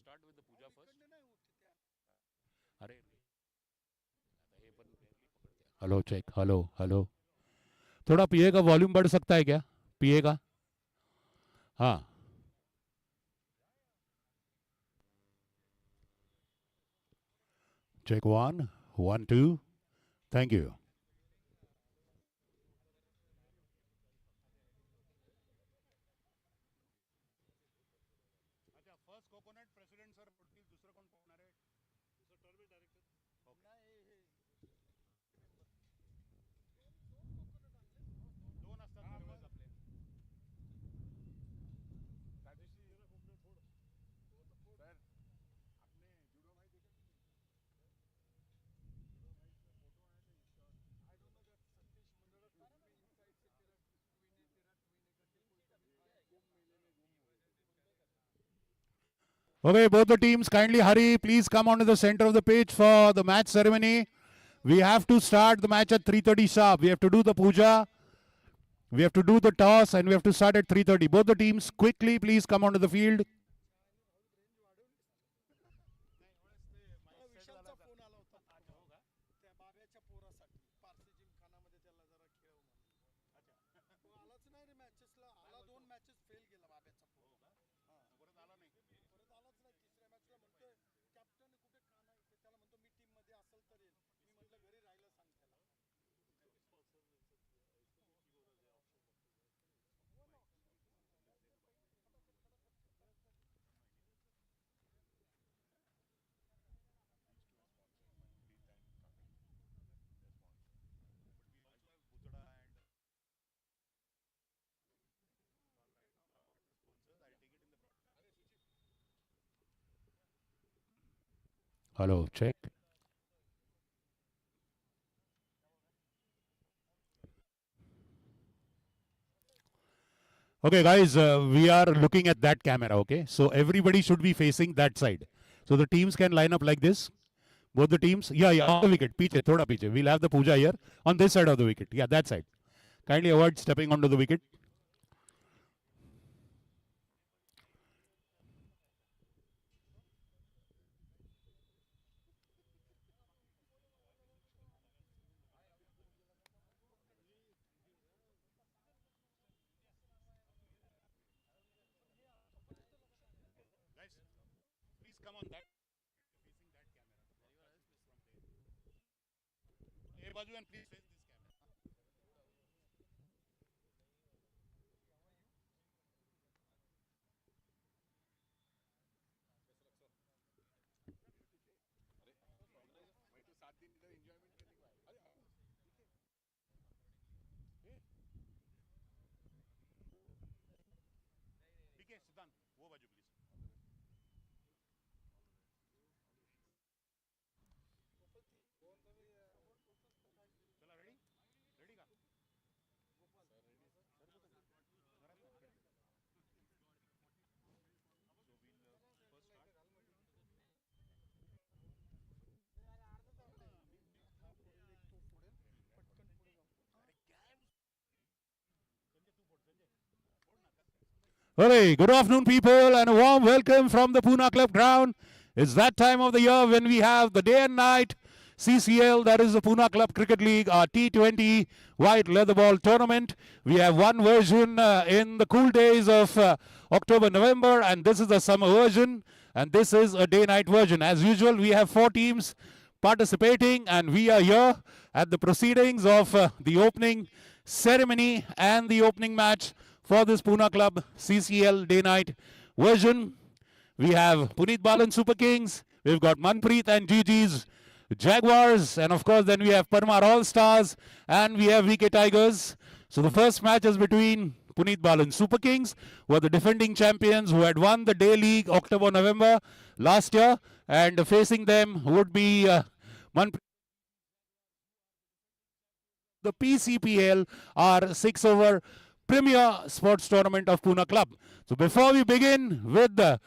start with the Puja first. Hello check hello hello थोड़ा PA का volume बढ़ सकता है क्या पीए का हाँ चेक 1 1 2 थैंक यू अच्छा फर्स्ट कोकोनट प्रेसिडेंट सर पुढील दुसरं कोण पाहणार आहे दुसरं टर्मिल डायरेक्टर दोन असतात दरवेळेस आपले सर आपने जुडो भाई देखे Okay, both the teams kindly hurry. Please come onto the center of the pitch for the match ceremony. We have to start the match at 3:30 sharp. We have to do the puja. We have to do the toss and we have to start at 3:30. Both the teams quickly please come onto the field. Hello, check. Okay, guys, we are looking at that camera, okay? So everybody should be facing that side. So the teams can line up like this. Both the teams. Yeah, on the wicket. Piche, thoda piche. We'll have the puja here on this side of the wicket. Yeah, that side. Kindly avoid stepping onto the wicket. Guys, please come on that. Facing that camera. Everyone else is from there. Hey, Baju, and please face this camera. ठीक है सिद्धांत वो बाजू please चला ready ready का Hey, good afternoon, people, and a warm welcome from the POONA Club ground. It's that time of the year when we have the day and night CCL, that is the POONA Club Cricket League, our T20 white leather ball tournament. We have one version in the cool days of October, November, and this is the summer version, and this is a day-night version. As usual, we have 4 teams participating, and we are here at the proceedings of the opening ceremony and the opening match for this POONA Club CCL day-night version. We have PUNIT BALAN Super Kings, we've got Manpreet and Gigi's Jaguars, and of course then we have Parmar All-Stars, and we have VK Tigers. So the first match is between PUNIT BALAN Super Kings, who are the defending champions, who had won the Day League October-November last year, and facing them would be Manpreet. The PCPL, our 6-over Premier Sports Tournament of POONA Club. So before we begin with the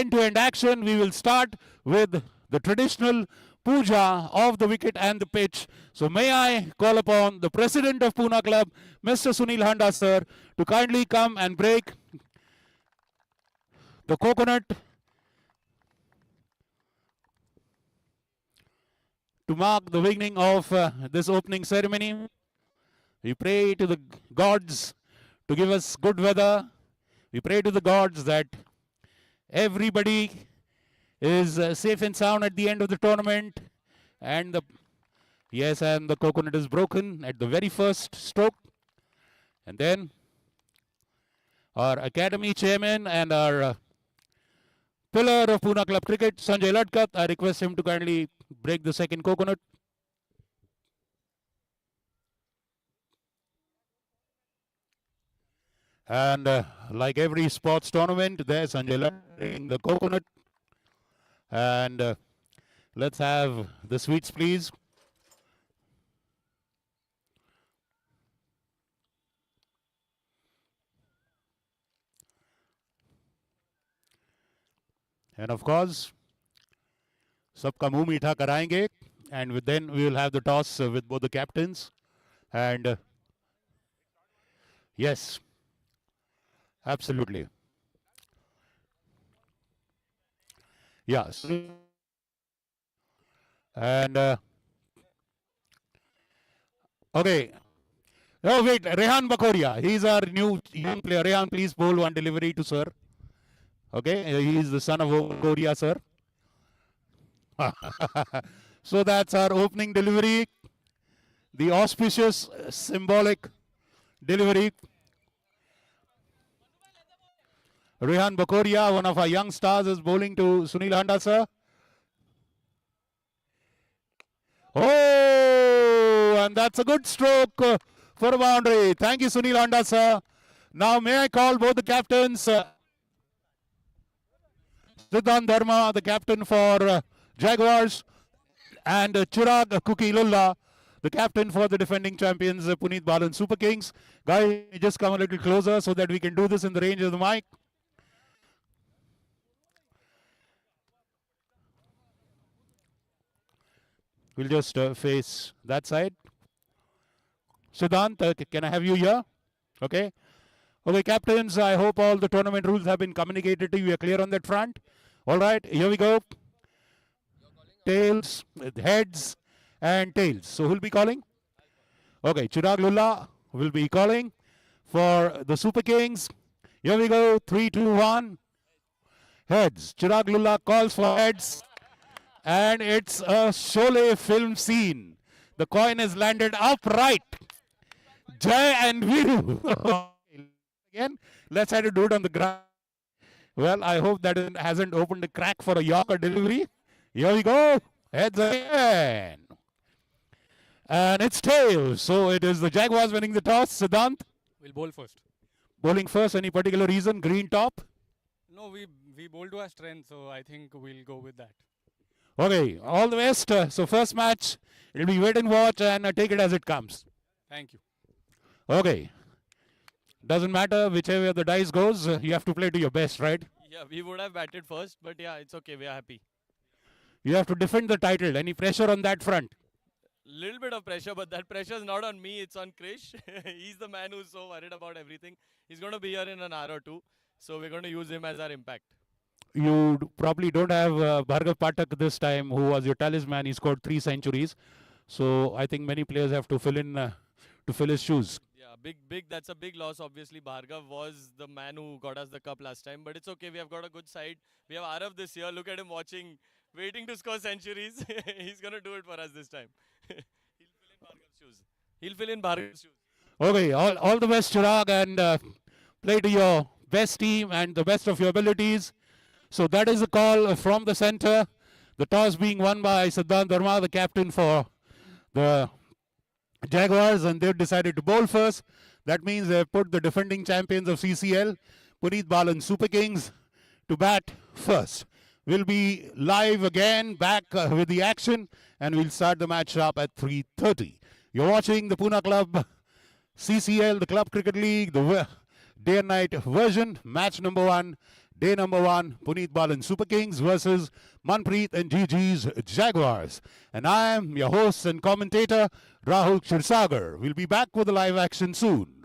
end-to-end action, we will start with the traditional puja of the wicket and the pitch. So may I call upon the President of POONA Club, Mr. Sunil Handa sir, to kindly come and break the coconut to mark the beginning of this opening ceremony. We pray to the gods to give us good weather. We pray to the gods that everybody is safe and sound at the end of the tournament. And the coconut is broken at the very first stroke. And then our academy chairman and our pillar of Poona Club Cricket, Sanjay Ladkat, I request him to kindly break the second coconut. And like every sports tournament, there's Sanjay Ladkat breaking the coconut. And let's have the sweets, please. And of course, सबका मुंह मीठा कराएंगे. And then we will have the toss with both the captains. And yes, absolutely. Yes. And okay. Oh, wait, Rehan Bakoria. He's our new young player. Rehan, please bowl one delivery to sir. Okay, he is the son of Bakoria, sir. So that's our opening delivery. The auspicious, symbolic delivery. Rehan Bakoria, one of our young stars, is bowling to Sunil Handa, sir. Oh, and that's a good stroke for a boundary. Thank you, Sunil Handa, sir. Now, may I call both the captains? Ziaan Talab, the captain for Jaguars, and Chirag Kukilulla, the captain for the defending champions, PUNIT BALAN Super Kings. Guys, just come a little closer so that we can do this in the range of the mic. We'll just face that side. Siddhant, can I have you here? Okay. Okay, captains, I hope all the tournament rules have been communicated to you. We are clear on that front. All right, here we go. Tails, heads, and tails. So who'll be calling? Okay, Chirag Lulla will be calling for the Super Kings. Here we go. 3, 2, 1. Heads. Chirag Lulla calls for heads. And it's a Sholay film scene. The coin has landed upright. Jai and Viru. Again, let's try to do it on the ground. Well, I hope that it hasn't opened a crack for a Yorker delivery. Here we go. Heads again. And it's tails. So it is the Jaguars winning the toss. Siddhant? We'll bowl first. Bowling first. Any particular reason? Green top? No, we bowl to our strength, so I think we'll go with that. Okay, all the best. So first match, it'll be wait and watch and take it as it comes. Thank you. Okay. Doesn't matter whichever way the dice goes, you have to play to your best, right? Yeah, we would have batted first, but yeah, it's okay. We are happy. You have to defend the title. Any pressure on that front? Little bit of pressure, but that pressure is not on me. It's on Krish. He's the man who's so worried about everything. He's going to be here in an hour or two, so we're going to use him as our impact. You probably don't have Bhargav Pathak this time, who was your talisman. He scored 3 centuries. So I think many players have to fill in to fill his shoes. Yeah, big. That's a big loss. Obviously, Bhargav was the man who got us the cup last time. But it's okay. We have got a good side. We have Arav this year. Look at him watching, waiting to score centuries. He's going to do it for us this time. He'll fill in Bhargav's shoes. Okay, all the best, Chirag, and play to your best team and the best of your abilities. So that is a call from the center. The toss being won by Ziaan Talab, the captain for the Jaguars, and they've decided to bowl first. That means they've put the defending champions of CCL, PUNIT BALAN Super Kings, to bat first. We'll be live again, back with the action, and we'll start the match sharp at 3:30. You're watching the Poona Club CCL, the Club Cricket League, the day and night version, match number 1. Day number 1, PUNIT BALAN Super Kings versus Manpreet and GG's Jaguars. And I am your host and commentator, Rahul Kshirsagar. We'll be back with the live action soon.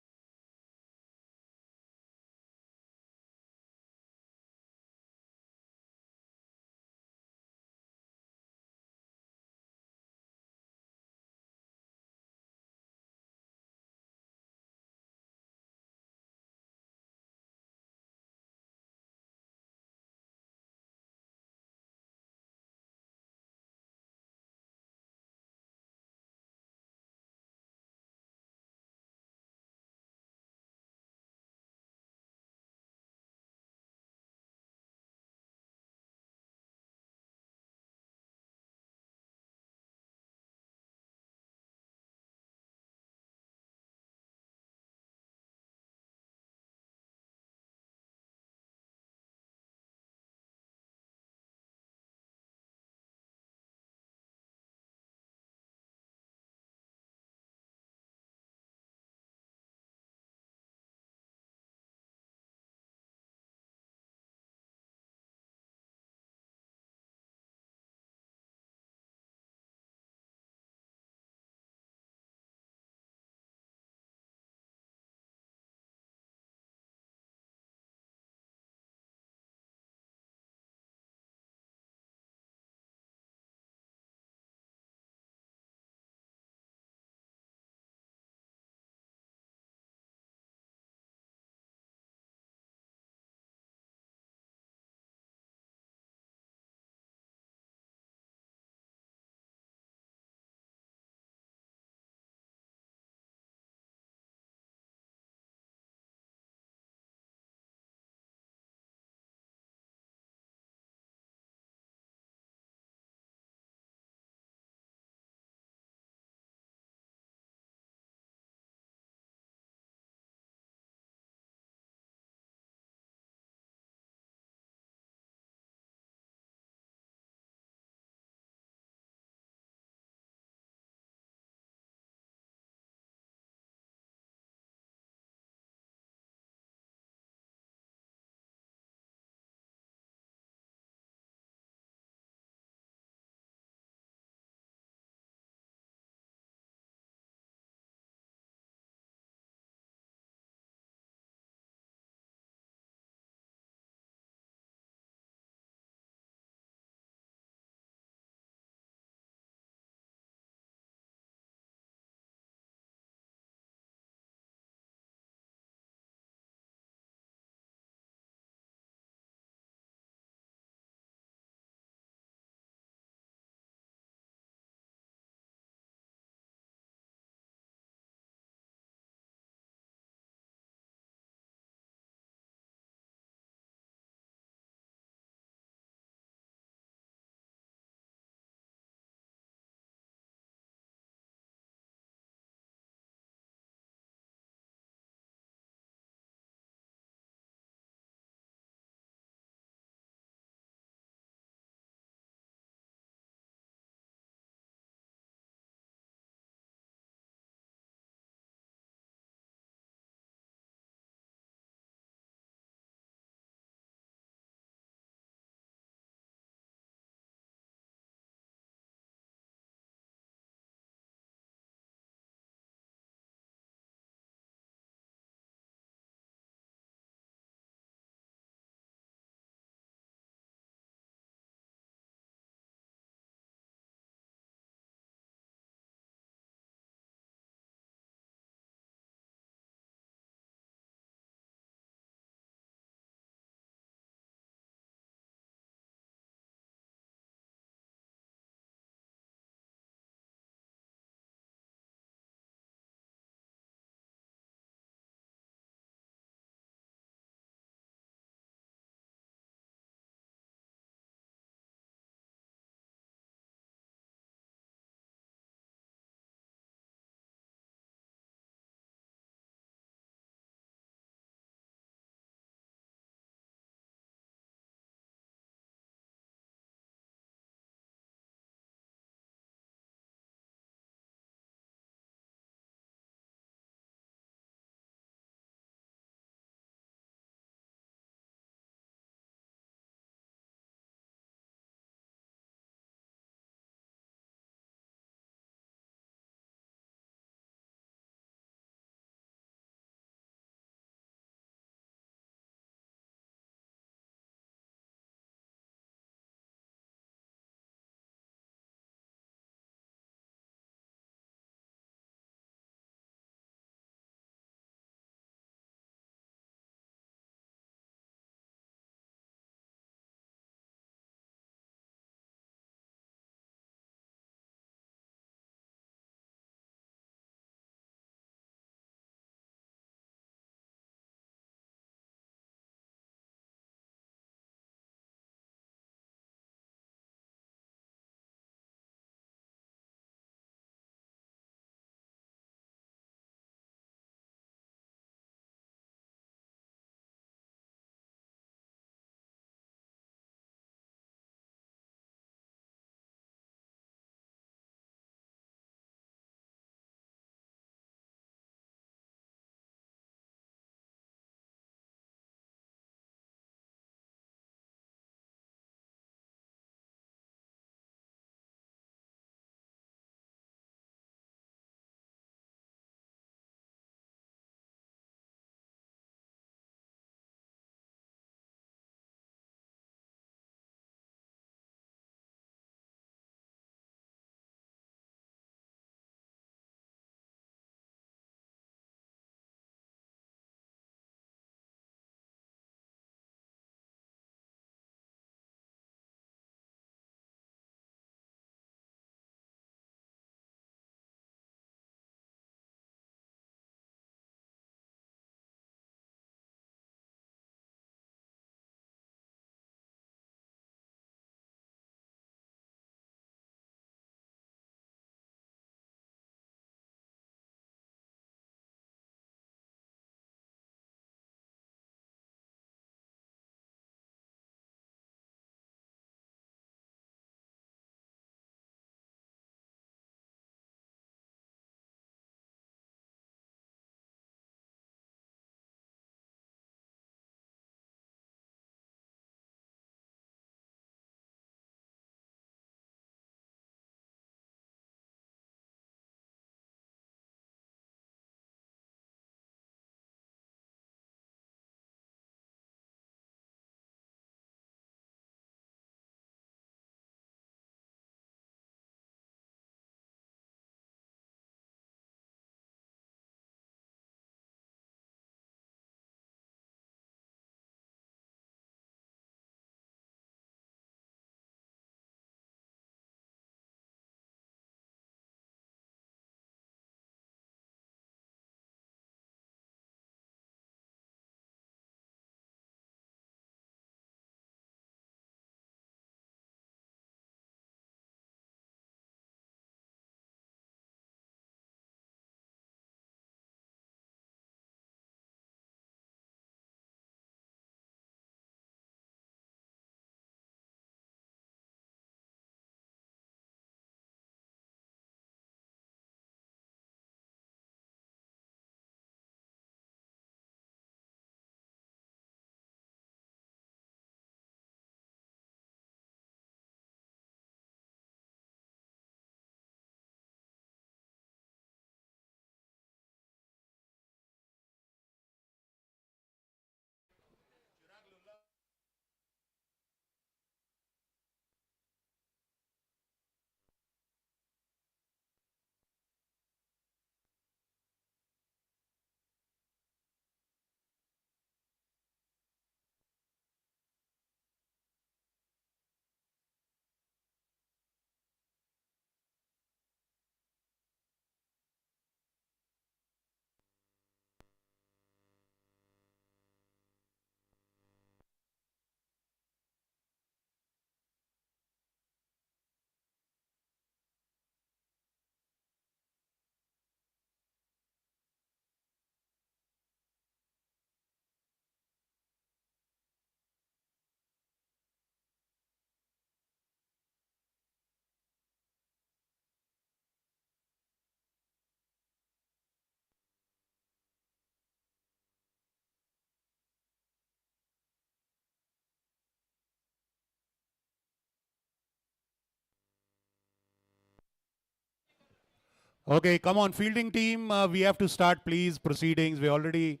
Okay, come on, fielding team. We have to start, please. Proceedings. We're already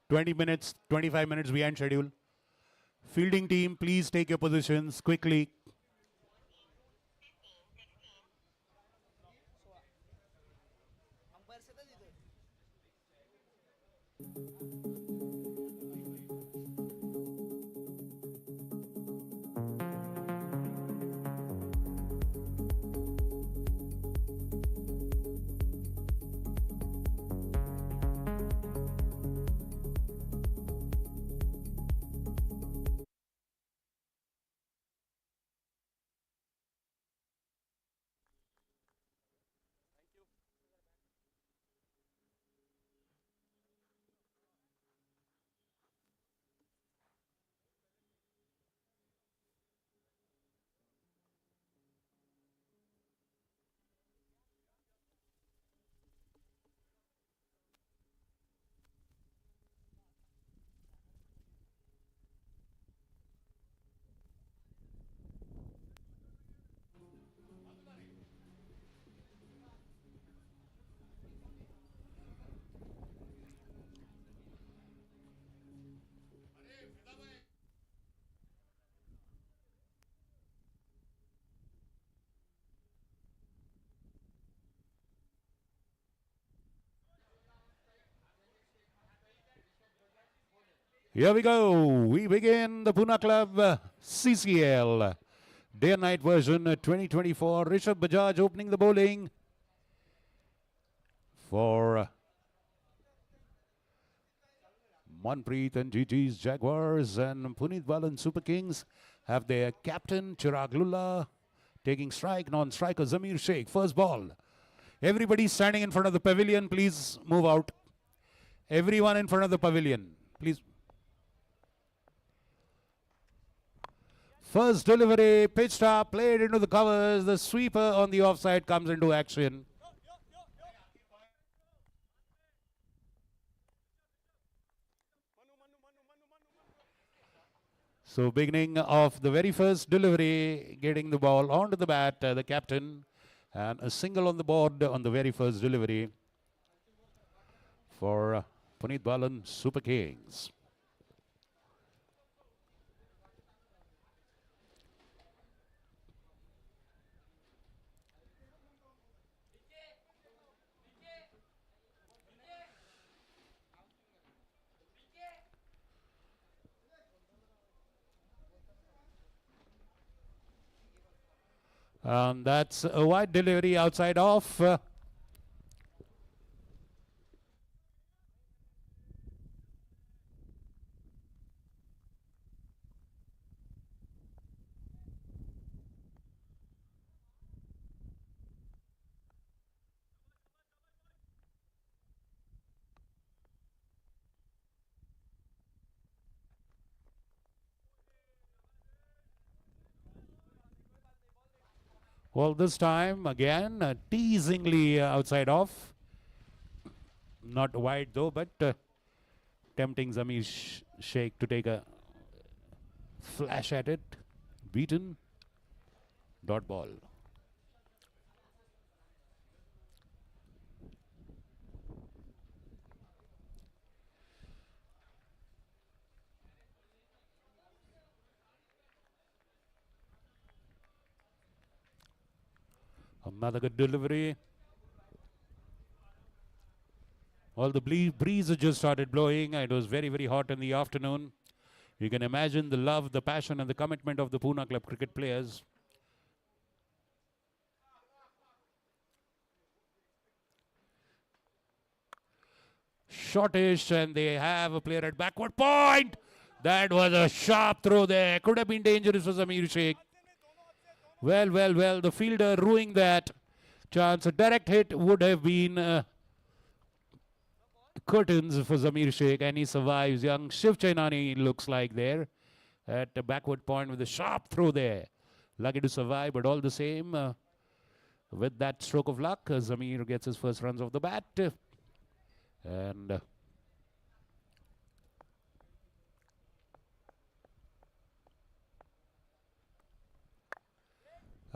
20 minutes, 25 minutes behind schedule. Fielding team, please take your positions quickly. Here we go. We begin the Pune Club CCL day and night version 2024. Rishabh Bajaj opening the bowling for Manpreet and GG's Jaguars, and PUNIT BALAN Super Kings have their captain Chirag Lulla taking strike. Non-striker Zamir Sheikh. First ball. Everybody standing in front of the pavilion, please move out. Everyone in front of the pavilion, please. First delivery, pitched up, played into the covers. The sweeper on the offside comes into action. So beginning of the very first delivery, getting the ball onto the bat, the captain, and a single on the board on the very first delivery for PUNIT BALAN Super Kings. And that's a wide delivery outside off. Well, this time again, teasingly outside off. Not wide though, but tempting Zamir Sheikh to take a flash at it. Beaten. Dot ball. Another good delivery. Well, the breeze has just started blowing. It was very, very hot in the afternoon. You can imagine the love, the passion, and the commitment of the Pune Club cricket players. Shortish, and they have a player at backward point. That was a sharp throw there. Could have been dangerous for Zamir Sheikh. Well, well, well, the fielder ruining that chance. A direct hit would have been curtains for Zamir Sheikh, and he survives. Young Shiv Chainani looks like there at the backward point with a sharp throw there. Lucky to survive, but all the same, with that stroke of luck, Zamir gets his first runs off the bat. And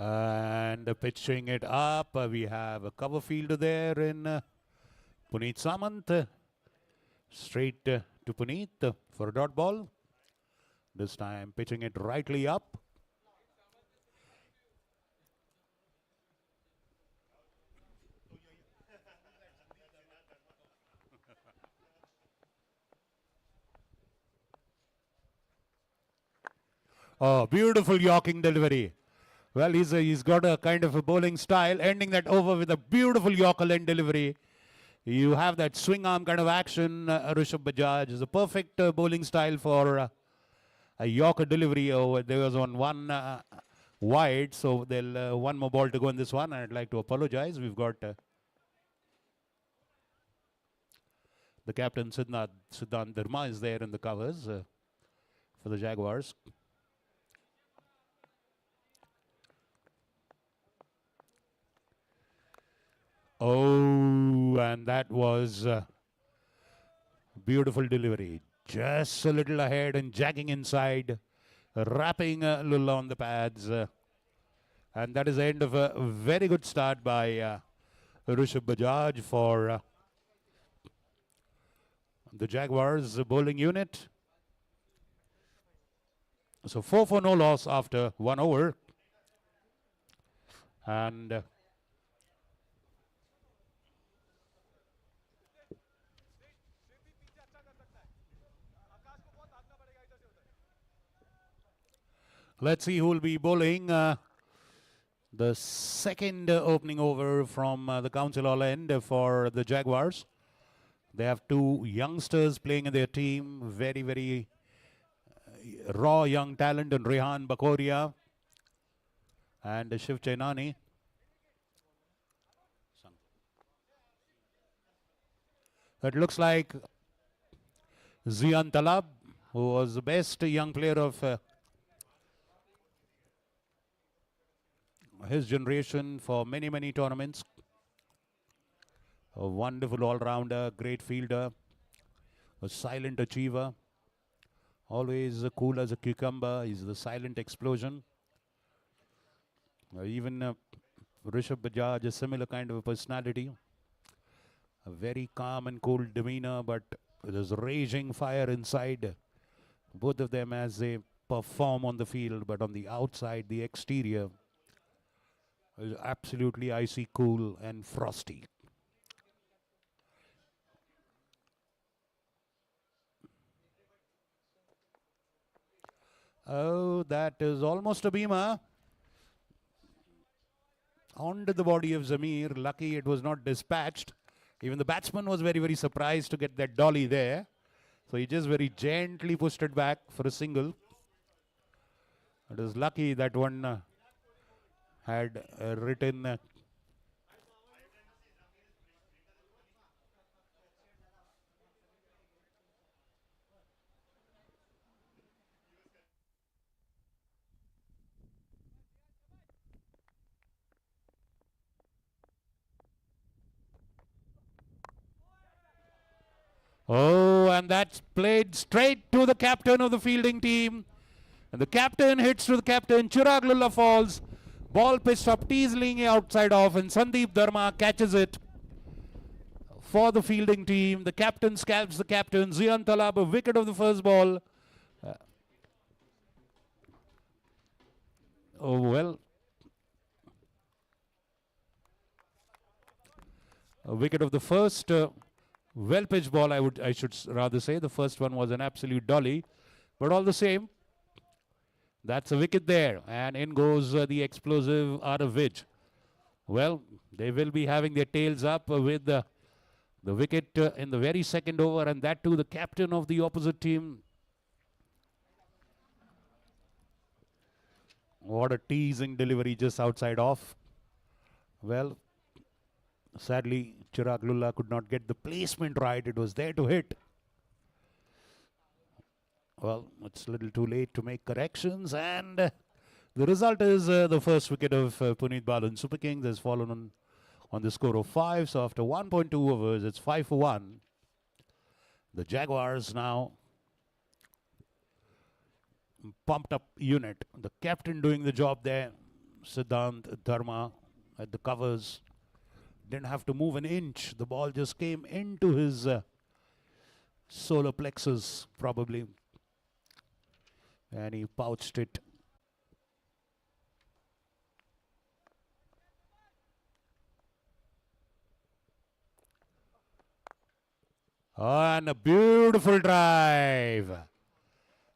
And pitching it up, we have a cover fielder there in Puneet Samant. Straight to Puneet for a dot ball. This time pitching it rightly up. Oh, beautiful Yorking delivery. Well, he's got a kind of a bowling style, ending that over with a beautiful Yorker end delivery. You have that swing arm kind of action, Rishabh Bajaj. Is a perfect bowling style for a Yorker delivery. Oh, there was one wide, so they'll one more ball to go in this one. I'd like to apologize. We've got the captain Siddhant Dharma is there in the covers for the Jaguars. Oh, and that was beautiful delivery. Just a little ahead and jagging inside, wrapping Lulla on the pads. And that is the end of a very good start by Rishabh Bajaj for the Jaguars bowling unit. So 4 for no loss after 1 over. And let's see who will be bowling the second opening over from the Council Hall end for the Jaguars. They have 2 youngsters playing in their team. Very, very raw young talent in Rehan Bakoria and Shiv Chainani. It looks like Ziaan Talab, who was the best young player of his generation for many, many tournaments. A wonderful all-rounder, great fielder, a silent achiever, always cool as a cucumber. He's the silent explosion. Even Rishabh Bajaj, a similar kind of a personality. A very calm and cool demeanor, but there's raging fire inside. Both of them as they perform on the field, but on the outside, the exterior is absolutely icy cool and frosty. Oh, that is almost a beamer. Onto the body of Zamir. Lucky it was not dispatched. Even the batsman was very, very surprised to get that dolly there. So he just very gently pushed it back for a single. It is lucky that one had written oh, and that's played straight to the captain of the fielding team. And the captain hits to the captain. Chirag Lulla falls. Ball pitched up teasingly outside off, and Sandeep Dharma catches it for the fielding team. The captain scalps the captain. Ziaan Talab, a wicket of the first ball. Oh, well. A wicket of the first well-pitched ball, I should rather say. The first one was an absolute dolly. But all the same, that's a wicket there. And in goes the explosive Aravic. Well, they will be having their tails up with the wicket in the very second over. And that too, the captain of the opposite team. What a teasing delivery just outside off. Well, sadly, Chirag Lulla could not get the placement right. It was there to hit. Well, it's a little too late to make corrections. And the result is the first wicket of PUNIT BALAN Super Kings has fallen on the score of 5. So after 1.2 overs, it's 5 for 1. The Jaguars now pumped up unit. The captain doing the job there. Siddhant Dharma at the covers. Didn't have to move an inch. The ball just came into his solar plexus, probably. And he pouched it. And a beautiful drive.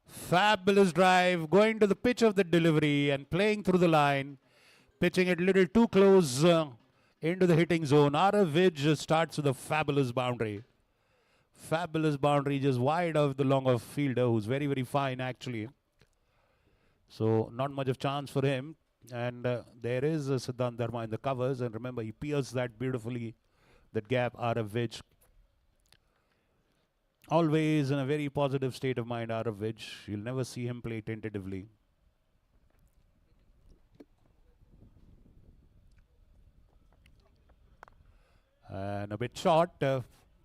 Fabulous drive. Going to the pitch of the delivery and playing through the line. Pitching it a little too close into the hitting zone. Aravic starts with a fabulous boundary. Fabulous boundary just wide of the long off fielder, who's very, very fine actually. So not much of chance for him. And there is Siddhant Dharma in the covers. And remember, he pierced that beautifully, that gap, Aravic. Always in a very positive state of mind, Aravic. You'll never see him play tentatively. And a bit short.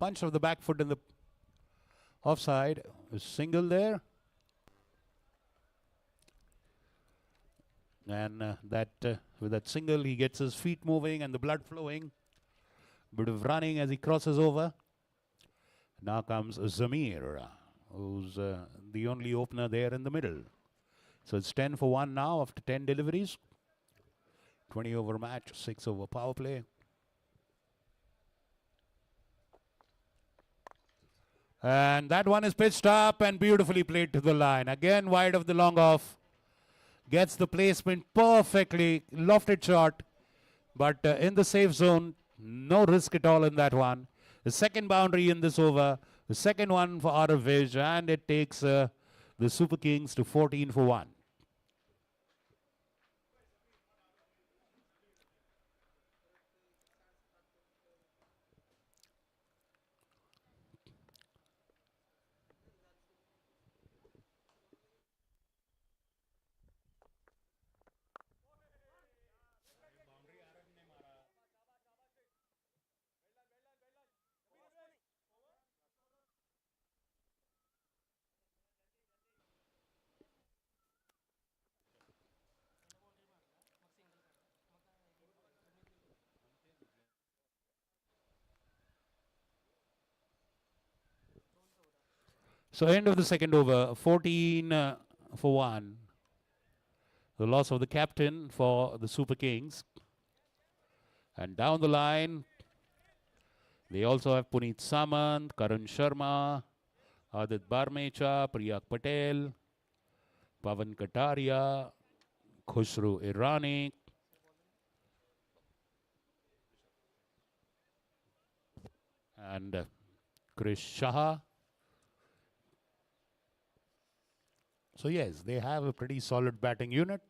Punch of the back foot in the offside. A single there. And with that single, he gets his feet moving and the blood flowing. Bit of running as he crosses over. Now comes Zamir, who's the only opener there in the middle. So it's 10 for 1 now after 10 deliveries. 20 over match, 6 over power play. And that one is pitched up and beautifully played to the line. Again, wide of the long off. Gets the placement perfectly. Lofted shot. But in the safe zone. No risk at all in that one. The second boundary in this over. The second one for Aravic. And it takes the Super Kings to 14 for 1. So end of the second over, 14 for 1. The loss of the captain for the Super Kings. And down the line, they also have Puneet Samant, Karan Sharma, Adit Barmecha, Priyak Patel, Pavan Kataria, Khusru Irani, and Krish Shah. So yes, they have a pretty solid batting unit.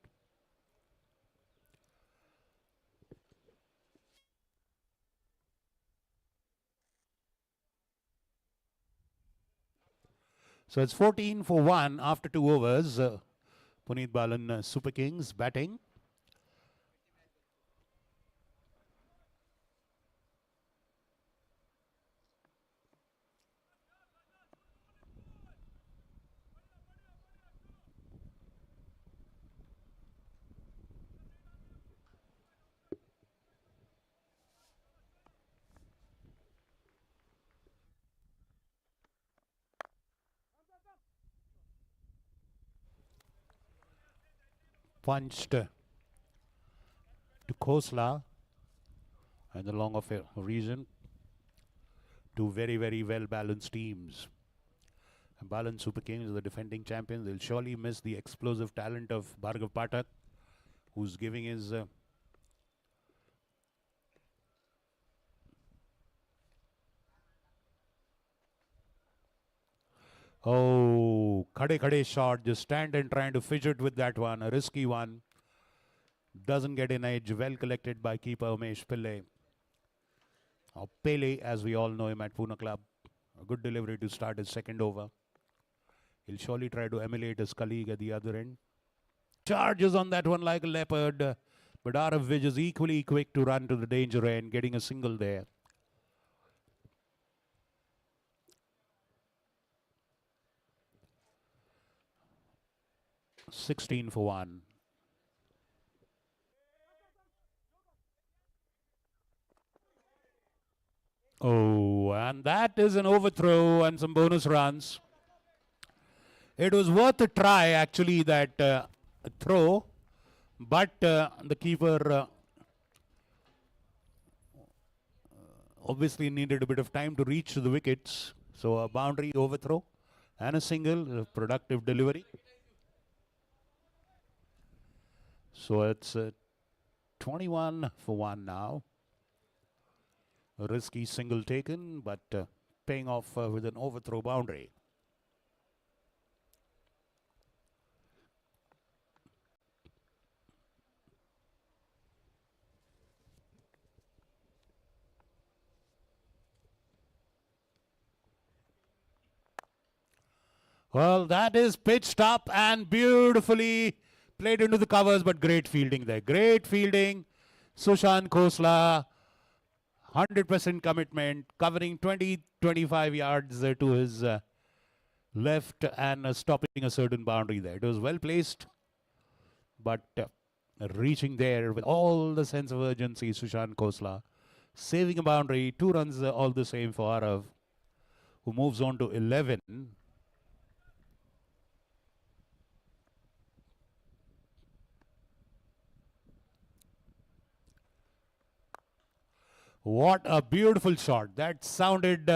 So it's 14 for 1 after 2 overs. Puneet Balan, Super Kings batting. Punched to Khosla and the long of a region. Two very, very well balanced teams. And Balan Super Kings are the defending champions. They'll surely miss the explosive talent of Bhargav Pathak, who's giving his oh, khade shot. Just stand and trying to fidget with that one. A risky one. Doesn't get an edge. Well collected by keeper Umesh Pillai. Or Pele, as we all know him at POONA Club. A good delivery to start his second over. He'll surely try to emulate his colleague at the other end. Charges on that one like a leopard. But Aravic is equally quick to run to the danger end, getting a single there. $16 for 1. Oh, and that is an overthrow and some bonus runs. It was worth a try, actually, that throw, but the keeper obviously needed a bit of time to reach the wickets. So a boundary overthrow and a single, productive delivery. So it's 21 for 1 now. A risky single taken, but paying off with an overthrow boundary. Well, that is pitched up and beautifully played into the covers, but great fielding there. Great fielding. Ziaan Talab, 100% commitment, covering 20-25 yards to his left and stopping a certain boundary there. It was well placed, but reaching there with all the sense of urgency, Ziaan Talab, saving a boundary, 2 runs all the same for Arav, who moves on to 11. What a beautiful shot. That sounded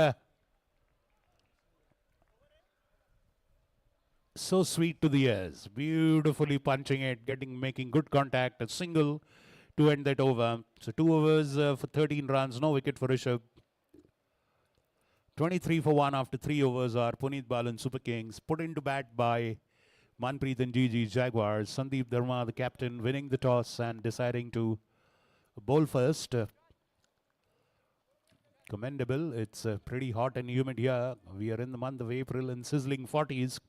so sweet to the ears. Beautifully punching it, making good contact, a single to end that over. So 2 overs for 13 runs, no wicket for Rishabh. 23 for 1 after 3 overs are PUNIT BALAN Super Kings, put into bat by Manpreet and Gigi Jaguars. Sandeep Dharma, the captain, winning the toss and deciding to bowl first. Commendable. It's pretty hot and humid here. We are in the month of April in sizzling 40s.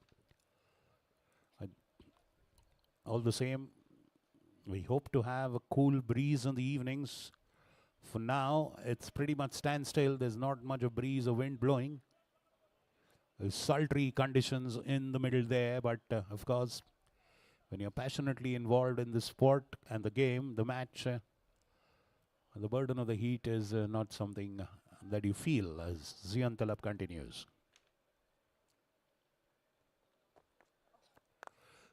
All the same, we hope to have a cool breeze in the evenings. For now, it's pretty much standstill. There's not much of breeze or wind blowing. There's sultry conditions in the middle there, but of course, when you're passionately involved in the sport and the game, the match, the burden of the heat is not something that you feel, as Ziaan Talab continues.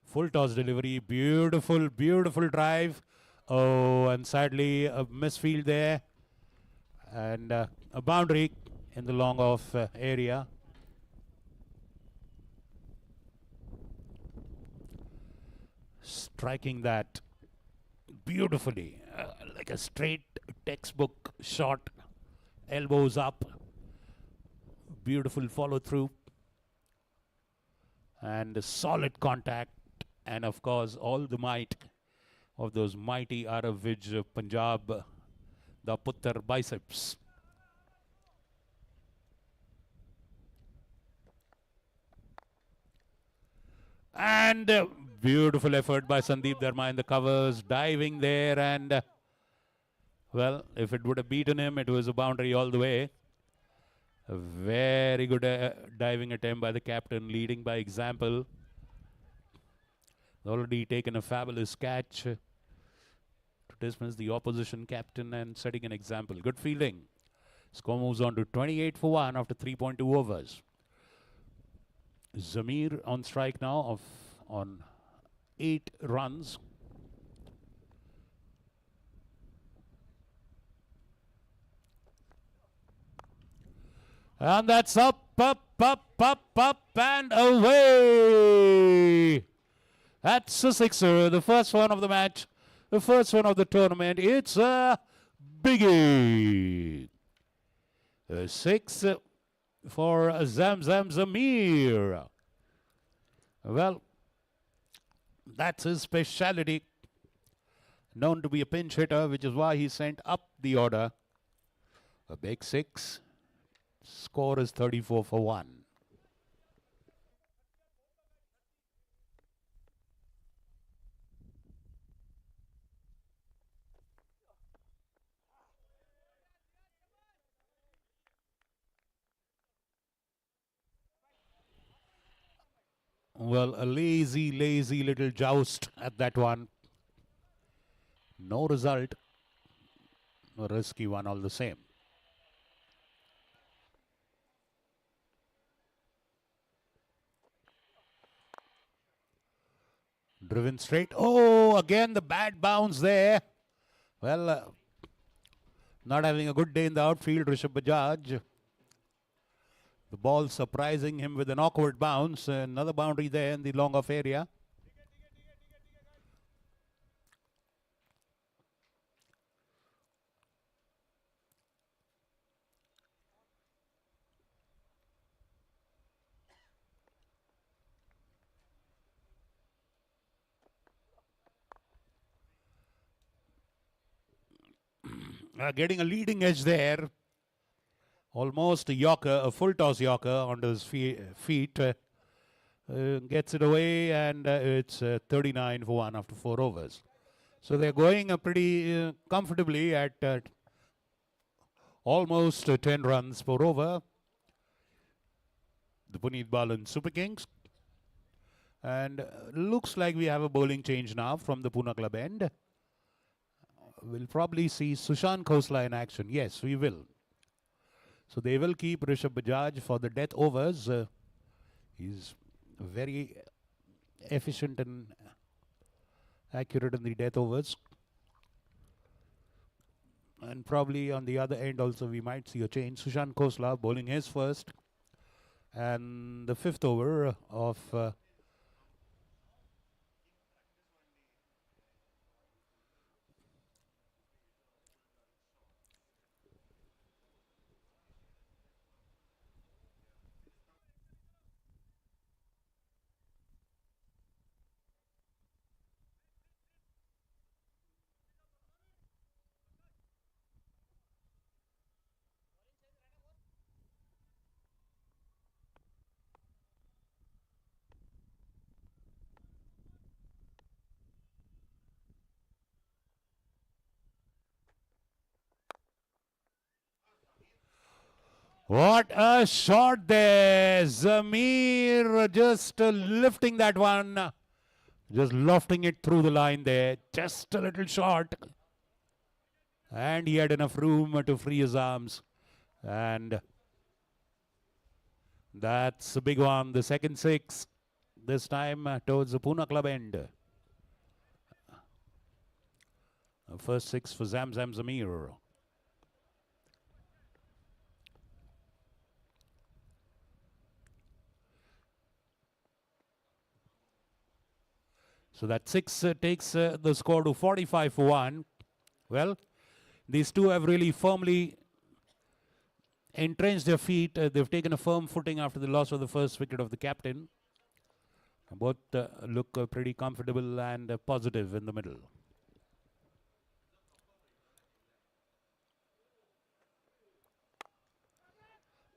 Full toss delivery, beautiful, beautiful drive. Oh, and sadly a misfield there. And a boundary in the long off area. Striking that beautifully, like a straight textbook shot. Elbows up. Beautiful follow through. And a solid contact. And of course, all the might of those mighty Arav Punjab, the Puttar biceps. And beautiful effort by Sandeep Dharma in the covers, diving there. And, well, if it would have beaten him, it was a boundary all the way. A very good diving attempt by the captain, leading by example. Already taken a fabulous catch to dismiss the opposition captain and setting an example. Good fielding. Score moves on to 28 for 1 after 3.2 overs. Zamir on strike now on 8 runs. And that's up, and away. That's a sixer, the first one of the match, the first one of the tournament. It's a biggie. A 6 for Zamir. Well, that's his speciality. Known to be a pinch hitter, which is why he sent up the order. A big 6. Score is 34 for 1. Well, a lazy little joust at that one. No result. A risky one all the same. Driven straight. Oh, again the bad bounce there. Well, not having a good day in the outfield, Rishabh Bajaj. The ball surprising him with an awkward bounce. Another boundary there in the long off area. Getting a leading edge there. Almost a yorker, a full toss yorker onto his feet. Gets it away, and it's 39 for 1 after 4 overs. So they're going pretty comfortably at almost 10 runs per over. The PUNIT BALAN Super Kings. And looks like we have a bowling change now from the Poona Club end. We'll probably see Ziaan Talab in action. Yes, we will. So they will keep Rishabh Bajaj for the death overs. He's very efficient and accurate in the death overs. And probably on the other end also we might see a change. Ziaan Talab bowling his first. And the 5th over of what a shot there. Zamir just lifting that one. Just lofting it through the line there. Just a little short. And he had enough room to free his arms. And that's a big one. The second 6. This time towards the Poona Club end. First 6 for Zamir. So that 6 takes the score to 45 for 1. Well, these two have really firmly entrenched their feet. They've taken a firm footing after the loss of the first wicket of the captain. Both look pretty comfortable and positive in the middle.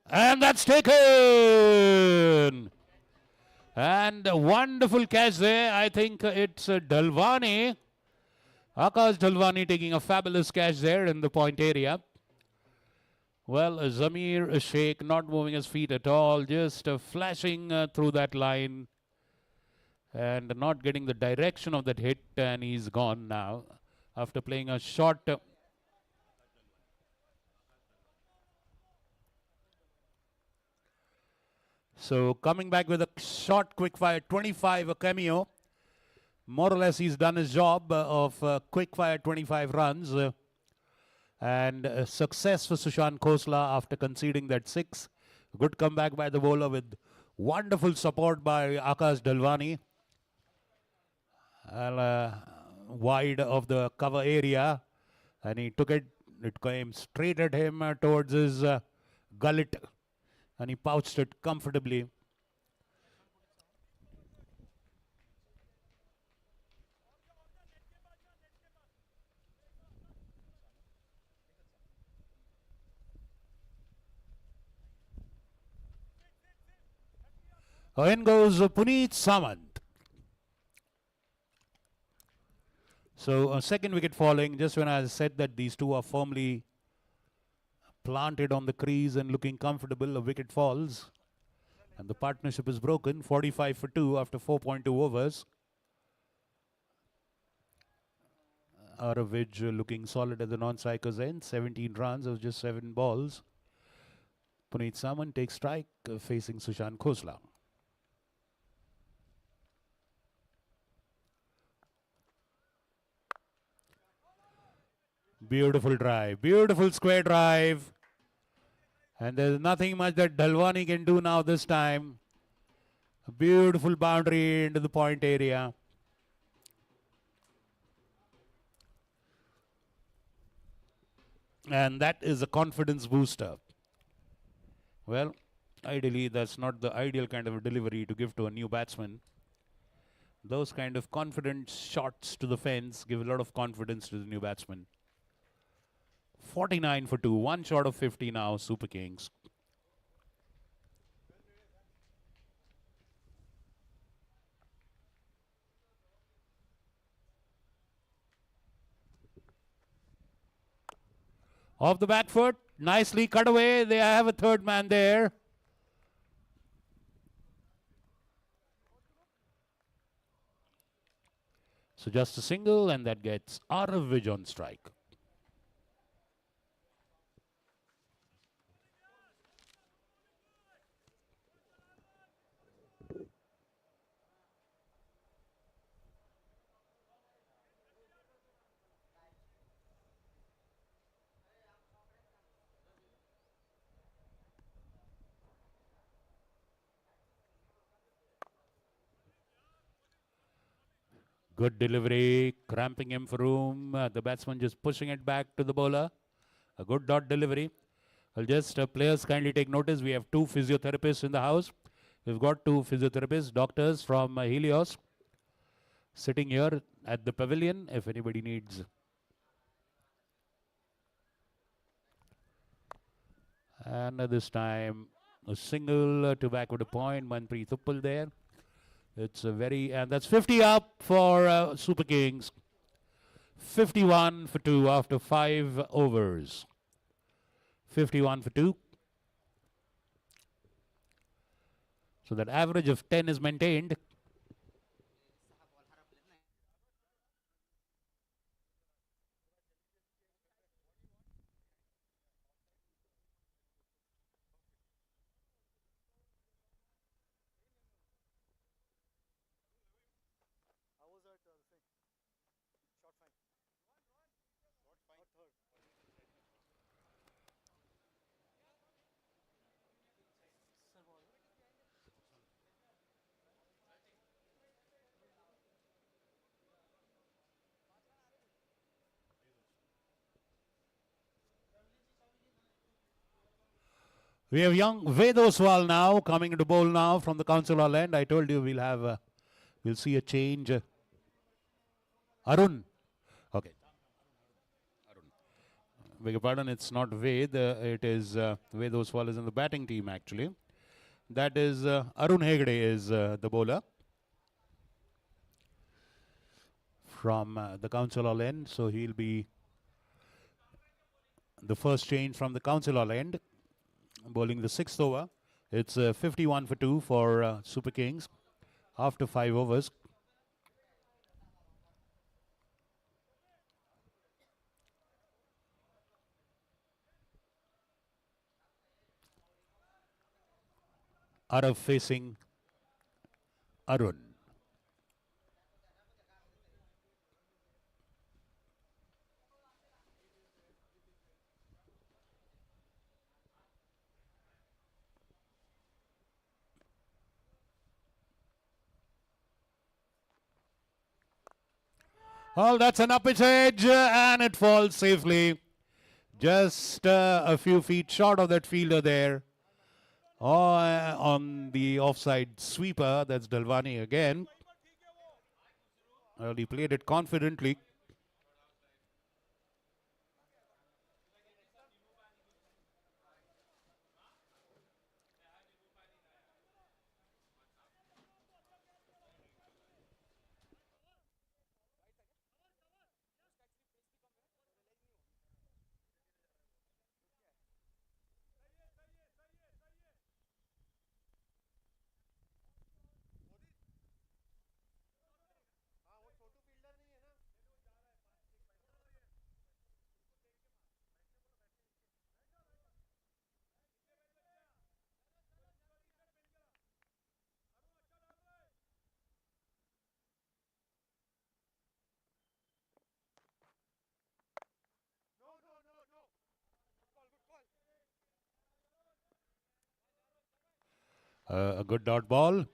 And that's taken! And a wonderful catch there. I think it's Dalwani. Akash Dalwani taking a fabulous catch there in the point area. Well, Zamir Sheikh not moving his feet at all, just flashing through that line and not getting the direction of that hit, and he's gone now after playing a short. So coming back with a short quick fire 25, a cameo. More or less he's done his job of quick fire 25 runs. And success for Ziaan Talab after conceding that 6. Good comeback by the bowler with wonderful support by Akash Dalwani. Wide of the cover area. And he took it. It came straight at him towards his gullet. And he pouched it comfortably. In goes Puneet Samant. So a second wicket falling just when I said that these two are firmly planted on the crease and looking comfortable. A wicket falls and the partnership is broken. 45 for 2 after 4.2 overs. Out of which looking solid at the non-strikers end. 17 runs of just 7 balls. Puneet Samant takes strike facing Ziaan Talab. Beautiful drive. Beautiful square drive. And there's nothing much that Dalwani can do now this time. A beautiful boundary into the point area. And that is a confidence booster. Well, ideally, that's not the ideal kind of a delivery to give to a new batsman. Those kind of confident shots to the fence give a lot of confidence to the new batsman. 49 for 2. One short of 50 now, Super Kings. Off the back foot, nicely cut away. They have a third man there. So just a single, and that gets Aravic on strike. Good delivery, cramping him for room. The batsman just pushing it back to the bowler. A good dot delivery. Well, just players kindly take notice. We have two physiotherapists in the house. We've got two physiotherapists, doctors from Helios, sitting here at the pavilion if anybody needs. And this time, a single to back with a point. Manpreet Uppal there. It's a very, and that's 50 up for Super Kings. 51 for 2 after 5 overs. 51 for 2. So that average of 10 is maintained. We have young Vedoswal now coming into bowl now from the Council Hall end. I told you we'll see a change. Arun. Okay. Arun. Beg your pardon, it's not Ved. It is Vedoswal is in the batting team actually. That is Arun Hegde is the bowler from the Council Hall end. So he'll be the first change from the Council Hall end. Bowling the 6th over. It's 51 for 2 for Super Kings after 5 overs. Arav facing Arun. Well, that's an up pitch edge and it falls safely. Just a few feet short of that fielder there. Oh, on the offside sweeper, that's Dalwani again. Well, he played it confidently. A good dot ball.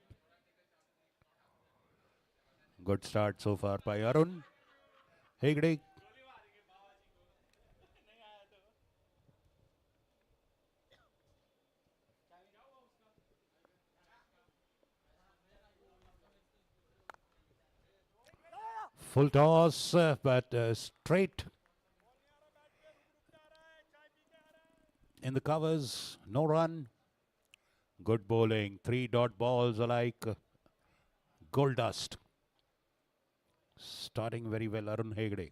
Good start so far by Arun Hegde. Full toss, but straight in the covers. No run. Good bowling. 3 dot balls are like gold dust. Starting very well, Arun Hegde.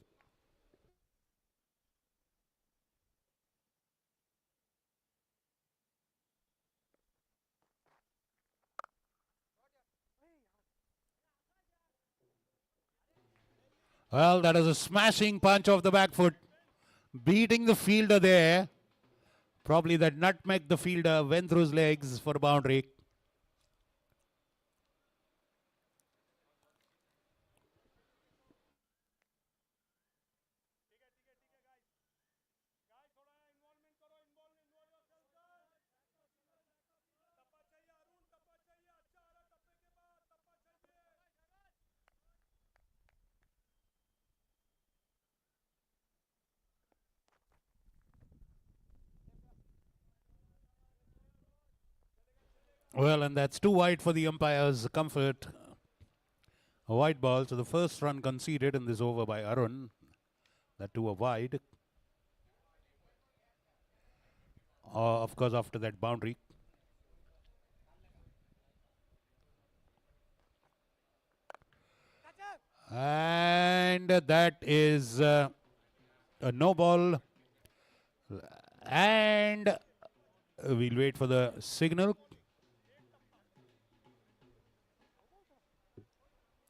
Well, that is a smashing punch off the back foot. Beating the fielder there. Probably that nutmeg the fielder went through his legs for a boundary. Well, and that's too wide for the umpire's comfort. A wide ball. So the first run conceded in this over by Arun. That too a wide. Of course, after that boundary. And that is a no ball. And we'll wait for the signal.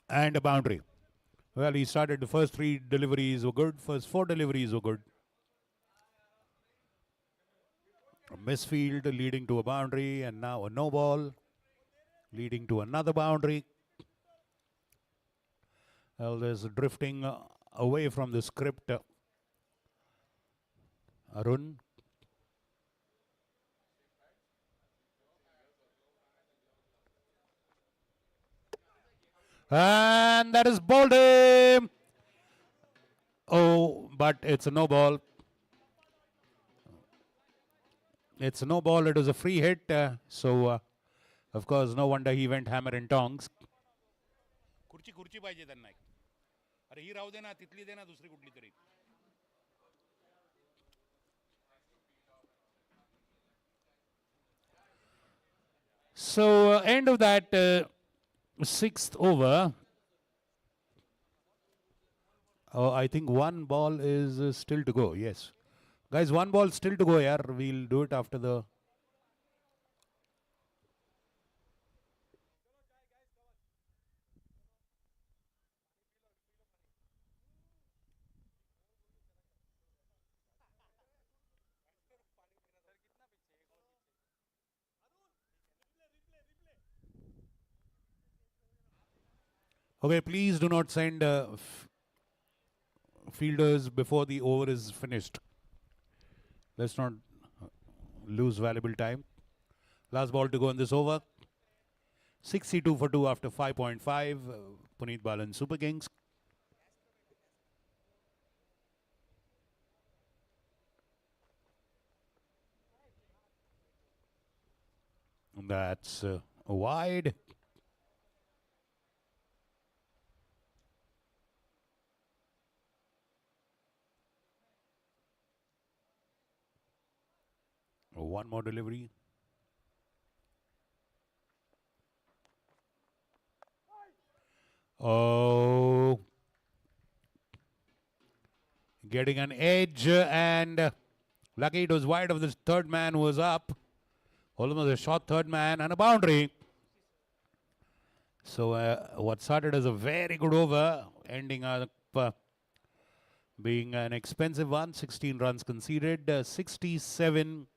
And a boundary. Well, he started the first 3 deliveries were good. First 4 deliveries were good. A misfield leading to a boundary, and now a no ball leading to another boundary. Well, there's drifting away from the script. Arun. And that is bowled him. Oh, but it's a no ball. It's a no ball. It was a free hit. So, of course, no wonder he went hammer and tongs. खुर्ची पाहिजे त्यांना एक. अरे ही राहू दे ना, तिथली दे ना दुसरी कुठली तरी. So, end of that 6th over. I think 1 ball is still to go. Yes. Guys, 1 ball still to go here. We'll do it after the... Okay, please do not send fielders before the over is finished. Let's not lose valuable time. Last ball to go in this over. 62 for 2 after 5.5. PUNIT BALAN Super Kings. That's wide. One more delivery. Oh. Getting an edge, and lucky it was wide of the third man who was up. Almost a short third man and a boundary. So what started as a very good over, ending up being an expensive one. 16 runs conceded, 67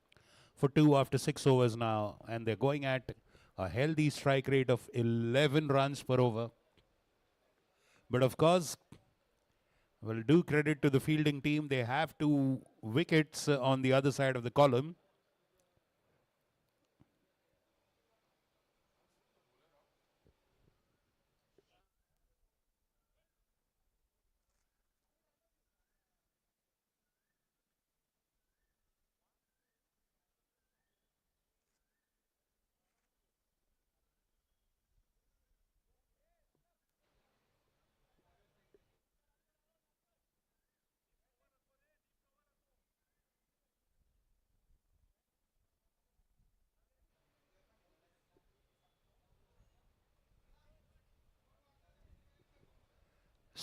for 2 after 6 overs now. And they're going at a healthy strike rate of 11 runs per over. But of course, well, do credit to the fielding team. They have 2 wickets on the other side of the column.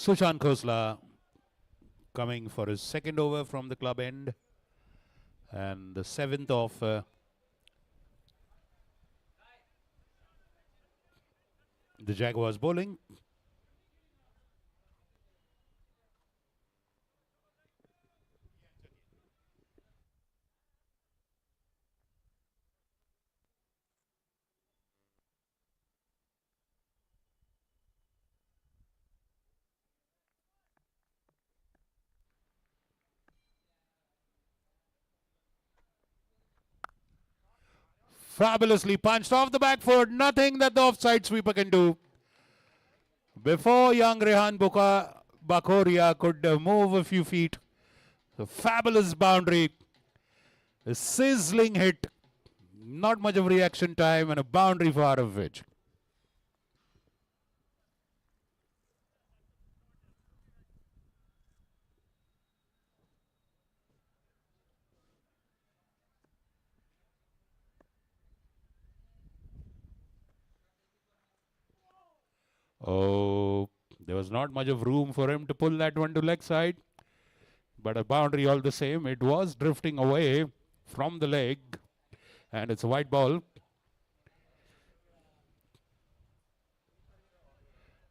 Sushan Khosla coming for his second over from the club end. And the seventh of the Jaguars bowling. Fabulously punched off the back foot. Nothing that the offside sweeper can do. Before young Rehan Bakoria could move a few feet. A fabulous boundary. A sizzling hit. Not much of reaction time and a boundary for out of which. Oh, there was not much of room for him to pull that one to leg side. But a boundary all the same. It was drifting away from the leg. And it's a white ball.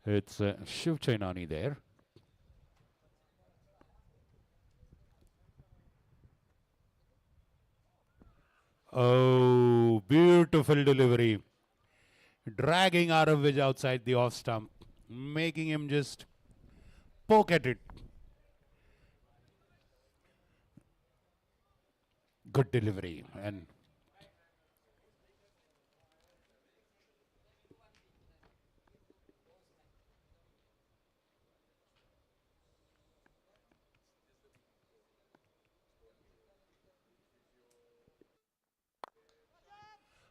It's Shiv Chainani there. Oh, beautiful delivery. Dragging Aravic outside the off stump. Making him just poke at it. Good delivery. And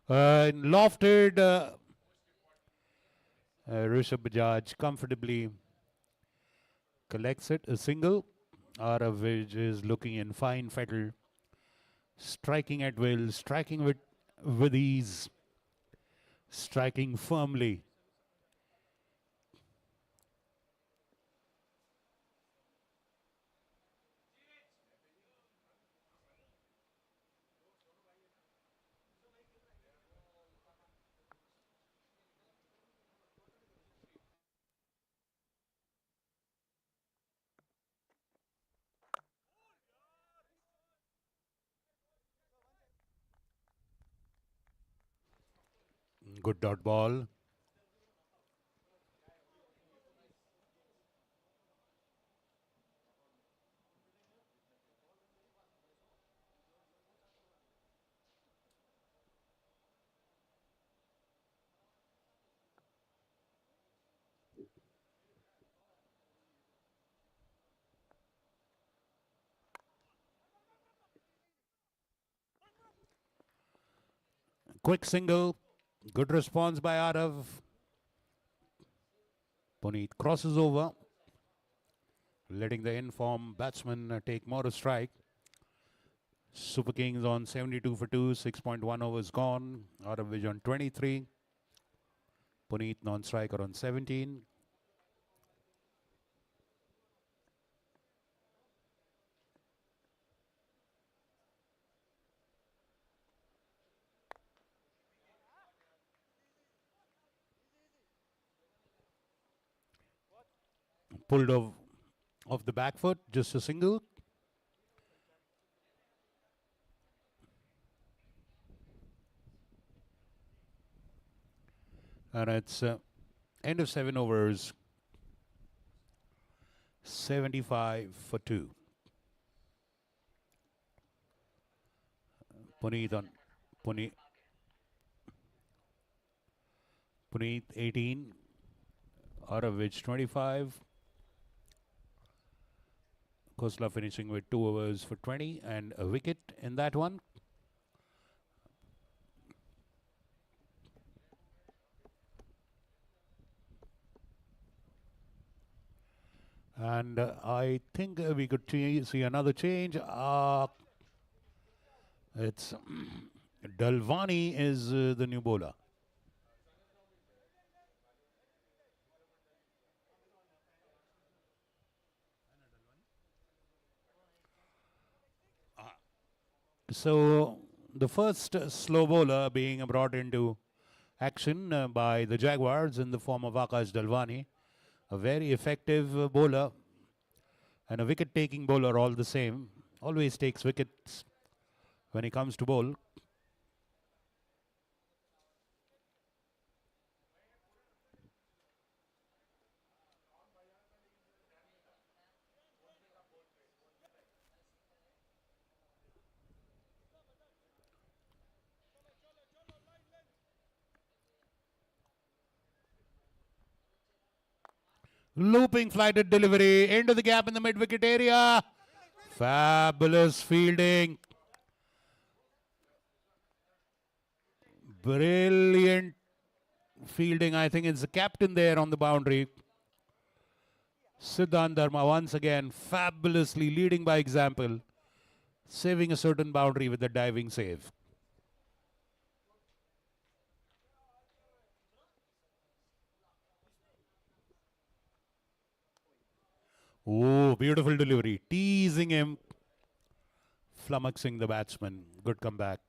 lofted Rishabh Bajaj comfortably collects it. A single. Aravic is looking in fine fettle. Striking at will. Striking with ease. Striking firmly. Good dot ball. Quick single. Good response by Arav. Puneet crosses over. Letting the in-form batsman take more a strike. Super Kings on 72 for 2. 6.1 overs gone. Arav on 23. Puneet non-striker on 17. Pulled off the back foot, just a single. And it's end of 7 overs. 75 for 2. Puneet on Puneet 18, out of which 25. Khosla finishing with 2 overs for 20 and a wicket in that one. And I think we could see another change. It's Dalwani is the new bowler. So the first slow bowler being brought into action by the Jaguars in the form of Akash Dalwani, a very effective bowler and a wicket-taking bowler all the same. Always takes wickets when he comes to bowl. Looping flighted delivery into the gap in the mid-wicket area. Fabulous fielding. Brilliant fielding. I think it's the captain there on the boundary. Ziaan Talab once again fabulously leading by example, saving a certain boundary with the diving save. Oh, beautiful delivery. Teasing him, flummoxing the batsman. Good comeback.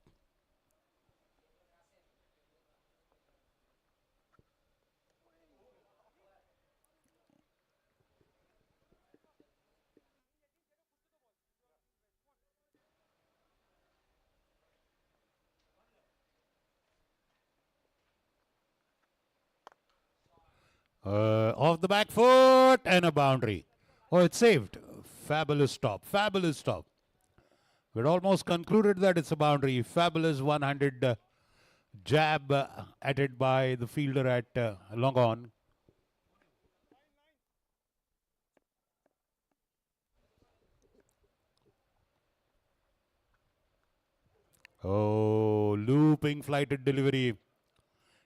Off the back foot and a boundary. Oh, it's saved. Fabulous stop. Fabulous stop. We'd almost concluded that it's a boundary. Fabulous one-handed jab at it by the fielder at long on. Oh, looping flighted delivery.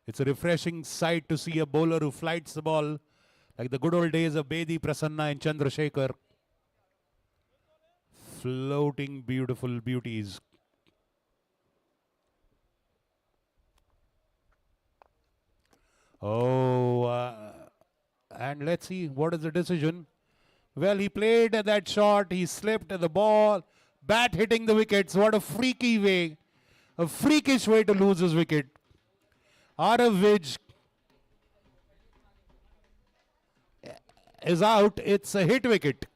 It's a refreshing sight to see a bowler who flights the ball like the good old days of Bedi Prasanna and Chandrasekhar. Floating beautiful beauties. Oh, and let's see what is the decision. Well, he played that shot, he slipped the ball, bat hitting the wickets. What a freaky way, a freakish way to lose his wicket. Out of which is out, it's a hit wicket.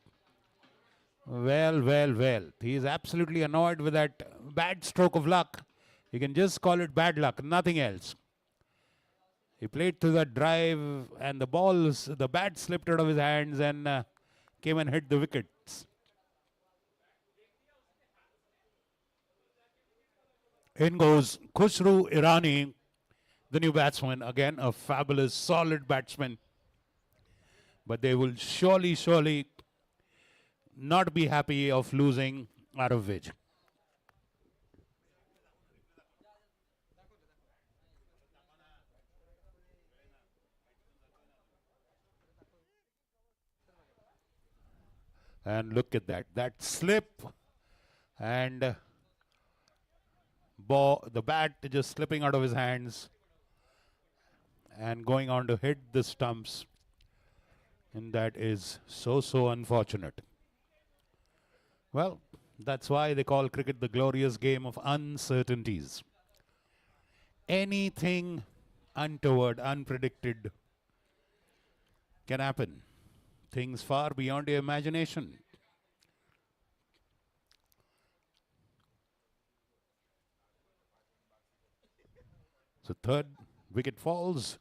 Well, well, well. He is absolutely annoyed with that bad stroke of luck. You can just call it bad luck, nothing else. He played through that drive and the bat slipped out of his hands and came and hit the wickets. In goes Khusru Irani, the new batsman. Again, a fabulous, solid batsman. But they will surely, surely not be happy of losing out of which. And look at that. That slip and the bat just slipping out of his hands and going on to hit the stumps. And that is so, so unfortunate. Well, that's why they call cricket the glorious game of uncertainties. Anything untoward, unpredicted can happen. Things far beyond your imagination. So third wicket falls.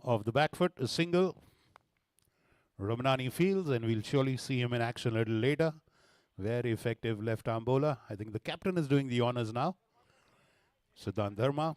Off the back foot, a single. Ramanani fields, and we'll surely see him in action a little later. Very effective left arm bowler. I think the captain is doing the honors now. Ziaan Talab.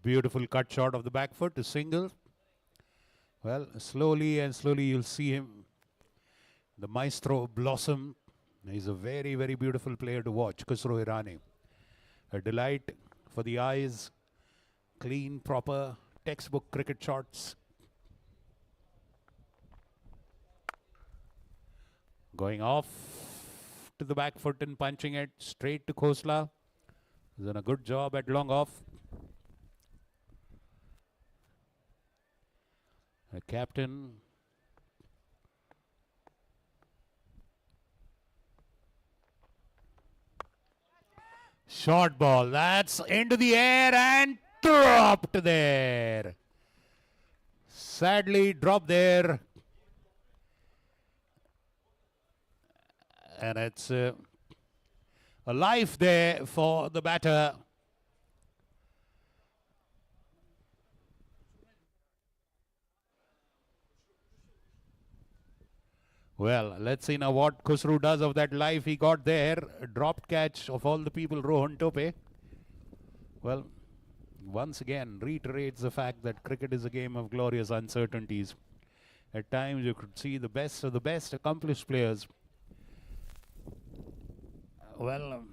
Beautiful cut shot of the back foot, a single. Well, slowly and slowly you'll see him, the maestro blossom. He's a very, very beautiful player to watch, Khusro Irani. A delight for the eyes, clean, proper, textbook cricket shots. Going off to the back foot and punching it straight to Khosla. He's done a good job at long off. A captain. Short ball. That's into the air and dropped there. Sadly dropped there. And it's a life there for the batter. Well, let's see now what Khusru does of that life he got there. A dropped catch of all the people, Rohan Tope. Well, once again reiterates the fact that cricket is a game of glorious uncertainties. At times you could see the best of the best accomplished players, well,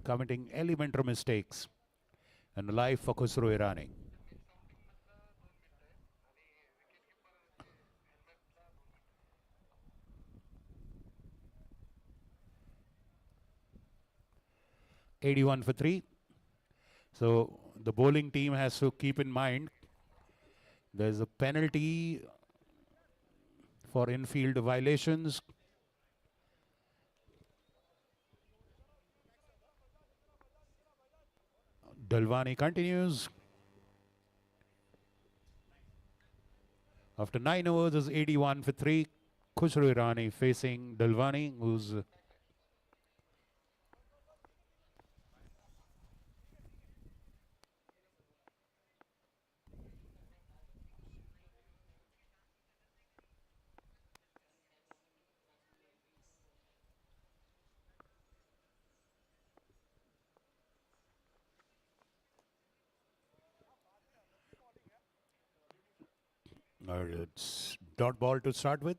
committing elementary mistakes. And a life for Khusru Irani. $81 for 3. So the bowling team has to keep in mind there's a penalty for infield violations. Dalwani continues. After 9 overs, is 81 for 3. Khusru Irani facing Dalwani, who's it's dot ball to start with.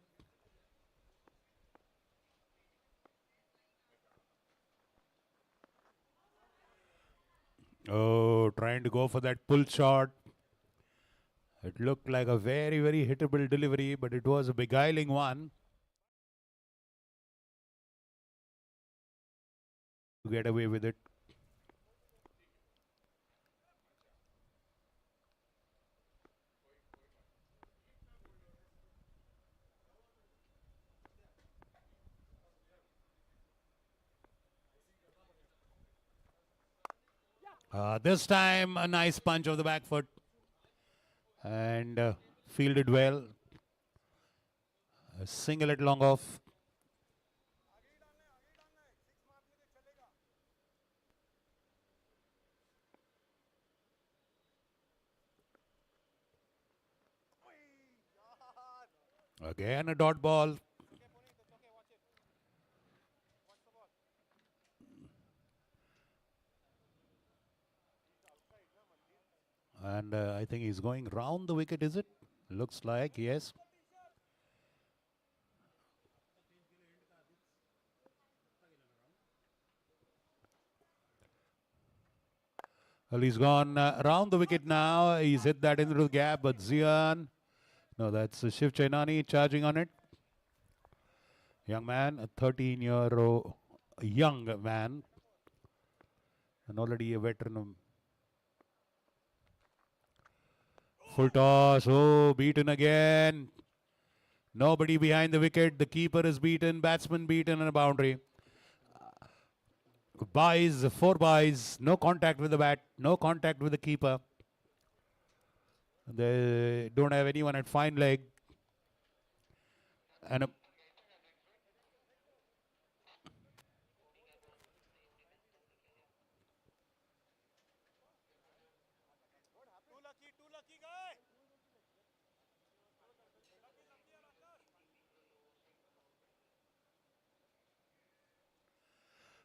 Oh, trying to go for that pull shot. It looked like a very, very hittable delivery, but it was a beguiling one. To get away with it. This time, a nice punch of the back foot and fielded well. A single at long off. Again, a dot ball. And I think he's going round the wicket, is it? Looks like, yes. Well, he's gone around the wicket now. He's hit that into the gap, but Ziaan. No, that's Shiv Chainani charging on it. Young man, a 13-year-old young man. And already a veteran. Full toss. Oh, beaten again. Nobody behind the wicket. The keeper is beaten. Batsman beaten and a boundary. Buys, 4 buys. No contact with the bat. No contact with the keeper. They don't have anyone at fine leg. And a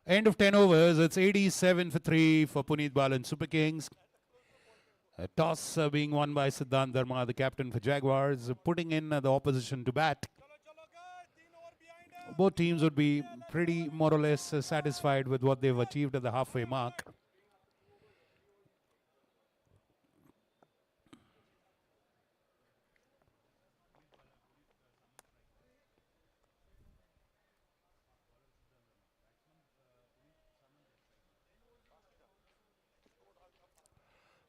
end of 10 overs. It's 87 for 3 for Punit Balan Super Kings. A toss being won by Ziaan Talab, the captain for Jaguars, putting in the opposition to bat. Both teams would be pretty more or less satisfied with what they've achieved at the halfway mark.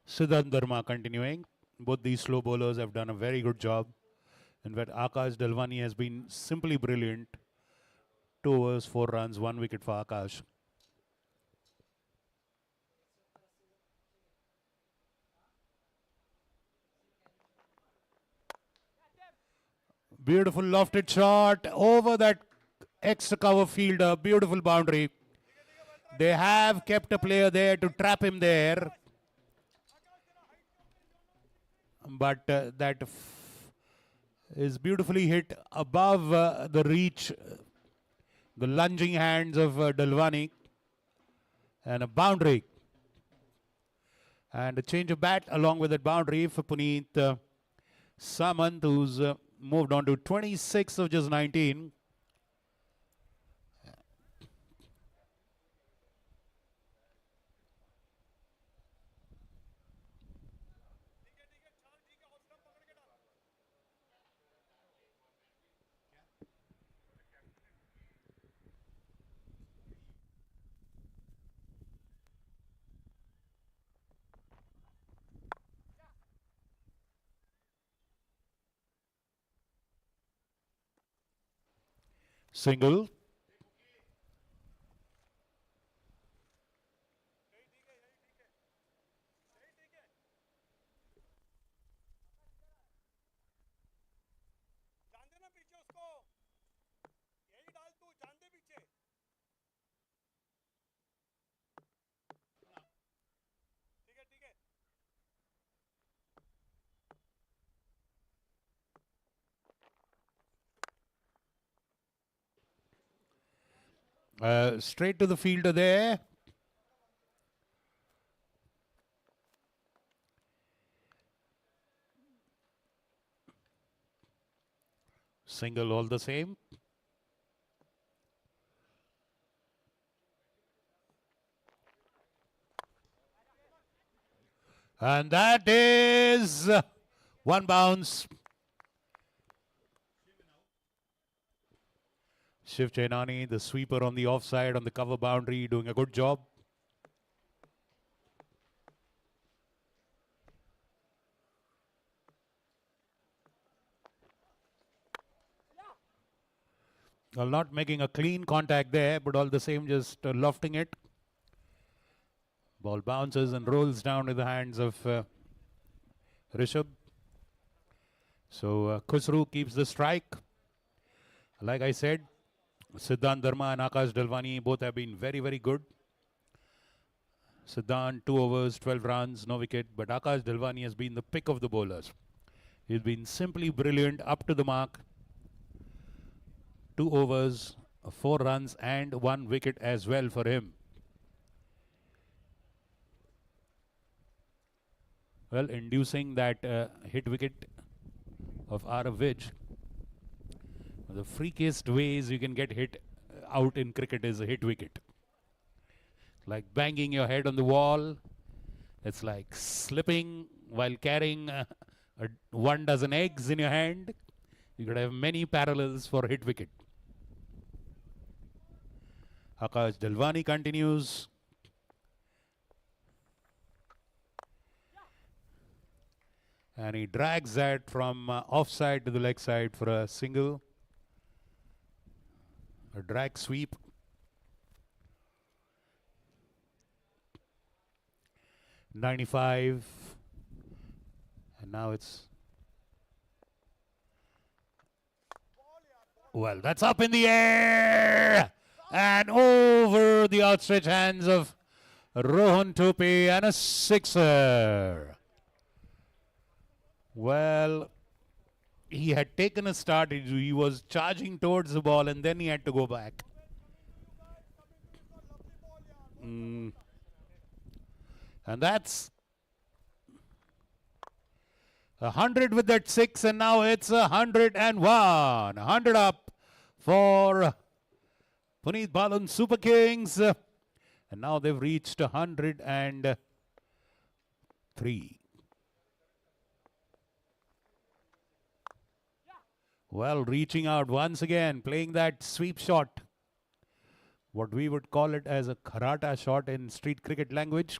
Ziaan Talab continuing. Both these slow bowlers have done a very good job. In fact, Akash Dalwani has been simply brilliant. 2 overs, 4 runs, 1 wicket for Akash. Beautiful lofted shot over that extra cover fielder. Beautiful boundary. They have kept a player there to trap him there. But that is beautifully hit above the reach, the lunging hands of Dalwani. And a boundary. And a change of bat along with that boundary for Puneet Samant, who's moved on to 26 of just 19. Single. Straight to the fielder there. Single all the same. And that is one bounce. Shiv Chainani, the sweeper on the offside on the cover boundary, doing a good job. Well, not making a clean contact there, but all the same just lofting it. Ball bounces and rolls down to the hands of Rishabh. So Khusru keeps the strike. Like I said, Ziaan Talab and Akash Dalwani both have been very, very good. Ziaan, 2 overs, 12 runs, no wicket. But Akash Dalwani has been the pick of the bowlers. He's been simply brilliant, up to the mark. 2 overs, 4 runs and 1 wicket as well for him. Well, inducing that hit wicket of Arav Vij. The freakiest ways you can get hit out in cricket is a hit wicket. Like banging your head on the wall. It's like slipping while carrying 1 dozen eggs in your hand. You could have many parallels for hit wicket. Akash Dalwani continues. And he drags that from offside to the leg side for a single. A drag sweep. .95. And now it's... Well, that's up in the air! And over the outstretched hands of Rohan Tope, and a sixer. Well, he had taken a start. He was charging towards the ball and then he had to go back. And that's 100 with that 6, and now it's 101. 100 up for PUNIT BALAN Super Kings. And now they've reached 103. Well, reaching out once again, playing that sweep shot. What we would call it as a kharata shot in street cricket language.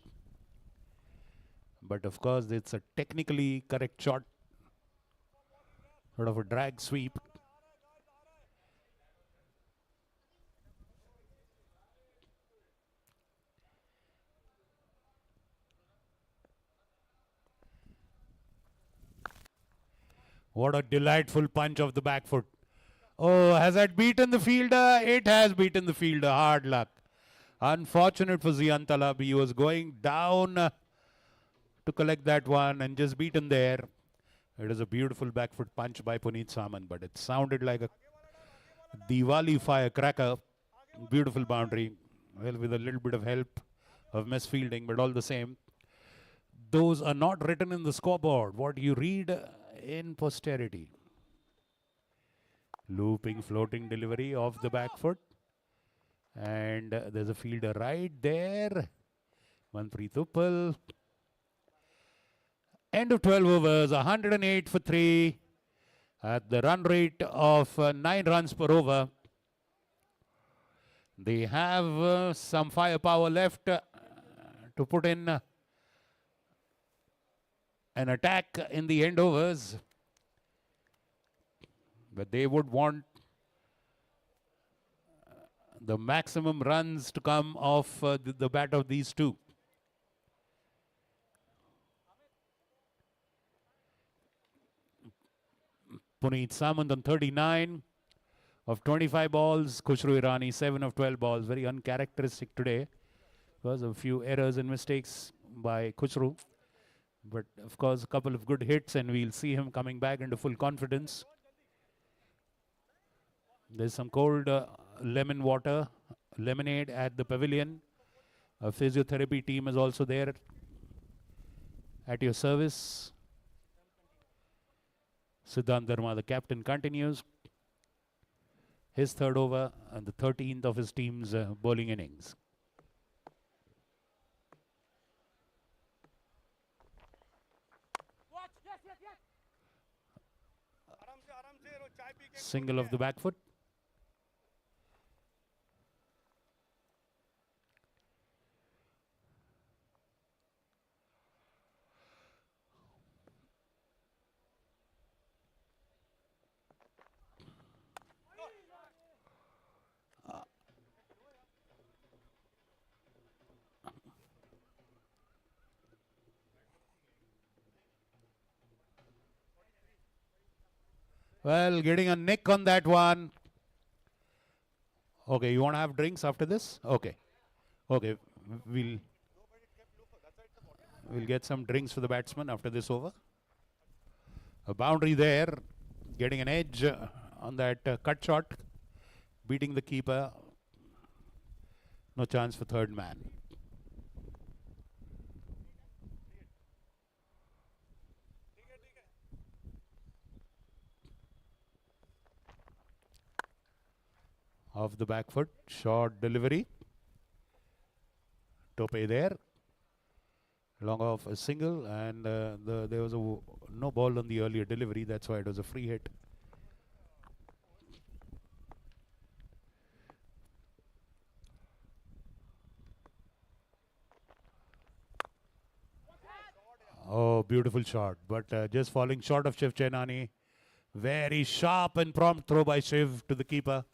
But of course, it's a technically correct shot. Sort of a drag sweep. What a delightful punch of the back foot. Oh, has that beaten the fielder? It has beaten the fielder. Hard luck. Unfortunate for Ziaan Talab. He was going down to collect that one and just beaten there. It is a beautiful back foot punch by Puneet Saman, but it sounded like a Diwali firecracker. Beautiful boundary. Well, with a little bit of help of misfielding, but all the same. Those are not written in the scoreboard. What you read in posterity. Looping, floating delivery of the back foot. And there's a fielder right there. Manpreet Uppal. End of 12 overs, 108 for 3 at the run rate of 9 runs per over. They have some firepower left to put in an attack in the end overs. But they would want the maximum runs to come off the bat of these two. Puneet Samant on 39 of 25 balls. Khushru Irani 7 of 12 balls. Very uncharacteristic today. Because of a few errors and mistakes by Khushru. But of course, a couple of good hits, and we'll see him coming back into full confidence. There's some cold lemonade at the pavilion. A physiotherapy team is also there at your service. Siddhant Dharma, the captain, continues his third over and the 13th of his team's bowling innings. Single of the back foot. Well, getting a nick on that one. Okay, you want to have drinks after this? Okay. Okay, we'll get some drinks for the batsman after this over. A boundary there, getting an edge on that cut shot, beating the keeper. No chance for third man. Off the back foot, short delivery. Tope there. Long off a single, and there was no ball on the earlier delivery. That's why it was a free hit. Oh, beautiful shot, but just falling short of Shiv Chainani. Very sharp and prompt throw by Shiv to the keeper.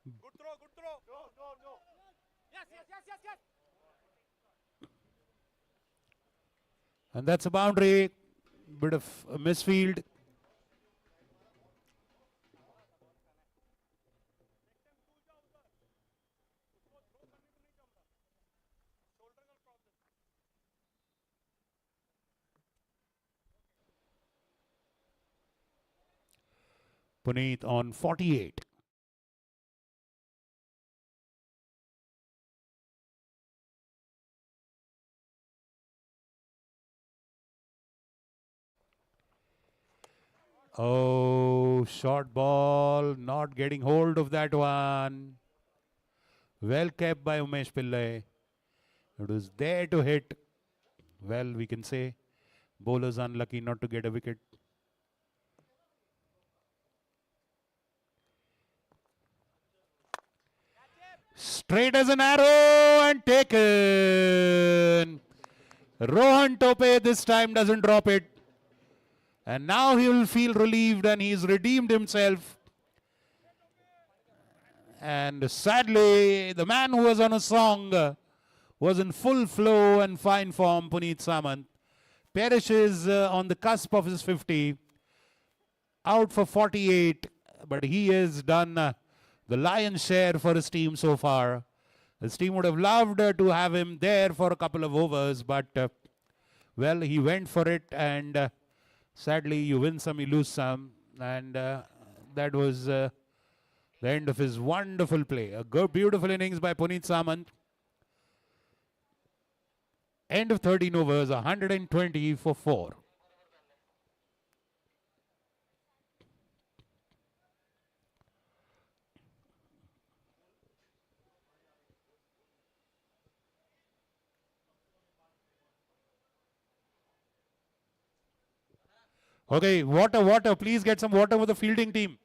Good throw. No. Yes. And that's a boundary. Bit of a misfield. Puneet on 48. Oh, short ball, not getting hold of that one. Well kept by Umesh Pillai. It was there to hit. Well, we can say bowlers unlucky not to get a wicket. Straight as an arrow and taken. Rohan Tope this time doesn't drop it. And now he will feel relieved and he's redeemed himself. And sadly, the man who was on a song was in full flow and fine form, Puneet Samant. Perishes on the cusp of his 50. Out for 48, but he has done the lion's share for his team so far. His team would have loved to have him there for a couple of overs, but well, he went for it, and sadly, you win some, you lose some, and that was the end of his wonderful play. A good, beautiful innings by Puneet Samant. End of 13 overs, 120 for 4. Okay, water, water. Please get some water for the fielding team.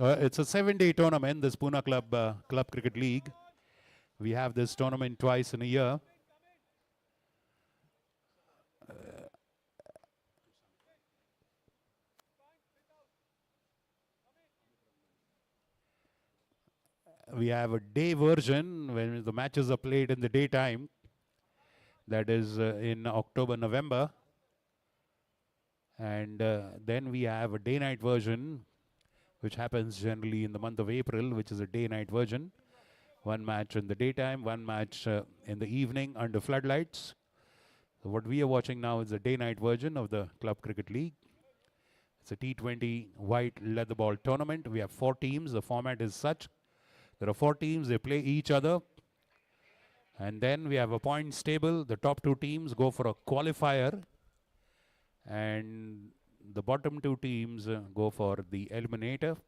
It's a 7-day tournament, this Pune Club Cricket League. We have this tournament twice in a year. We have a day version when the matches are played in the daytime. That is in October, November. And then we have a day-night version, which happens generally in the month of April, which is a day-night version. One match in the daytime, one match in the evening under floodlights. So what we are watching now is the day-night version of the Club Cricket League. It's a T20 white leather ball tournament. We have 4 teams. The format is such. There are 4 teams. They play each other. And then we have a points table. The top 2 teams go for a qualifier. And the bottom 2 teams go for the eliminator.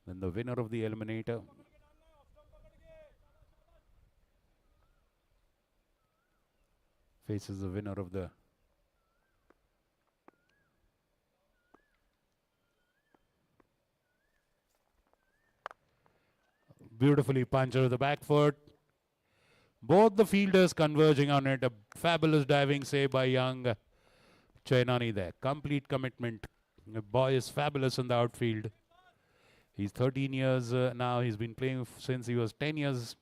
Then the winner of the eliminator faces the winner of the beautifully punched with the back foot. Both the fielders converging on it. A fabulous diving save by young Chainani there. Complete commitment. The boy is fabulous in the outfield. He's 13 years now. He's been playing since he was 10 years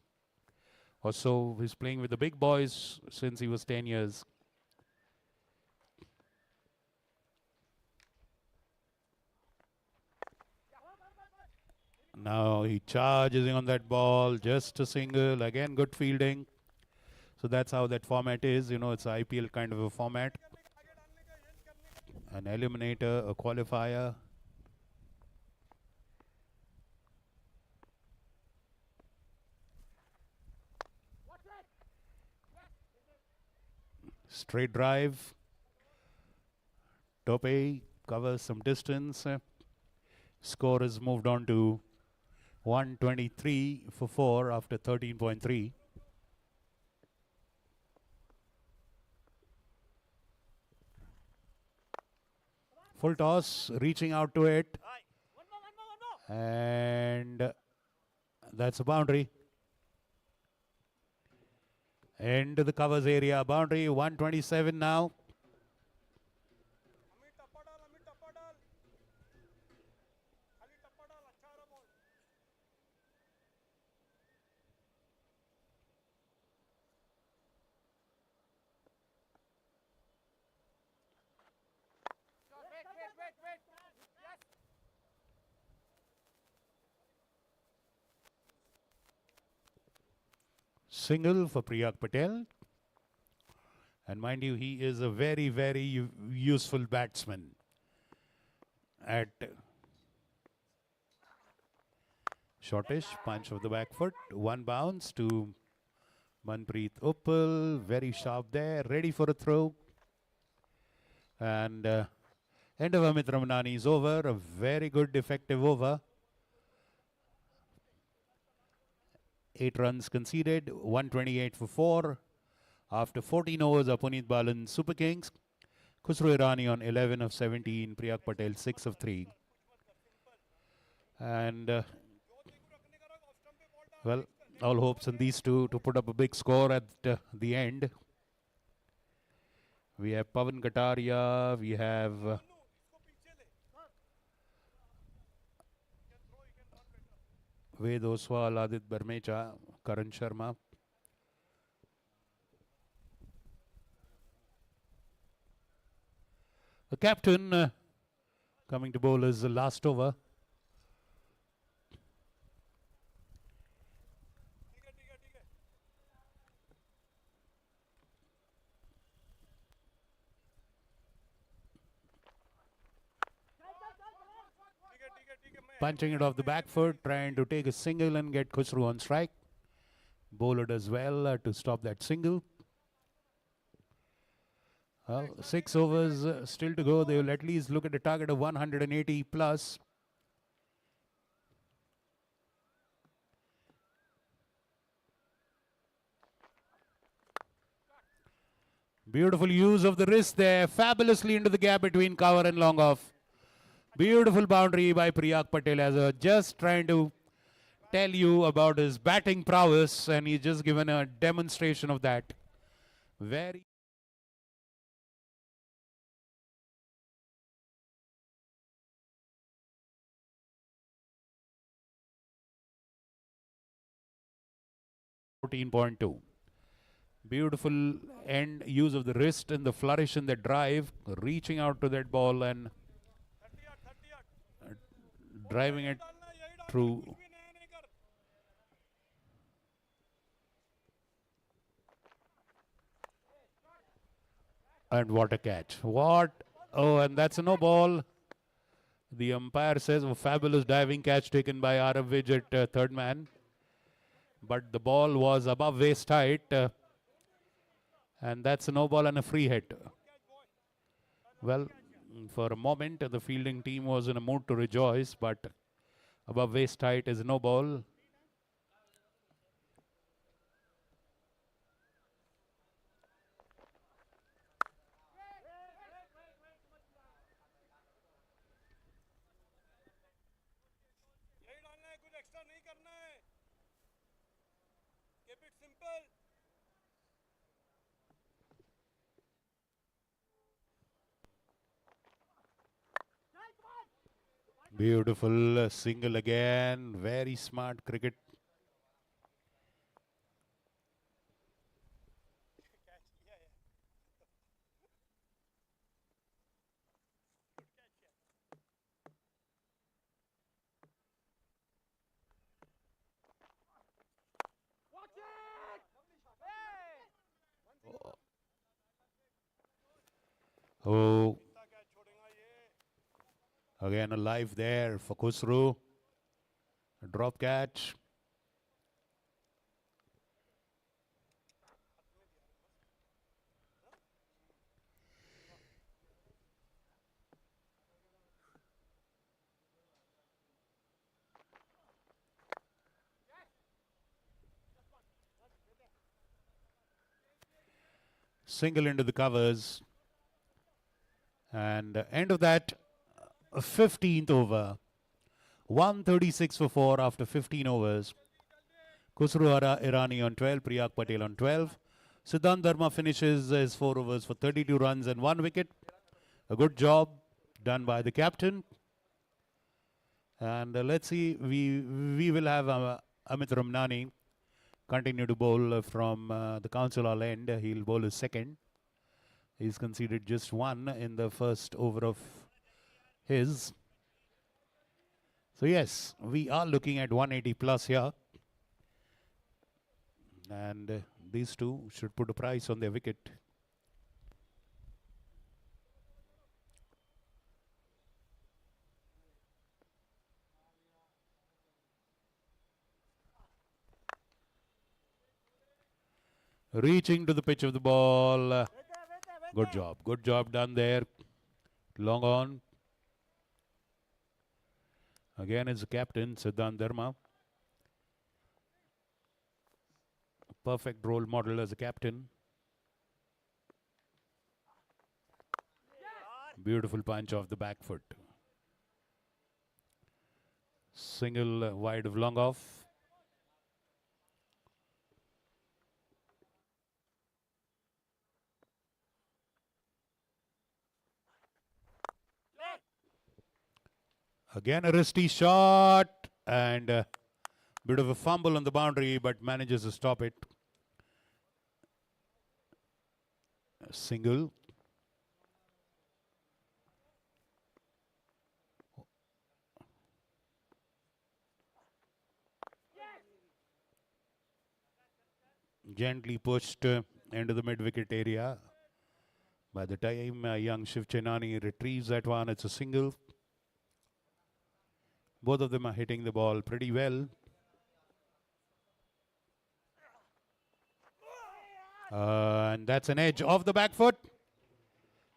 or so. He's playing with the big boys since he was 10 years. Now he charges on that ball. Just a single. Again, good fielding. So that's how that format is. You know, it's an IPL kind of a format. An eliminator, a qualifier. Straight drive. Tope covers some distance. Score is moved on to 123 for 4 after 13.3. Full toss, reaching out to it. And that's a boundary. Into the covers area. Boundary 127 now. Single for Priyak Patel. And mind you, he is a very, very useful batsman. At shortish, punch of the back foot. One bounce to Manpreet Uppal. Very sharp there. Ready for a throw. And end of Amit Ramanani is over. A very good, effective over. 8 runs conceded. 128 for 4. After 14 overs of PUNIT BALAN Super Kings. Khusro Irani on 11 of 17. Priyak Patel 6 of 3. And well, all hopes on these two to put up a big score at the end. We have Pavan Kataria, we have Ved Oswal, Adit Barmecha, Karan Sharma. The captain coming to bowl is the last over. Punching it off the back foot, trying to take a single and get Khusru on strike. Bowler does well to stop that single. Well, 6 overs still to go. They will at least look at a target of 180 plus. Beautiful use of the wrist there. Fabulously into the gap between cover and long off. Beautiful boundary by Priyak Patel as just trying to tell you about his batting prowess, and he's just given a demonstration of that. Very .2. Beautiful end use of the wrist and the flourish in the drive, reaching out to that ball and driving it through. And what a catch. What? Oh, and that's a no ball. The umpire says a fabulous diving catch taken by Arav Vij at third man. But the ball was above waist height. And that's a no ball and a free hit. Well, for a moment, the fielding team was in a mood to rejoice, but above waist height is no ball. यही डालना है, कुछ extra नहीं करना है. Keep it simple. Beautiful single again. Very smart cricket. Watch it! Hey! Oh, again alive there for Khusru. A drop catch. Single into the covers. And end of that 15th over. 136 for 4 after 15 overs. Khusru Irani on 12, Priyak Patel on 12. Ziaan Talab finishes his 4 overs for 32 runs and 1 wicket. A good job done by the captain. And let's see, we will have Amit Ramnani continue to bowl from the council all end. He'll bowl his second. He's conceded just 1 in the first over of his. So yes, we are looking at 180 plus here. And these two should put a price on their wicket. Reaching to the pitch of the ball. Good job. Good job done there. Long on. Again, it's the captain, Ziaan Talab. Perfect role model as a captain. Beautiful punch off the back foot. Single wide of long off. Again a wristy shot and a bit of a fumble on the boundary, but manages to stop it. A single. Gently pushed into the mid-wicket area. By the time young Shiv Chenani retrieves that one, it's a single. Both of them are hitting the ball pretty well. And that's an edge off the back foot.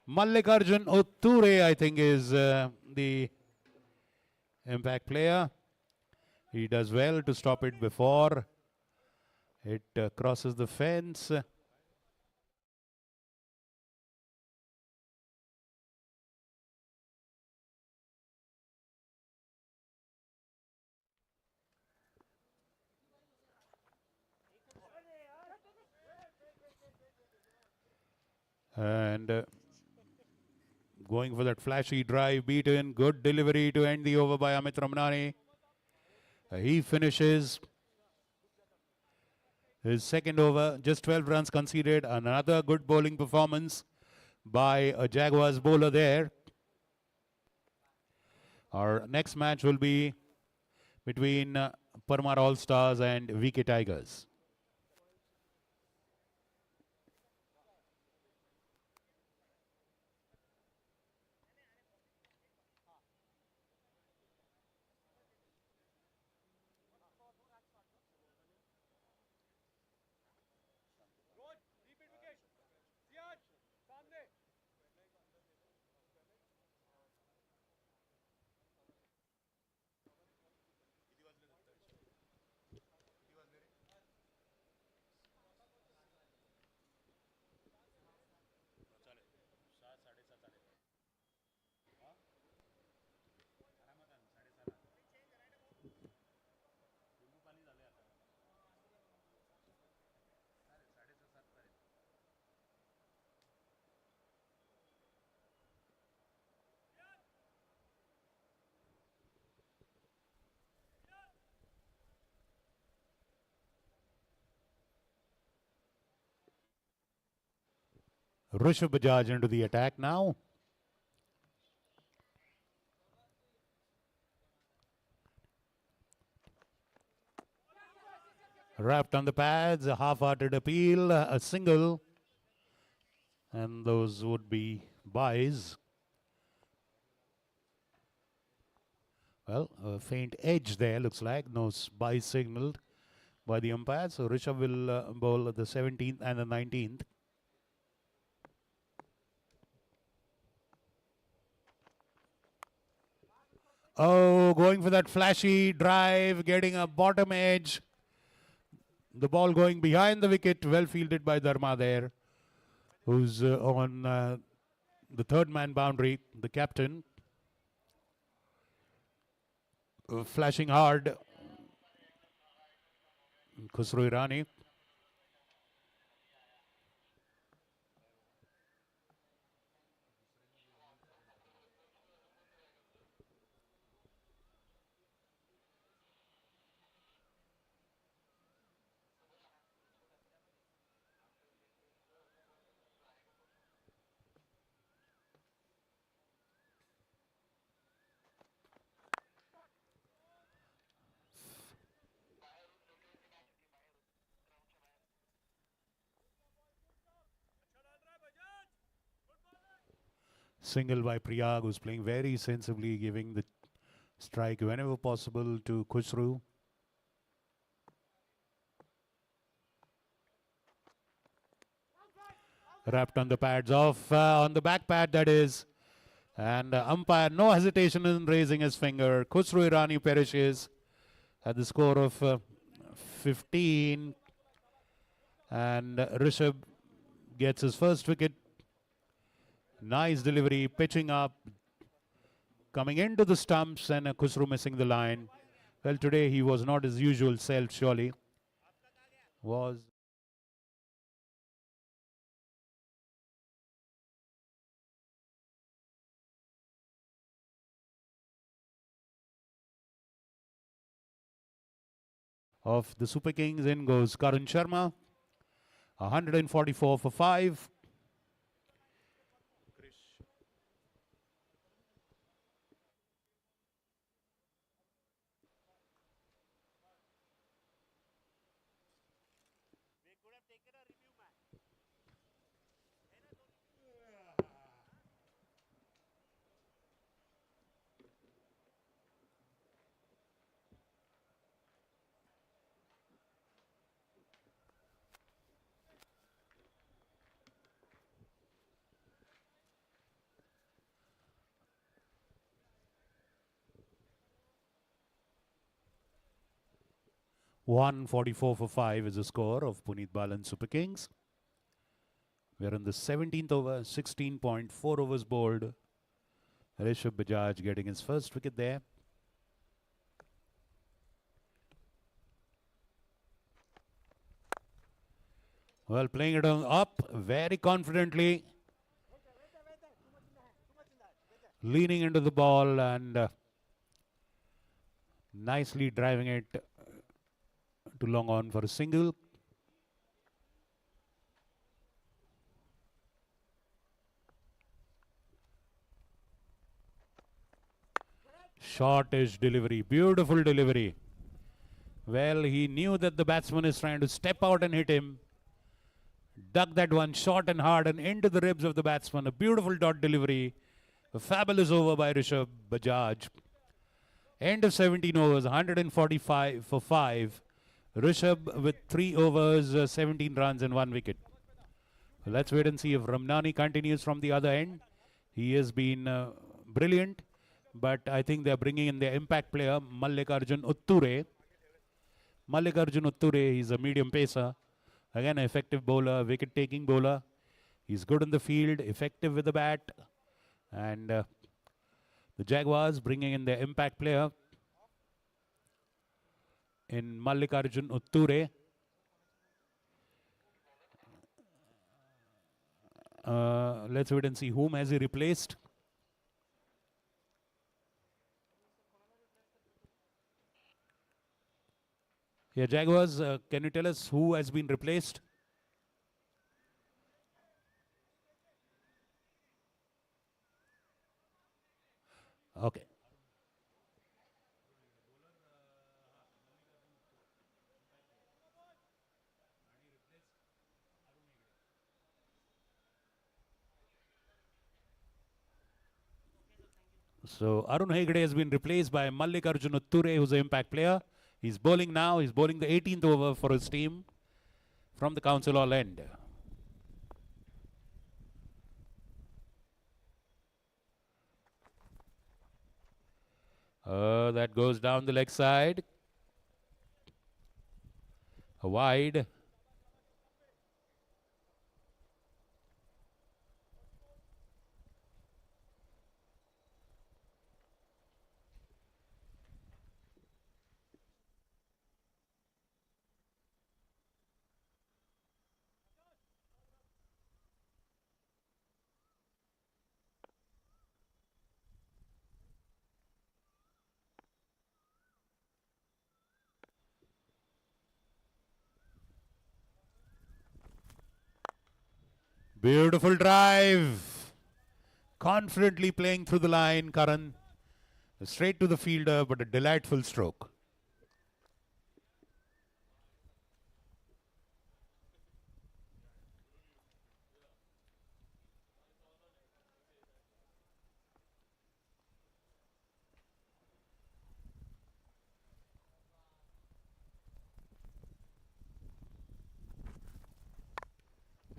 Mallikarjun Otture, I think, is the impact player. He does well to stop it before it crosses the fence. And going for that flashy drive, beaten. Good delivery to end the over by Amit Ramnani. He finishes his second over, just 12 runs conceded. Another good bowling performance by a Jaguars bowler there. Our next match will be between Parmar All Stars and VK Tigers. Repeat wicket. Ziaan, सामने. Rishabh Bajaj into the attack now. Wrapped on the pads, a half-hearted appeal, a single. And those would be byes. Well, a faint edge there, looks like. No bye signaled by the umpire. So Rishabh will bowl the 17th and the 19th. Oh, going for that flashy drive, getting a bottom edge. The ball going behind the wicket, well fielded by Dharma there, who's on the third man boundary, the captain. Flashing hard, Khusro Irani. Single by Priyag, who's playing very sensibly, giving the strike whenever possible to Khusro. Wrapped on the pads, off on the back pad, that is. And umpire, no hesitation in raising his finger. Khusro Irani perishes at the score of 15. And Rishabh gets his first wicket. Nice delivery, pitching up, coming into the stumps, and Khusro missing the line. Well, today he was not his usual self, surely. Was of the Super Kings. In goes Karun Sharma, 144 for 5. (144 for 5 is the score of PUNIT BALAN Super Kings. We are in the 17th over, 16.4 overs bowled. Rishabh Bajaj getting his first wicket there. Well, playing it on up very confidently. Leaning into the ball and nicely driving it to long on for a single. Shortish delivery, beautiful delivery. Well, he knew that the batsman is trying to step out and hit him. Dug that one short and hard and into the ribs of the batsman. A beautiful dot delivery. A fabulous over by Rishabh Bajaj. End of 17 overs, 145 for 5. Rishabh with 3 overs, 17 runs and 1 wicket. Let's wait and see if Ramnani continues from the other end. He has been brilliant, but I think they're bringing in their impact player, Mallikarjun Utture. Mallikarjun Utture, he's a medium pacer. Again, an effective bowler, wicket-taking bowler. He's good in the field, effective with the bat. And the Jaguars bringing in their impact player in Mallikarjun Utture. Let's wait and see whom has he replaced. Yeah, Jaguars, can you tell us who has been replaced? Okay. So Arun Hegde has been replaced by Mallikarjun Utture, who's an impact player. He's bowling now. He's bowling the 18th over for his team from the Council Hall end. That goes down the leg side. A wide. Beautiful drive. Confidently playing through the line, Karan. Straight to the fielder, but a delightful stroke.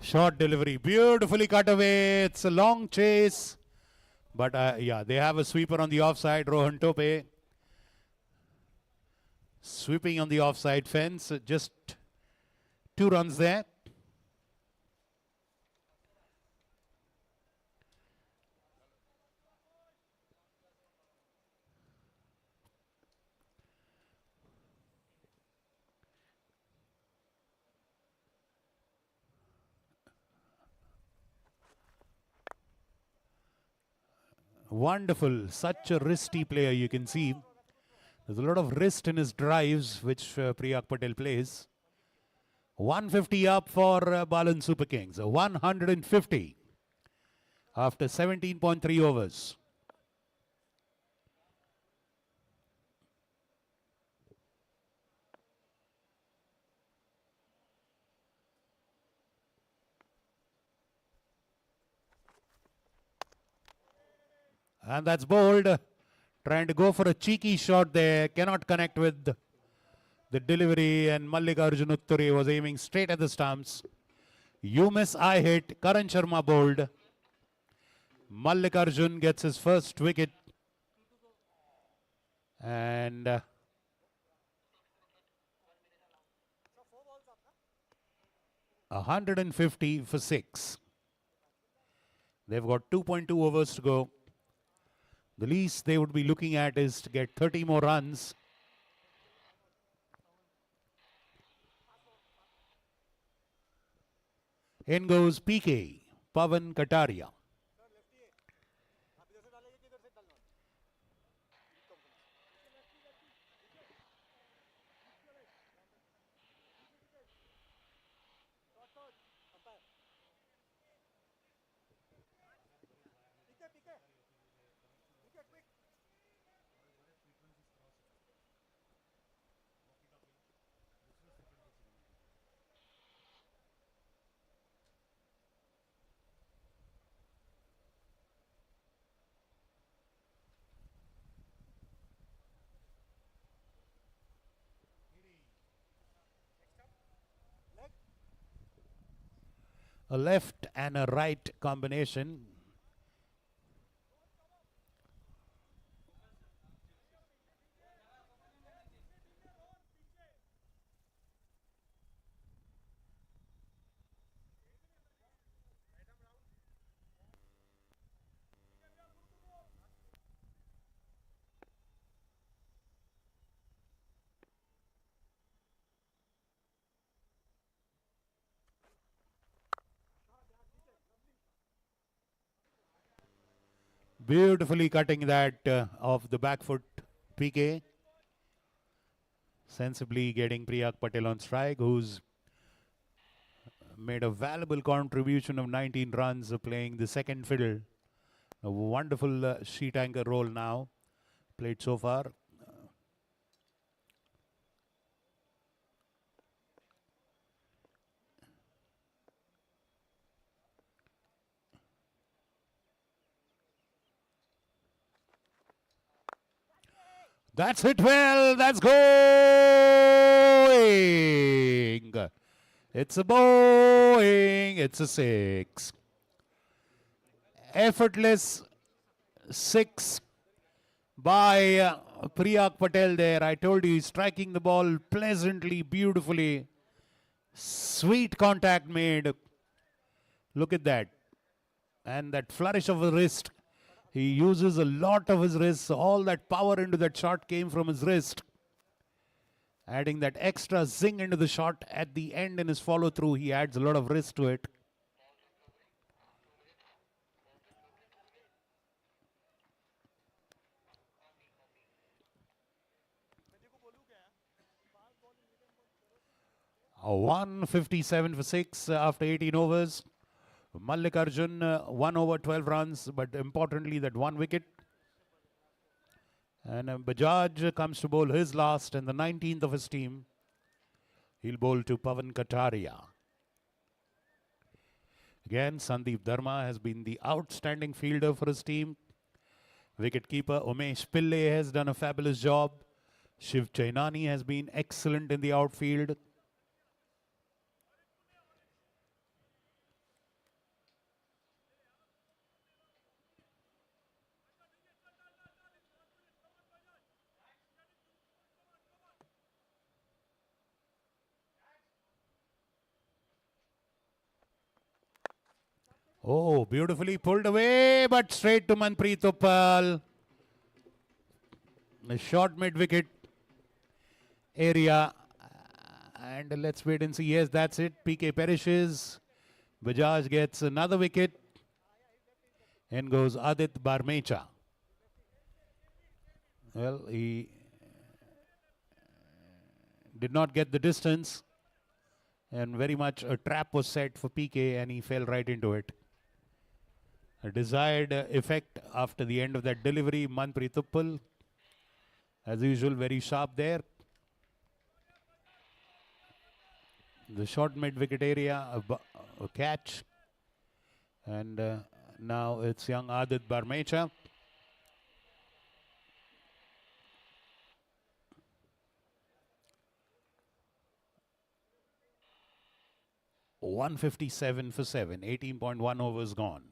Short delivery, beautifully cut away. It's a long chase. But yeah, they have a sweeper on the offside, Rohan Tope. Sweeping on the offside fence, just 2 runs there. Wonderful, such a wristy player, you can see. There's a lot of wrist in his drives, which Priyak Patel plays. 150 up for Balan Super Kings. 150 after 17.3 overs. And that's bowled. Trying to go for a cheeky shot there. Cannot connect with the delivery. And Mallikarjun Utture was aiming straight at the stumps. You miss, I hit. Karan Sharma bowled. Mallikarjun gets his first wicket. And 150 for 6. They've got 2.2 overs to go. The least they would be looking at is to get 30 more runs. In goes PK, Pavan Kataria. A left and a right combination. Beautifully cutting that off the back foot, PK. Sensibly getting Priyak Patel on strike, who's made a valuable contribution of 19 runs, playing the second fiddle A wonderful sheet anchor role now played so far. That's hit well. That's going. It's a bowling. It's a six. Effortless six by Priyak Patel there. I told you he's striking the ball pleasantly, beautifully. Sweet contact made. Look at that. And that flourish of the wrist. He uses a lot of his wrist. All that power into that shot came from his wrist. Adding that extra zing into the shot at the end in his follow through, he adds a lot of wrist to it. A 157 for 6 after 18 overs. Mallikarjun 1 over 12 runs, but importantly that 1 wicket. And Bajaj comes to bowl his last and the 19th of his team. He'll bowl to Pavan Kataria. Again, Sandeep Dharma has been the outstanding fielder for his team. Wicketkeeper Umesh Pillai has done a fabulous job. Shiv Chainani has been excellent in the outfield. Oh, beautifully pulled away, but straight to Manpreet Uppal. A short mid-wicket area. And let's wait and see. Yes, that's it. PK perishes. Bajaj gets another wicket. In goes Adit Barmecha. Well, he did not get the distance. And very much a trap was set for PK and he fell right into it. A desired effect after the end of that delivery. Manpreet Uppal, as usual, very sharp there. The short mid-wicket area, a catch. And now it's young Adit Barmecha. .157 for 7, 18.1 overs gone.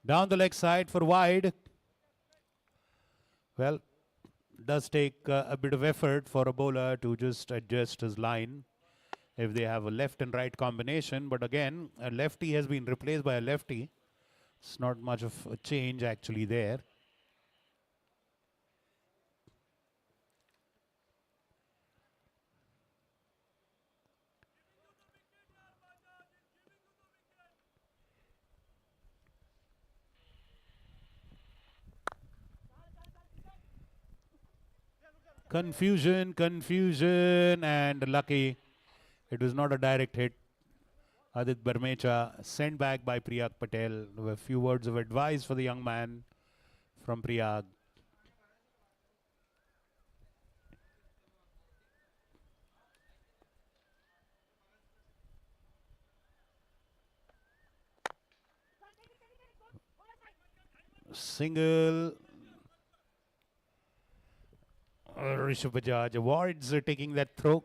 Down the leg side for wide. Well, does take a bit of effort for a bowler to just adjust his line if they have a left and right combination. But again, a lefty has been replaced by a lefty. It's not much of a change actually there. Confusion, and lucky. It was not a direct hit. Adit Barmecha sent back by Priyak Patel. A few words of advice for the young man from Priyak. Single. Rishabh Bajaj avoids taking that throw.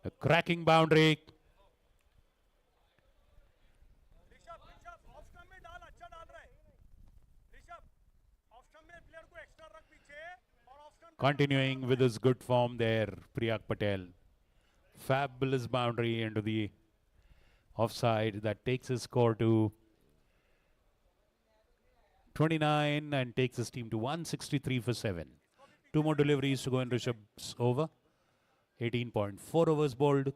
A cracking boundary. Rishabh Rishabh off stump में डाल अच्छा डाल रहा है Rishabh off stump में player को extra रख पीछे और off stump Continuing with his good form there, Priyak Patel. Fabulous boundary into the offside that takes his score to 29 and takes his team to 163 for 7. 2 more deliveries to go in Rishabh's over. 18.4 overs bowled.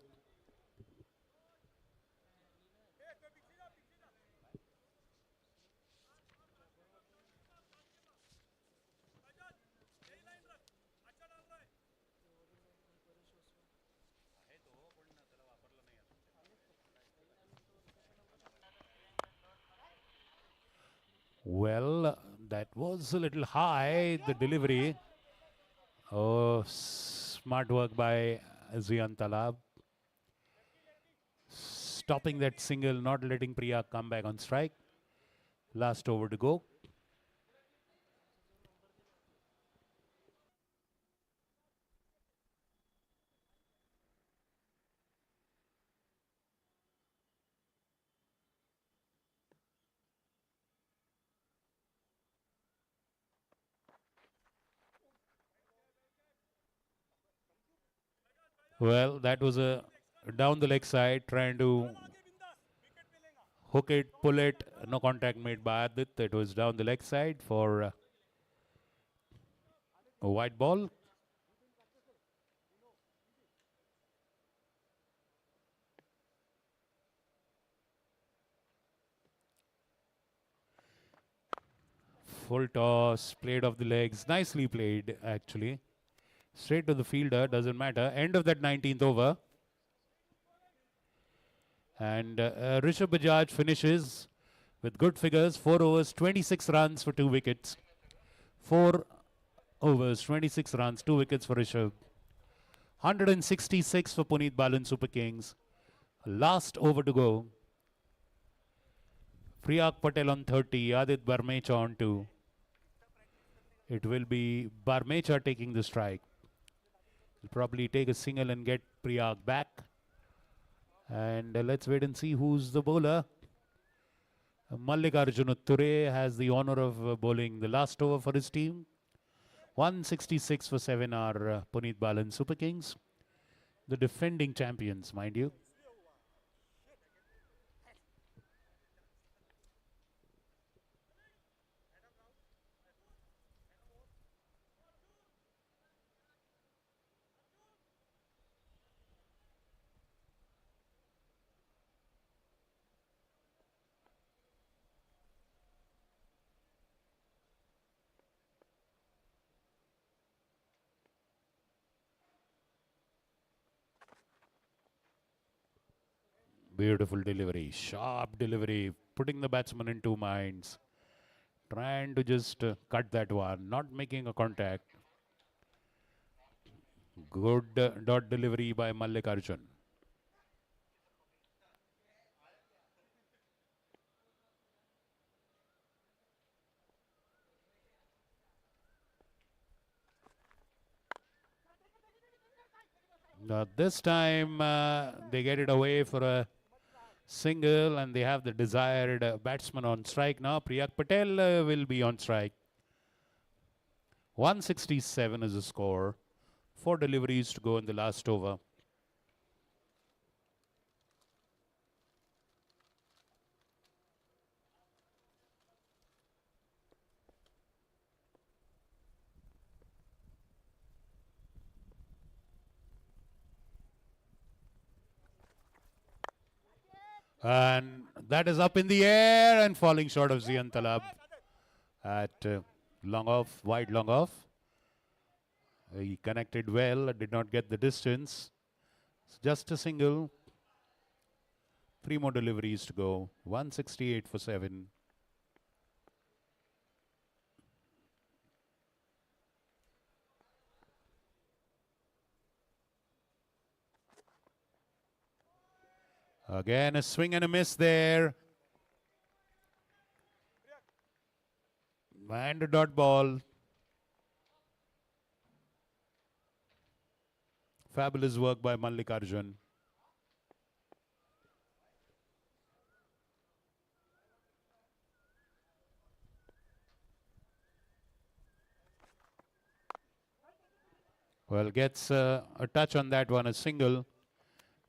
Well, that was a little high, the delivery. Oh, smart work by Ziaan Talab. Stopping that single, not letting Priya come back on strike. Last over to go. Well, that was a down the leg side, trying to hook it, pull it. No contact made by Adit. It was down the leg side for a white ball. Full toss, played off the legs. Nicely played, actually. Straight to the fielder, doesn't matter. End of that 19th over. And Rishabh Bajaj finishes with good figures. 4 overs, 26 runs for 2 wickets. 4 overs, 26 runs, 2 wickets for Rishabh. 166 for PUNIT BALAN Super Kings. Last over to go. Priyak Patel on 30, Adit Barmecha on 2. It will be Barmecha taking the strike. He'll probably take a single and get Priyak back. And let's wait and see who's the bowler. Mallikarjun Utture has the honor of bowling the last over for his team. 166 for 7 are Puneet Balan Super Kings. The defending champions, mind you. Beautiful delivery, sharp delivery, putting the batsman in two minds. Trying to just cut that one, not making a contact. Good dot delivery by Mallikarjun. Now this time they get it away for a single and they have the desired batsman on strike now. Priyak Patel will be on strike. 167 is the score. 4 deliveries to go in the last over. And that is up in the air and falling short of Ziaan Talab at long off, wide long off. He connected well, did not get the distance. It's just a single. 3 more deliveries to go. 168 for 7. Again, a swing and a miss there. And a dot ball. Fabulous work by Mallikarjun. Well, gets a touch on that one, a single.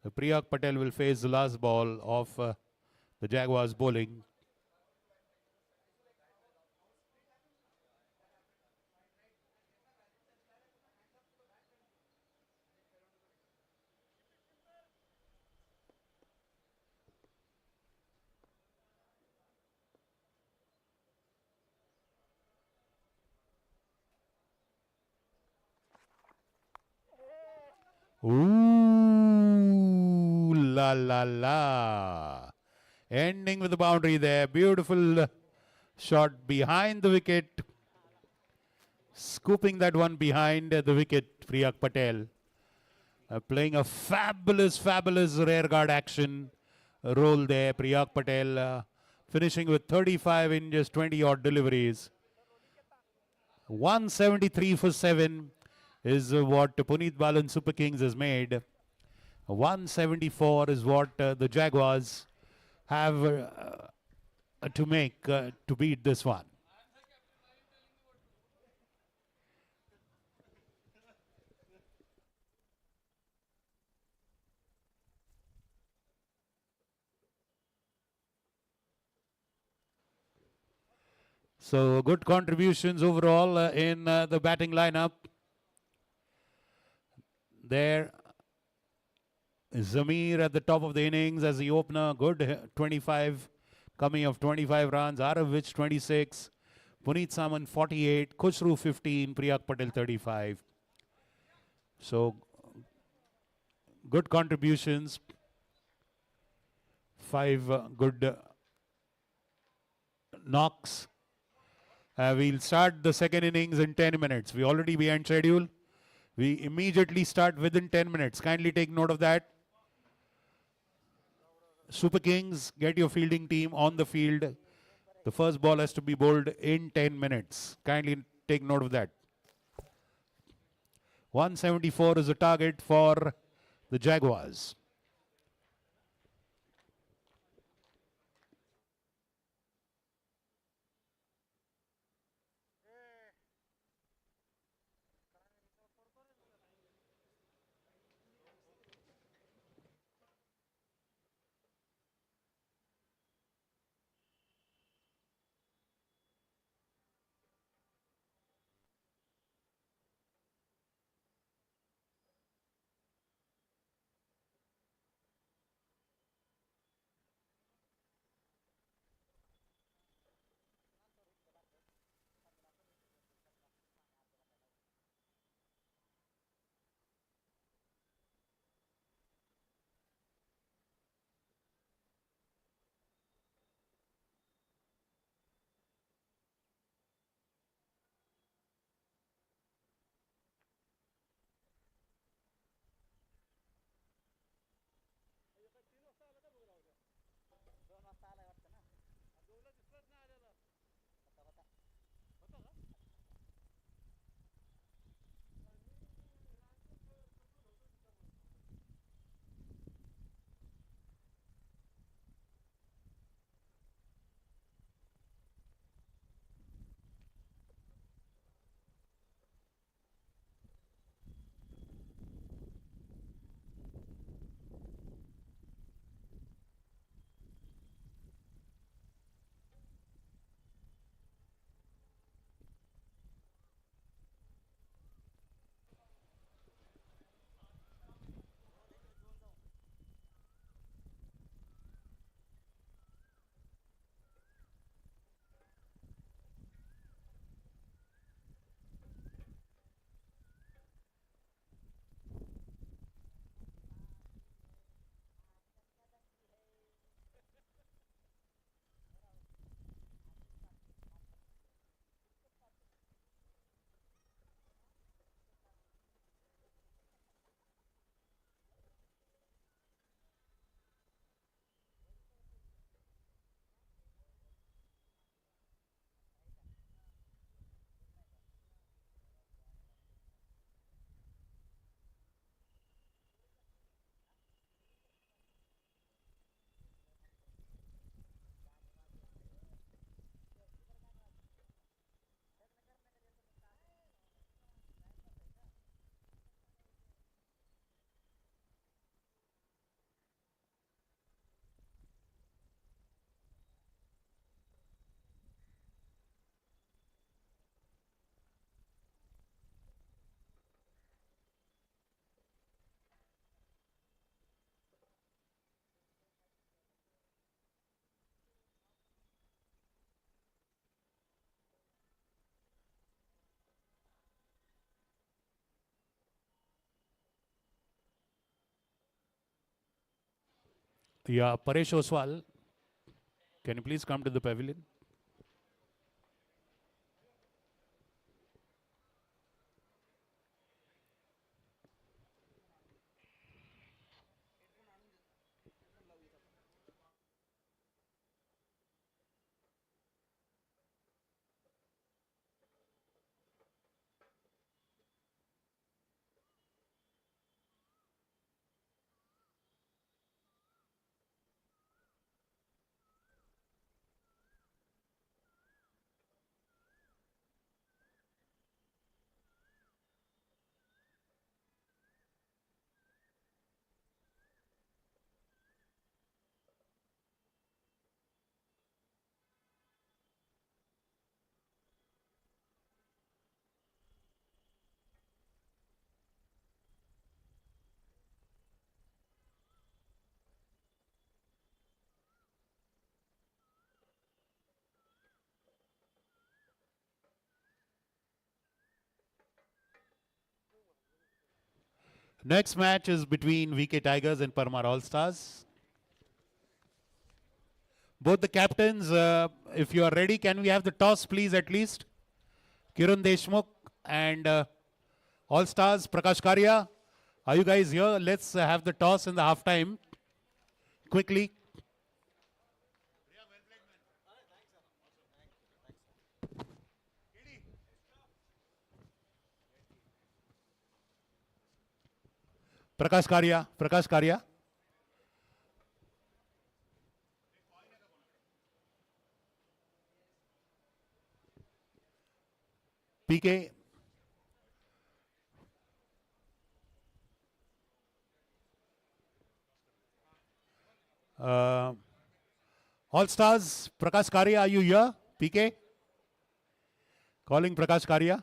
Priyak Patel will face the last ball of the Jaguars bowling. Ooh, la la la. Ending with the boundary there. Beautiful shot behind the wicket. Scooping that one behind the wicket, Priyak Patel. Playing a fabulous rear guard action role there. Priyak Patel finishing with 35 in just 20 odd deliveries. 173 for 7 is what Punit Balan Super Kings has made. 174 is what the Jaguars have to make to beat this one. So good contributions overall in the batting lineup. There, Zamir at the top of the innings as the opener. Good 25, coming of 25 runs, out of which 26. Puneet Saman 48, Khusru 15, Priyak Patel 35. So good contributions. 5 good knocks. We'll start the second innings in 10 minutes. We already behind schedule. We immediately start within 10 minutes. Kindly take note of that. Super Kings, get your fielding team on the field. The first ball has to be bowled in 10 minutes. Kindly take note of that. 174 is the target for the Jaguars. Yeah, Paresh Oswal, can you please come to the pavilion? Next match is between VK Tigers and Parmar All Stars. Both the captains, if you are ready, can we have the toss, please, at least? Kirun Deshmukh and All Stars, Prakash Karia. Are you guys here? Let's have the toss in the half time. Quickly. Prakash Karia, Prakash Karia. PK. Uh, All Stars, Prakash Karia, are you here? PK? Calling Prakash Karia.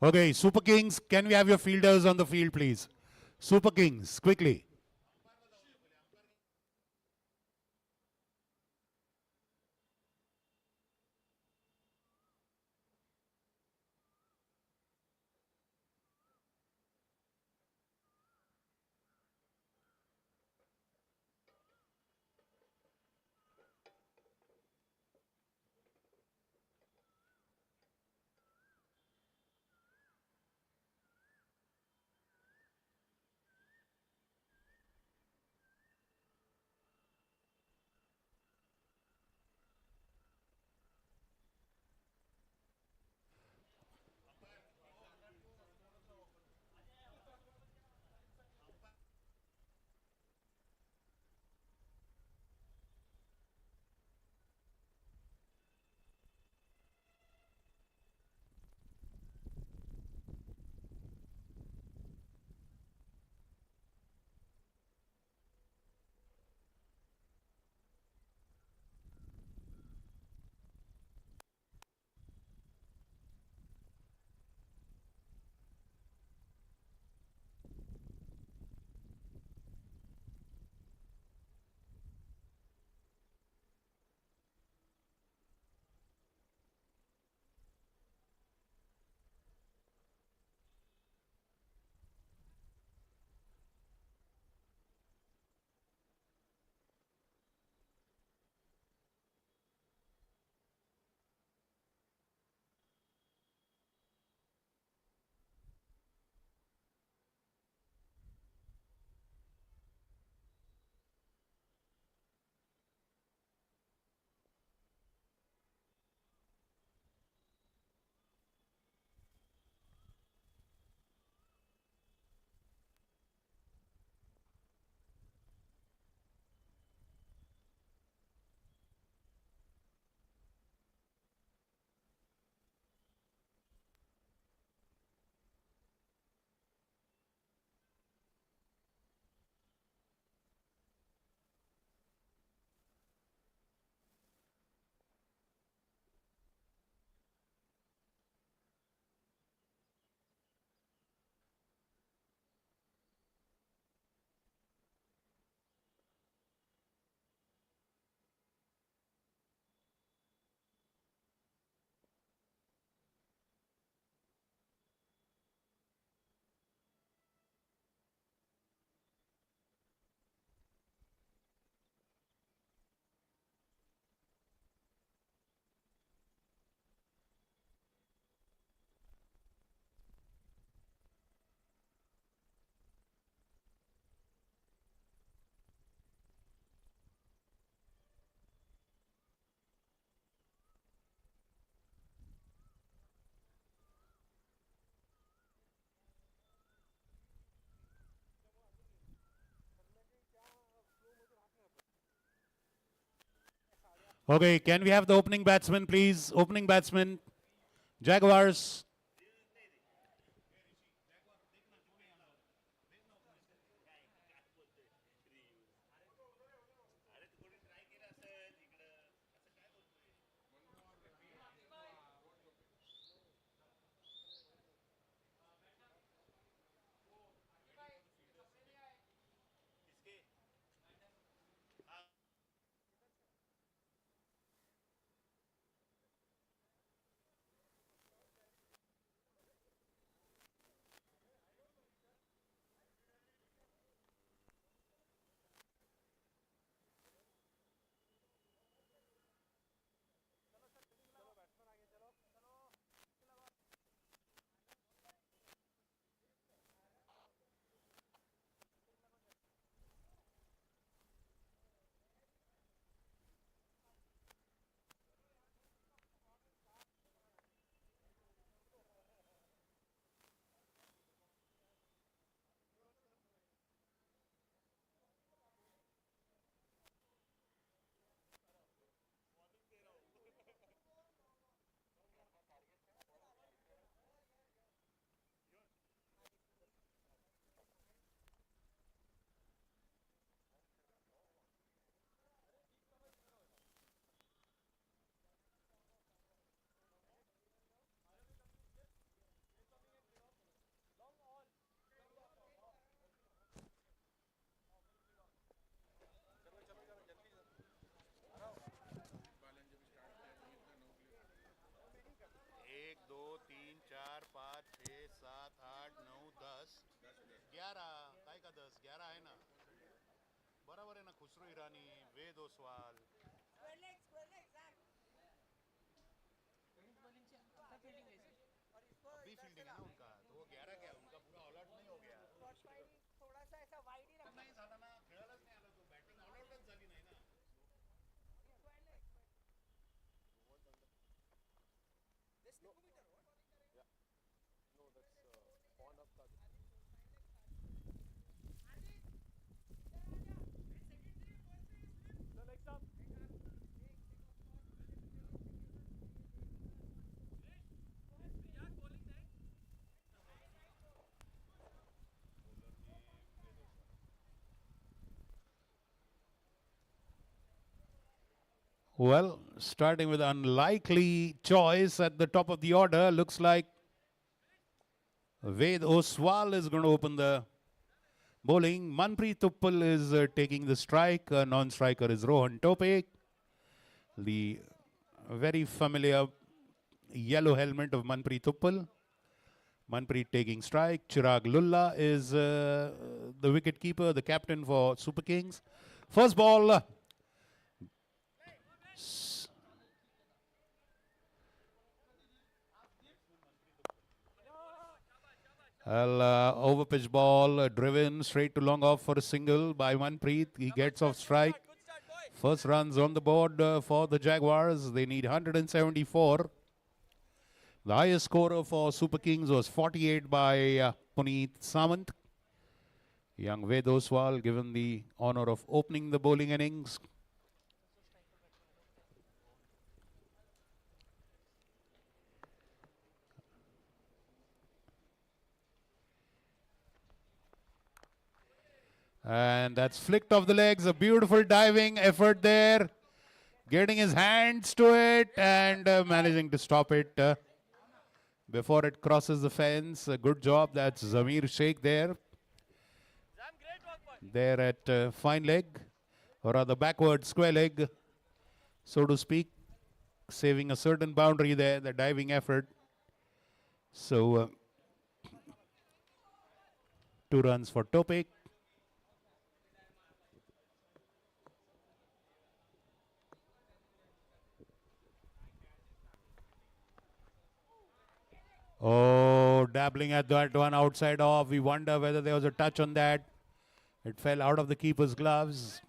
Okay, Super Kings, can we have your fielders on the field, please? Super Kings, quickly. Okay, can we have the opening batsman, please? Opening batsman, Jaguars. एक दो तीन चार पाँच छः सात आठ नौ 10 11 काय का 10 11 है ना बराबर है ना खुसरो ईरानी वेद ओसवाल अभी फील्डिंग है ना उनका तो वो 11 क्या उनका पूरा ऑल आउट नहीं हो गया थोड़ा सा ऐसा वाइड ही रखना नाही झाला ना खेळायलाच नाही आला तो बॅटिंग ऑल आउटच झाली नाही ना Well, starting with unlikely choice at the top of the order, looks like Ved Oswal is going to open the bowling. Manpreet Uppal is taking the strike. Non-striker is Rohan Tope. The very familiar yellow helmet of Manpreet Uppal. Manpreet taking strike. Chirag Lulla is the wicket keeper, the captain for Super Kings. First ball. Over pitch ball, driven straight to long off for a single by Manpreet. He gets off strike. First runs on the board for the Jaguars. They need 174. The highest scorer for Super Kings was 48 by Puneet Samant. Young Ved Oswal given the honor of opening the bowling innings. And that's flicked off the legs. A beautiful diving effort there. Getting his hands to it and managing to stop it before it crosses the fence. A good job. That's Zamir Sheikh there. There at fine leg, or rather backward square leg, so to speak. Saving a certain boundary there, the diving effort. So, 2 runs for Topik. Oh, dabbling at that one outside off. We wonder whether there was a touch on that. It fell out of the keeper's gloves.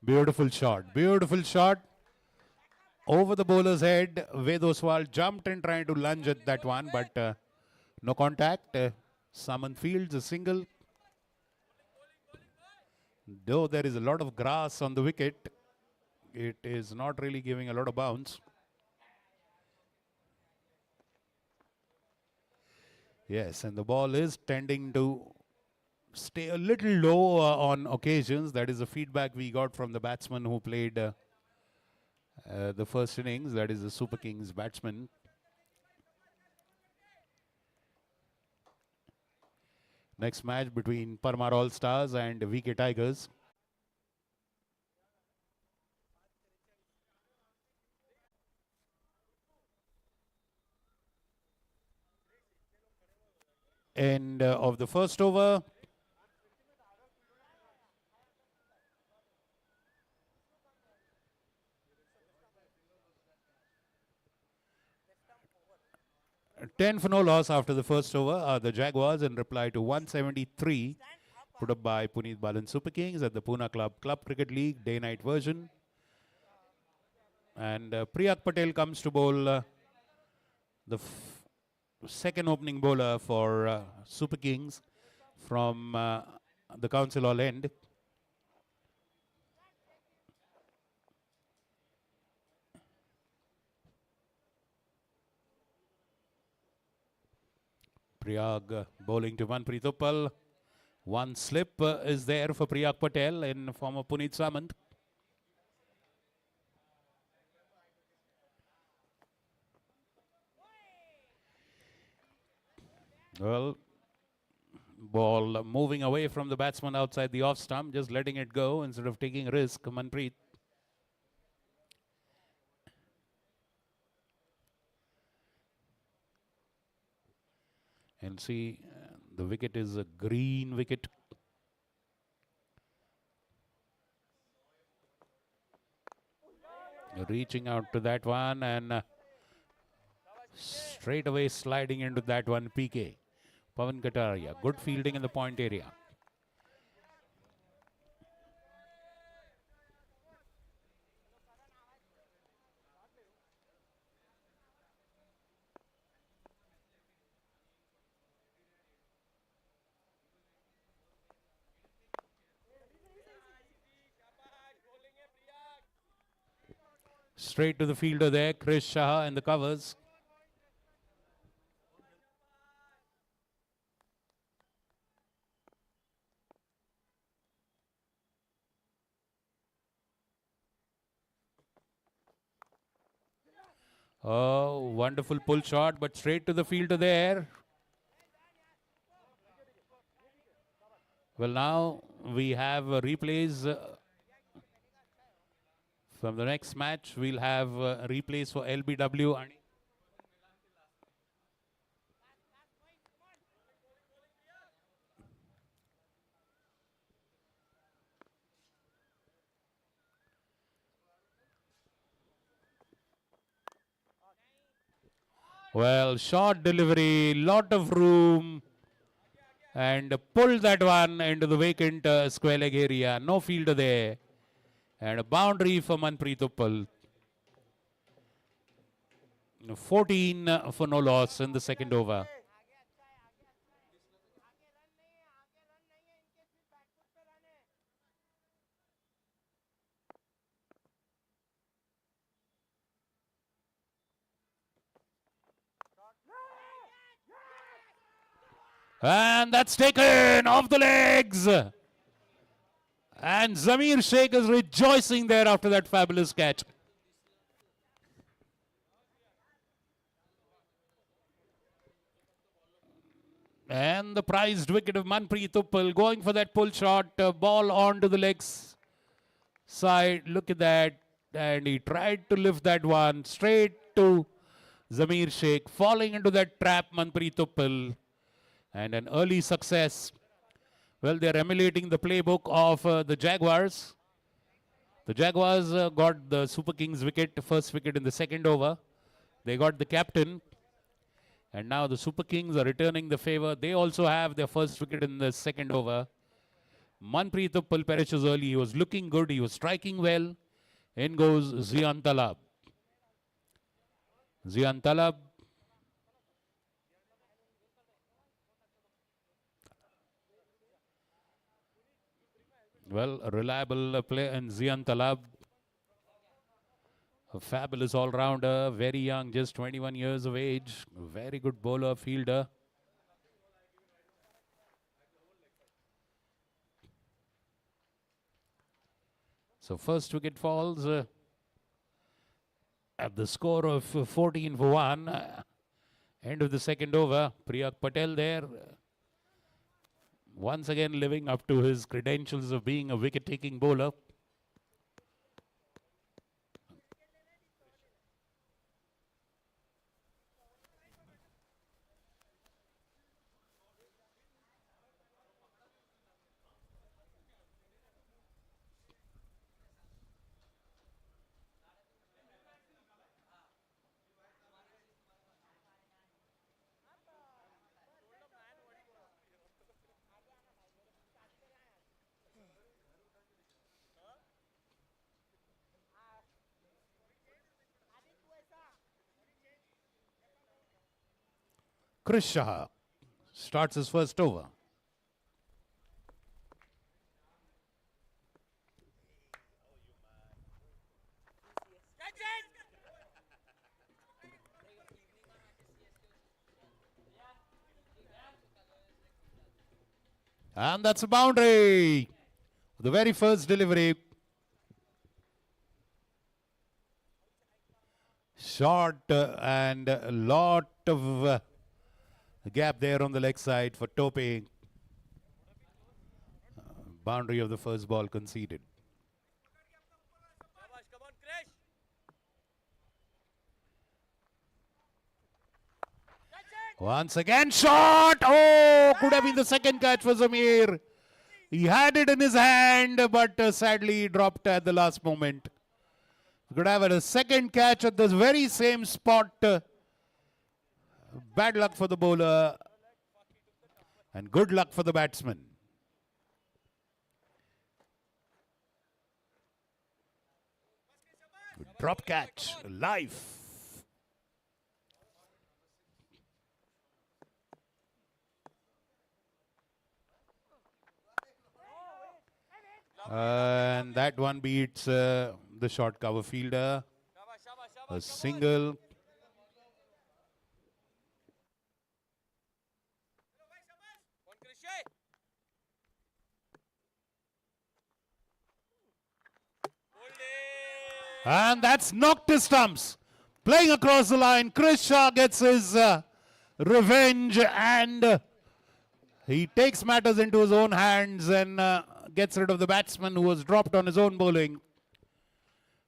Beautiful shot. Beautiful shot. Over the bowler's head. Vedoswal jumped and tried to lunge at that one, but no contact. Samant fields a single. Though there is a lot of grass on the wicket, it is not really giving a lot of bounce. Yes, and the ball is tending to stay a little low on occasions. That is the feedback we got from the batsman who played the first innings. That is the Super Kings batsman. Next match between Parmar All Stars and VK Tigers. End of the first over. Ten for no loss after the first over are the Jaguars in reply to 173 put up by PUNIT BALAN Super Kings at the POONA Club Cricket League day-night version. And Priyak Patel comes to bowl the second opening bowler for Super Kings from the Council Hall end. Priyak bowling to Manpreet Uppal. One slip is there for Priyak Patel in form of Puneet Samant. Well, ball moving away from the batsman outside the off stump, just letting it go instead of taking a risk. Manpreet. And see, the wicket is a green wicket. Reaching out to that one and straight away sliding into that one, PK. Pawan Kataria, good fielding in the point area. Straight to the fielder there, Chris Shah in the covers. Oh, wonderful pull shot, but straight to the fielder there. Well, now we have replays from the next match. We'll have replays for LBW. Well, short delivery, lot of room, and pulled that one into the vacant square leg area. No fielder there. And a boundary for Manpreet Uppal. 14 for no loss in the second over. And that's taken off the legs. And Zamir Sheikh is rejoicing there after that fabulous catch. And the prized wicket of Manpreet Uppal going for that pull shot. Ball onto the legs side. Look at that. And he tried to lift that one straight to Zamir Sheikh. Falling into that trap, Manpreet Uppal. And an early success. Well, they're emulating the playbook of the Jaguars. The Jaguars got the Super Kings wicket, first wicket in the second over. They got the captain. And now the Super Kings are returning the favor. They also have their first wicket in the second over. Manpreet Uppal perishes early. He was looking good. He was striking well. In goes Ziaan Talab. Ziaan Talab. Well, a reliable play in Ziaan Talab. A fabulous all-rounder, very young, just 21 years of age. Very good bowler, fielder. So first wicket falls at the score of 14 for 1. End of the second over. Priyak Patel there. Once again living up to his credentials of being a wicket-taking bowler. Chris Shah starts his first over. And that's a boundary. The very first delivery. Short and a lot of gap there on the leg side for Tope. Boundary of the first ball conceded. Come on, Krish. Once again, shot! Oh, could have been the second catch for Zamir. He had it in his hand, but sadly dropped at the last moment. Could have had a second catch at the very same spot. Bad luck for the bowler and good luck for the batsman. Drop catch, life. And that one beats the short cover fielder. A single. And that's knocked to stumps. Playing across the line, Chris Shah gets his revenge, and he takes matters into his own hands and gets rid of the batsman who was dropped on his own bowling.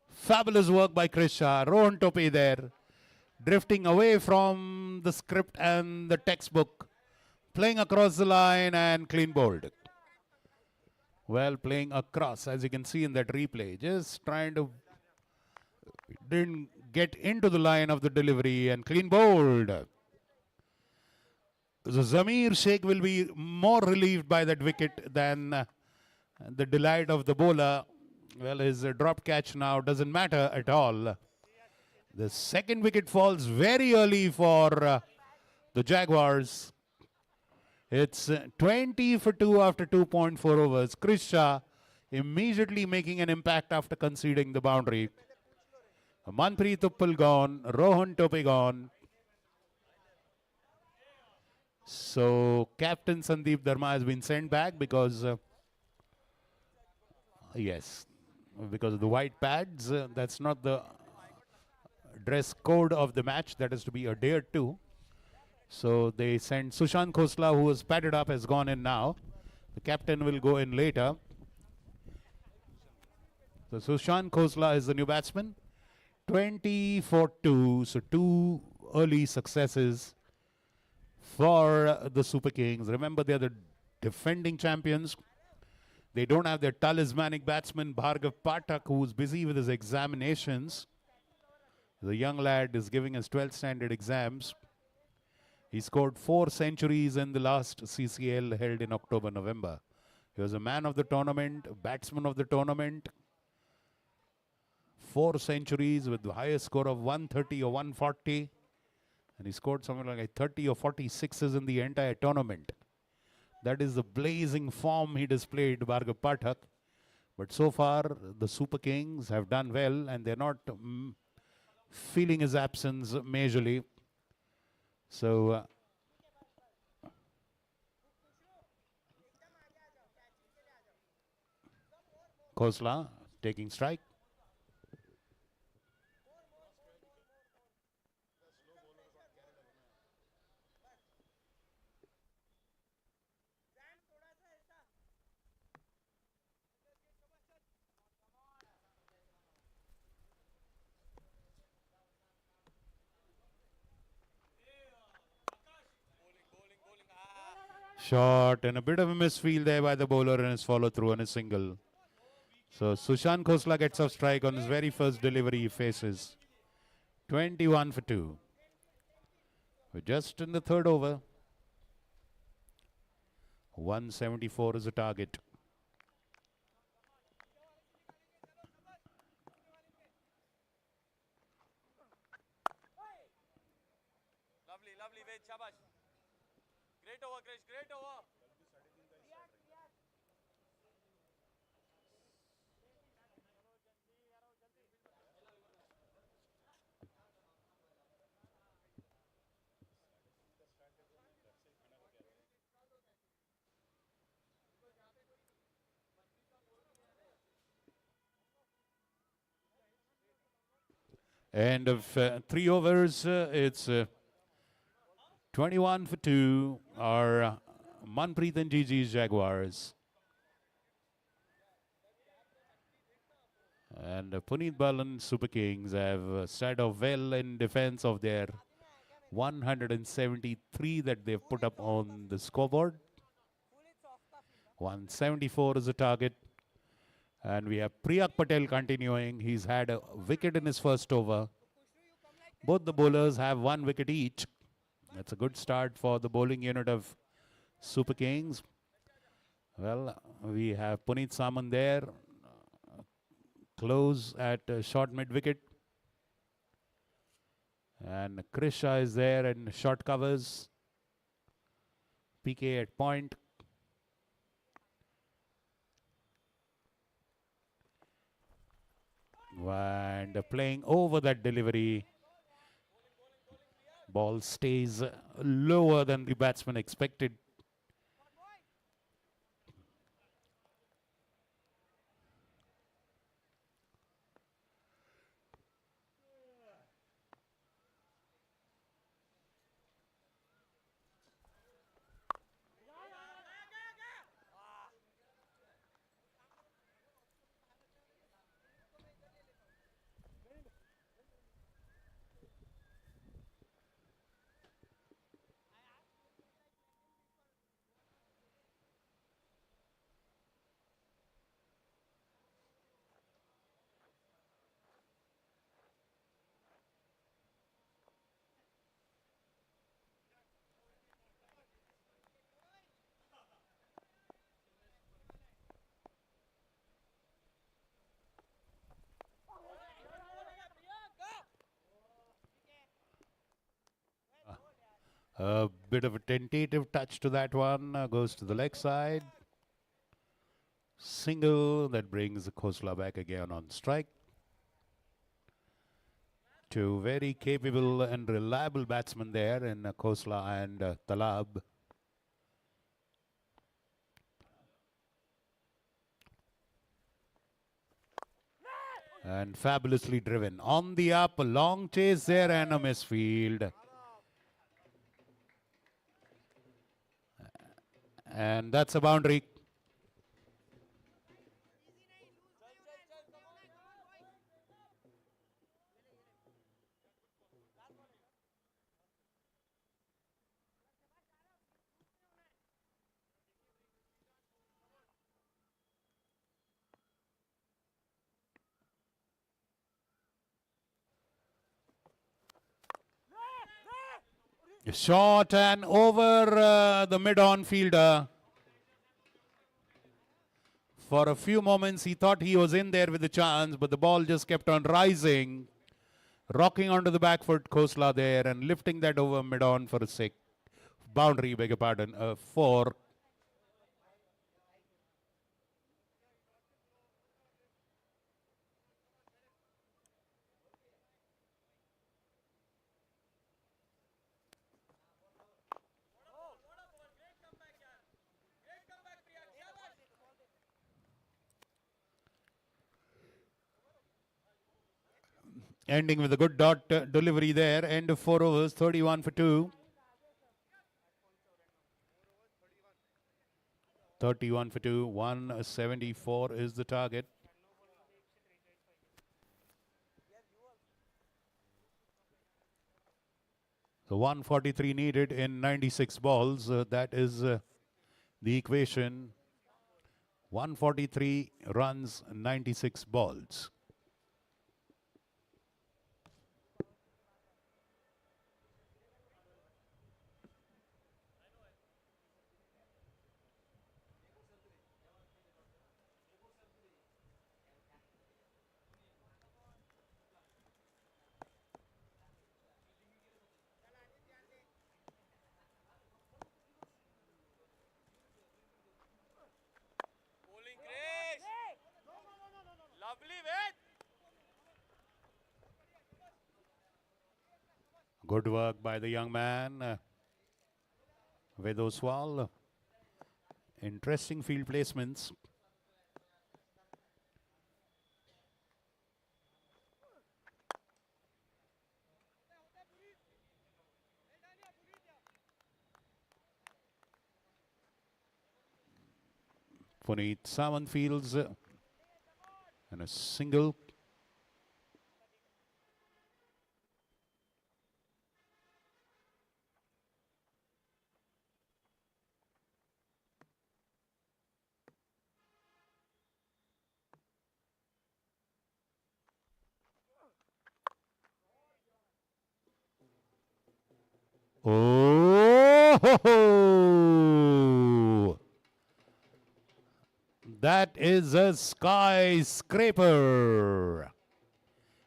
Fabulous work by Chris Shah. Rohan Tope there, drifting away from the script and the textbook, playing across the line and clean bowled. Well, playing across, as you can see in that replay, just trying to, didn't get into the line of the delivery and clean bowled. So Zamir Sheikh will be more relieved by that wicket than the delight of the bowler. Well, his drop catch now doesn't matter at all. The second wicket falls very early for the Jaguars. It's 20 for 2 after 2.4 overs. Chris Shah immediately making an impact after conceding the boundary. Manpreet Uppal gone, Rohan Tope gone. So Captain Sandeep Dharma has been sent back because, yes, because of the white pads. That's not the dress code of the match. That is to be adhered to. So they sent Sushant Khosla, who was padded up, has gone in now. The captain will go in later. So Sushant Khosla is the new batsman. 20 for 2. So 2 early successes for the Super Kings. Remember, they are the defending champions. They don't have their talismanic batsman, Bhargav Pathak, who's busy with his examinations. The young lad is giving his 12th standard exams. He scored 4 centuries in the last CCL held in October, November. He was a man of the tournament, a batsman of the tournament. 4 centuries with the highest score of 130 or 140. And he scored something like 30 or 46s in the entire tournament. That is the blazing form he displayed, Bhargav Pathak. But so far, the Super Kings have done well, and they're not feeling his absence majorly. So, Khosla taking strike. Shot and a bit of a misfield there by the bowler and his follow through on a single. So Sushant Khosla gets a strike on his very first delivery he faces. 21 for 2. We're just in the third over. 174 is the target. Lovely, Ved, shabash. Great over, Krish, great over. End of 3 overs. It's 21 for 2. Our Manpreet and Gigi's Jaguars. And Punit Balan Super Kings have started off well in defense of their 173 that they've put up on the scoreboard. 174 is the target. And we have Priyak Patel continuing. He's had a wicket in his first over. Both the bowlers have 1 wicket each. That's a good start for the bowling unit of Super Kings. Well, we have Puneet Samant there. Close at short mid-wicket. And Krisha is there in short covers. PK at point. And playing over that delivery. Ball stays lower than the batsman expected. A bit of a tentative touch to that one. Goes to the leg side. Single that brings Khosla back again on strike. 2 very capable and reliable batsmen there in Khosla and Talab. And fabulously driven. On the up, a long chase there and a misfield. And that's a boundary. Short and over the mid-on fielder. For a few moments, he thought he was in there with the chance, but the ball just kept on rising, rocking onto the back foot, Khosla there, and lifting that over mid-on for a six. Boundary, beg your pardon, 4. Ending with a good dot delivery there. End of 4 overs, 31 for 2. 31 for 2, 174 is the target. So 143 needed in 96 balls. That is the equation. 143 runs, 96 balls. Bowling Chris. Lovely win. Good work by the young man. Ved Oswal. Interesting field placements. Puneet Sawan fields and a single. Oh, that is a skyscraper.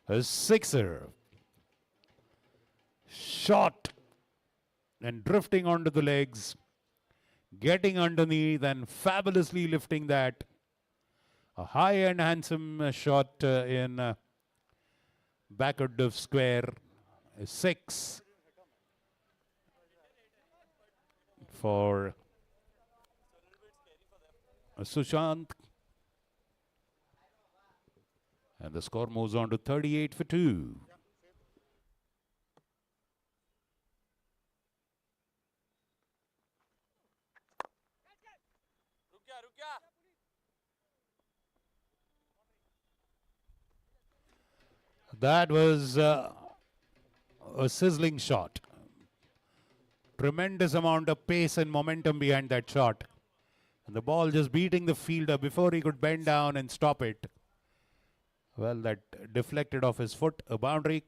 A sixer. Shot and drifting onto the legs, getting underneath and fabulously lifting that. A high and handsome shot in backward of square. A 6 for Sushant. And the score moves on to 38 for 2. That was a sizzling shot. Tremendous amount of pace and momentum behind that shot. And the ball just beating the fielder before he could bend down and stop it. Well, that deflected off his foot, a boundary.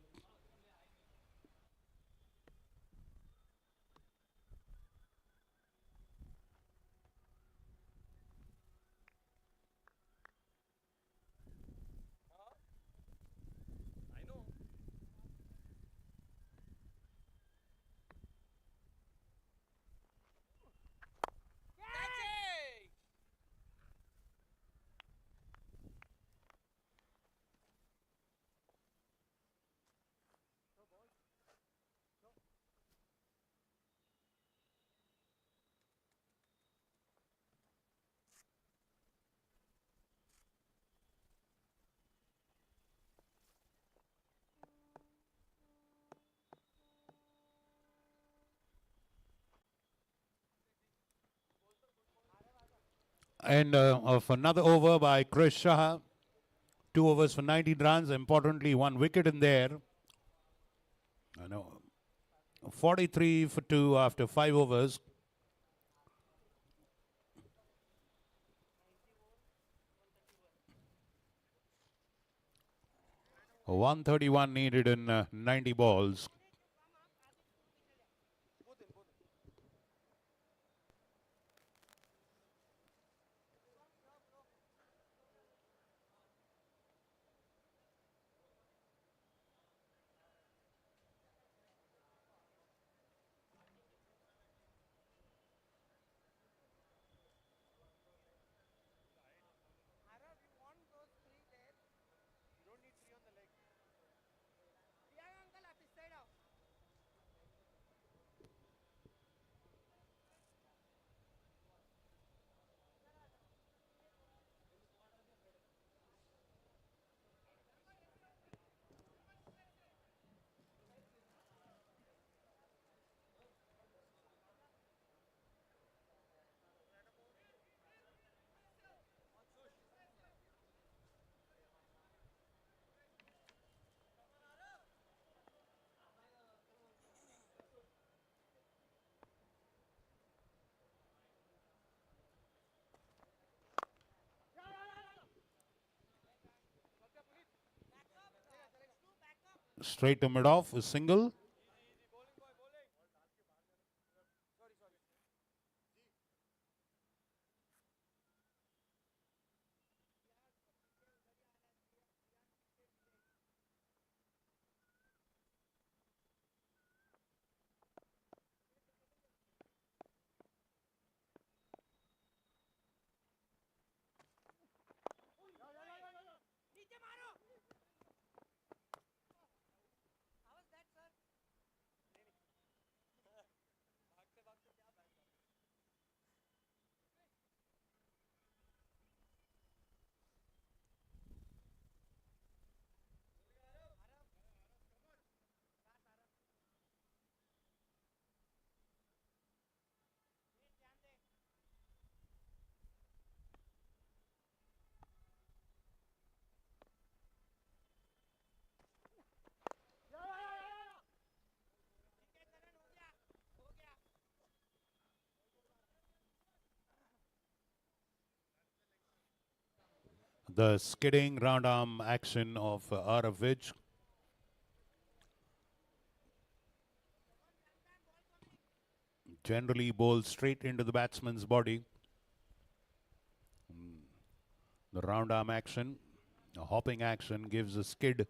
And of another over by Chris Shah. 2 overs for 19 runs. Importantly, 1 wicket in there. I know. 43 for 2 after 5 overs. A 131 needed in 90 balls. Straight to mid-off is single. The skidding round arm action of Arav, generally bowls straight into the batsman's body. The round arm action, a hopping action, gives a skid.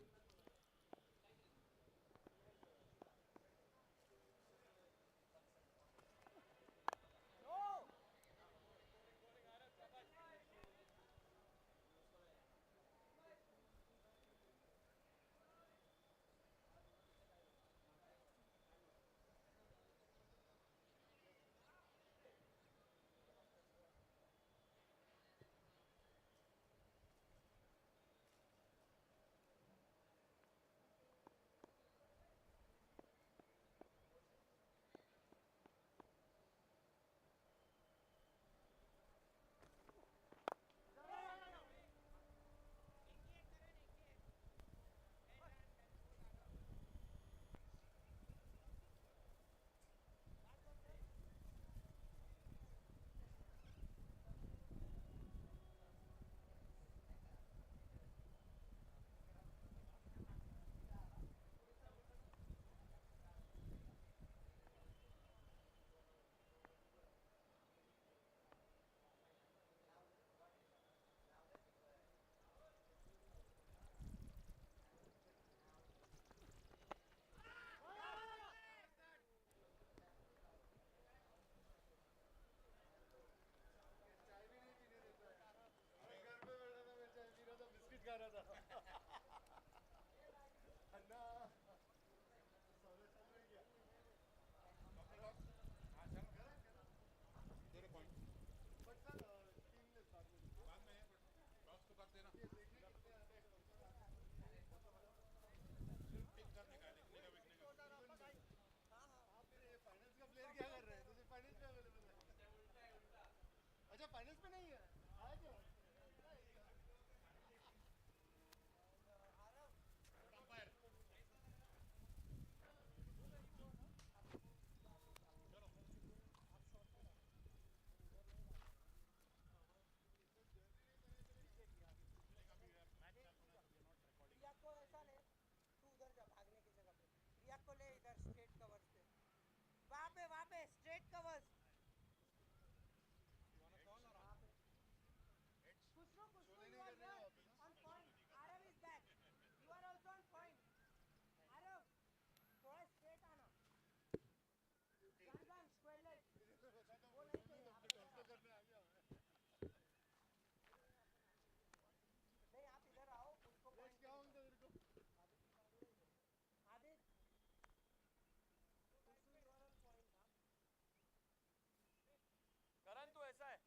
करण तू ऐसा है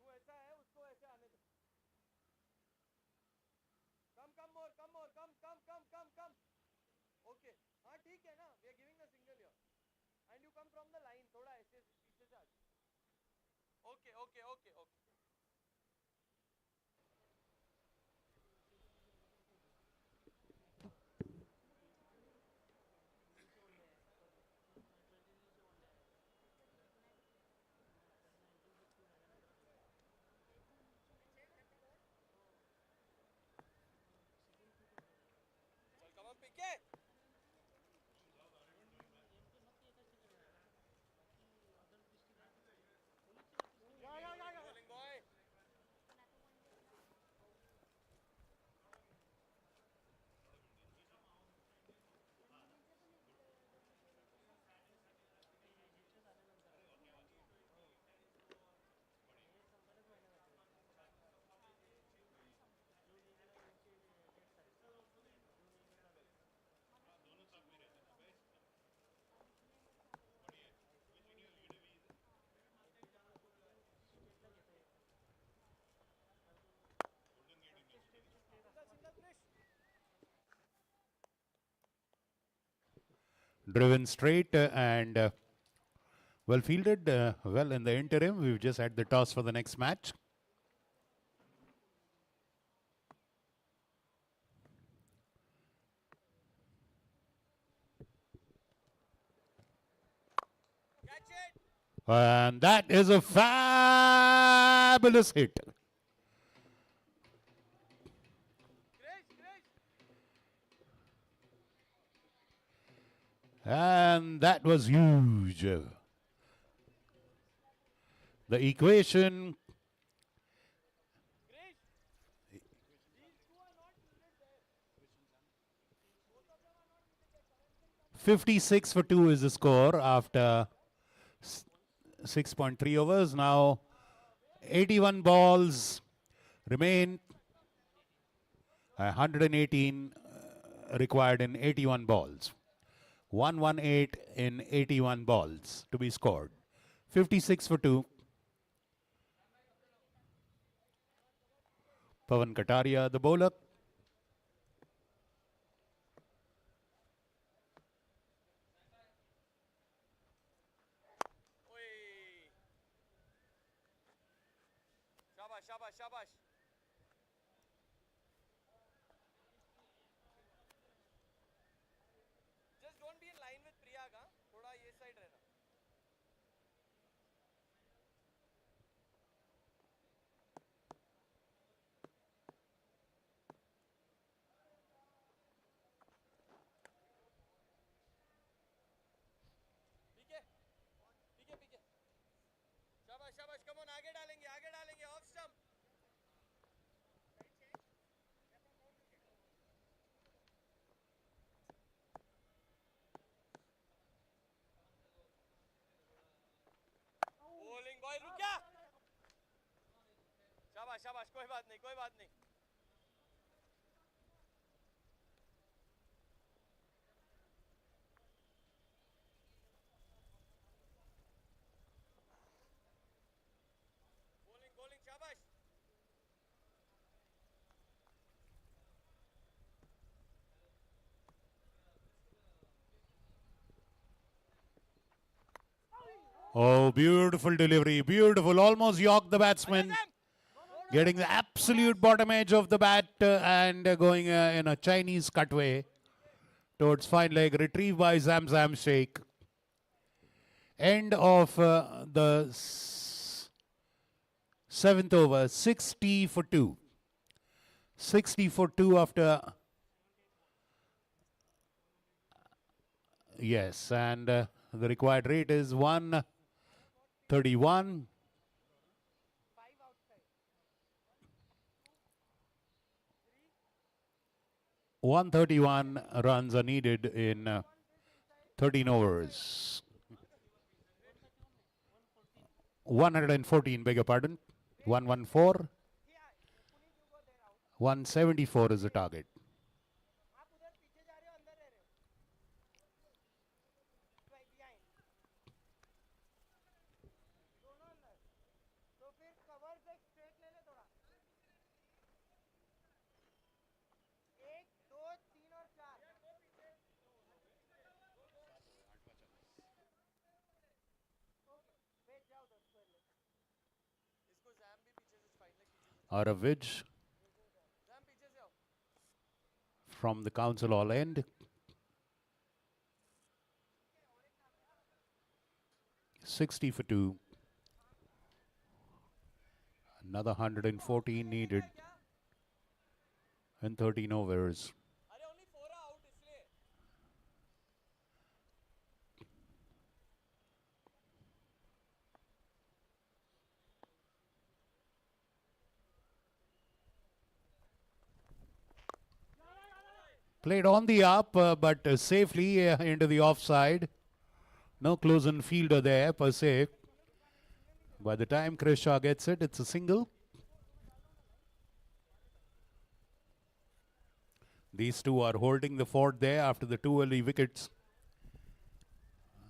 तू ऐसा है उसको ऐसे आने दे कम कम मोर कम मोर कम कम कम कम कम okay हाँ ठीक है ना we are giving the single here and you come from the line थोड़ा ऐसे पीछे से आ okay okay okay okay driven straight and well fielded. Well, in the interim, we've just had the toss for the next match. And that is a fabulous hit. And that was huge. The equation 56 for 2 is the score after 6.3 overs. Now 81 balls remain. 118 required in 81 balls. 118 in 81 balls to be scored. 56 for 2. Pawan Kataria, the bowler. Shabash, shabash, shabash. Just don't be in line with Priyag, huh? थोड़ा ये side रहना. पीके, पीके, पीके. शाबाश, शाबाश. Come on, आगे डालेंगे, off stump. Bowling boy, रुक जा. शाबाश, शाबाश. कोई बात नहीं, कोई बात नहीं. Bowling, bowling, शाबाश. Oh, beautiful delivery. Beautiful. Almost yorked the batsman. Getting the absolute bottom edge of the bat and going in a Chinese cutway towards fine leg. Retrieved by Zam Sheikh. End of the 7th over. 60 for 2. 60 for 2 after... Yes, and the required rate is 131. 131 runs are needed in 13 overs. 114, beg your pardon. 114. 174 is the target. Out of which, from the council all end, 60 for 2. Another 114 needed in 13 overs. Played on the up, but safely into the offside. No close-in fielder there, per se. By the time Chris Shaw gets it, it's a single. These two are holding the fort there after the 2 early wickets.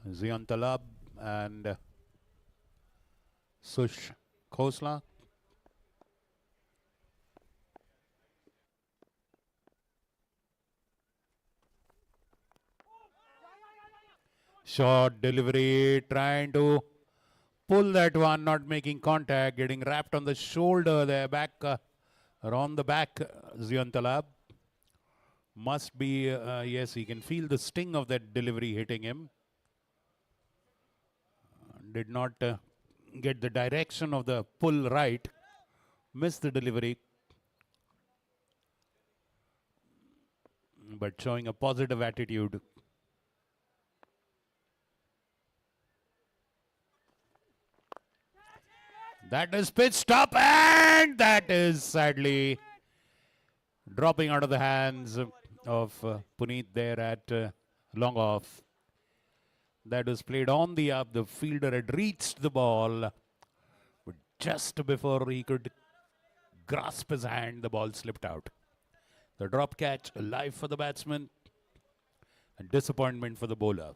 Ziaan Talab and Sush Khosla. Short delivery, trying to pull that one, not making contact, getting wrapped on the shoulder there, back around the back. Ziaan Talab must be, yes, he can feel the sting of that delivery hitting him. Did not get the direction of the pull right, missed the delivery, but showing a positive attitude. That is pitched up, and that is sadly dropping out of the hands of Puneet there at long off. That was played on the up. The fielder had reached the ball, but just before he could grasp his hand, the ball slipped out. The drop catch, a life for the batsman, and disappointment for the bowler.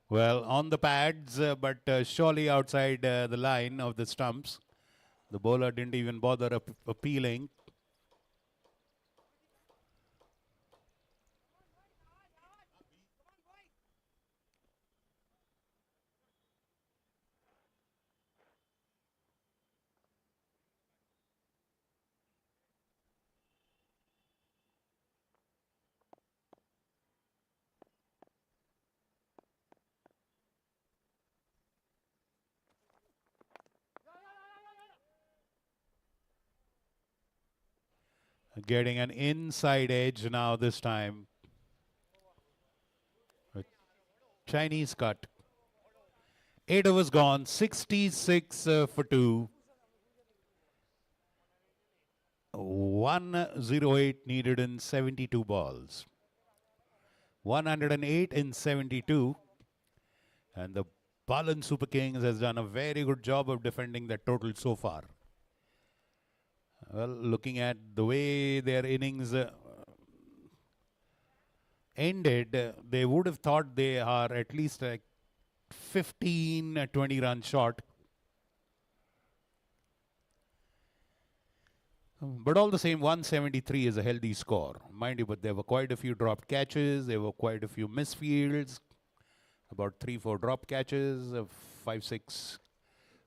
Well, on the pads, but surely outside the line of the stumps. The bowler didn't even bother appealing. Getting an inside edge now this time. A Chinese cut. 8 overs gone, 66 for 2. 108 needed in 72 balls. 108 in 72. And the Balan Super Kings has done a very good job of defending that total so far. Well, looking at the way their innings ended, they would have thought they are at least like 15, 20 runs short. But all the same, 173 is a healthy score. Mind you, but there were quite a few dropped catches. There were quite a few misfields. About 3-4 drop catches, 5-6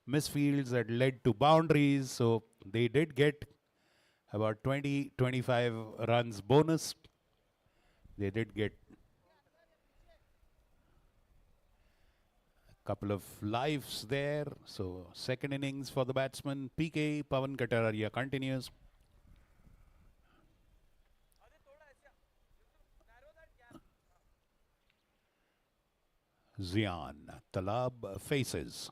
misfields that led to boundaries. So they did get about 20-25 runs bonus. They did get a couple of lives there. So second innings for the batsman. PK Pawan Katararia continues. Ziaan Talab faces.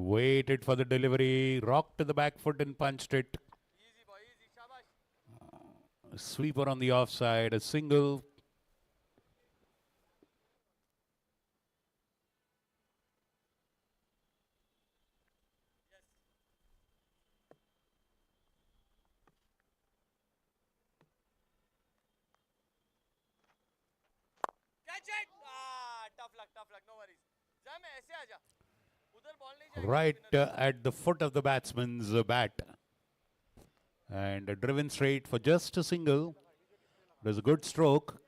Waited for the delivery, rocked to the back foot and punched it. A sweeper on the offside, a single. No worries. Right at the foot of the batsman's bat. And driven straight for just a single. It was a good stroke.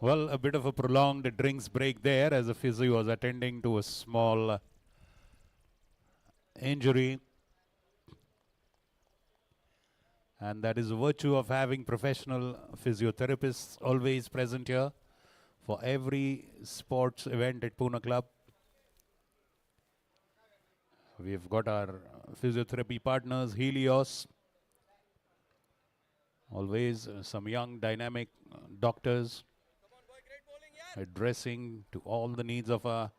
Well, a bit of a prolonged drinks break there as the physio was attending to a small injury. And that is the virtue of having professional physiotherapists always present here for every sports event at Poona Club. We've got our physiotherapy partners, Helios. Always some young, dynamic doctors addressing to all the needs of our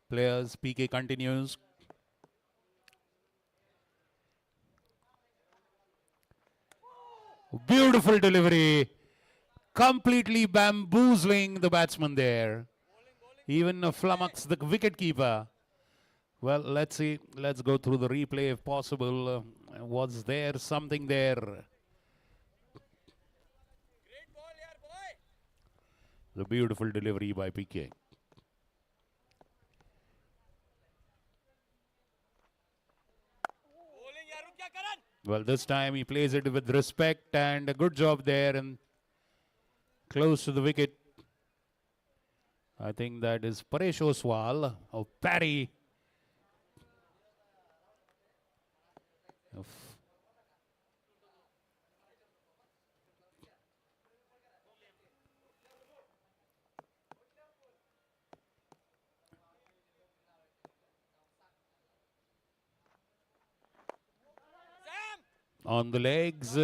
players. PK continues. Beautiful delivery. Completely bamboozling the batsman there. Even flummox the wicket keeper. Well, let's see. Let's go through the replay if possible. Was there something there? The beautiful delivery by PK. Well, this time he plays it with respect and a good job there and close to the wicket. I think that is Paresh Oswal of Parry. On the legs,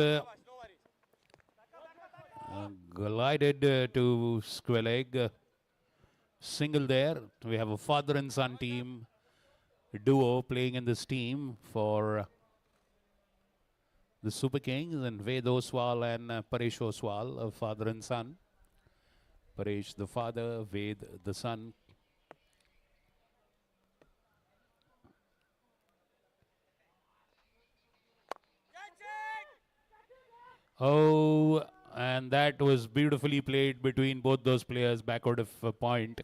glided to square leg. Single there. We have a father and son team duo playing in this team for the Super Kings, and Ved Oswal and Paresh Oswal, father and son. Paresh the father, Ved the son. Oh, and that was beautifully played between both those players, backward of a point.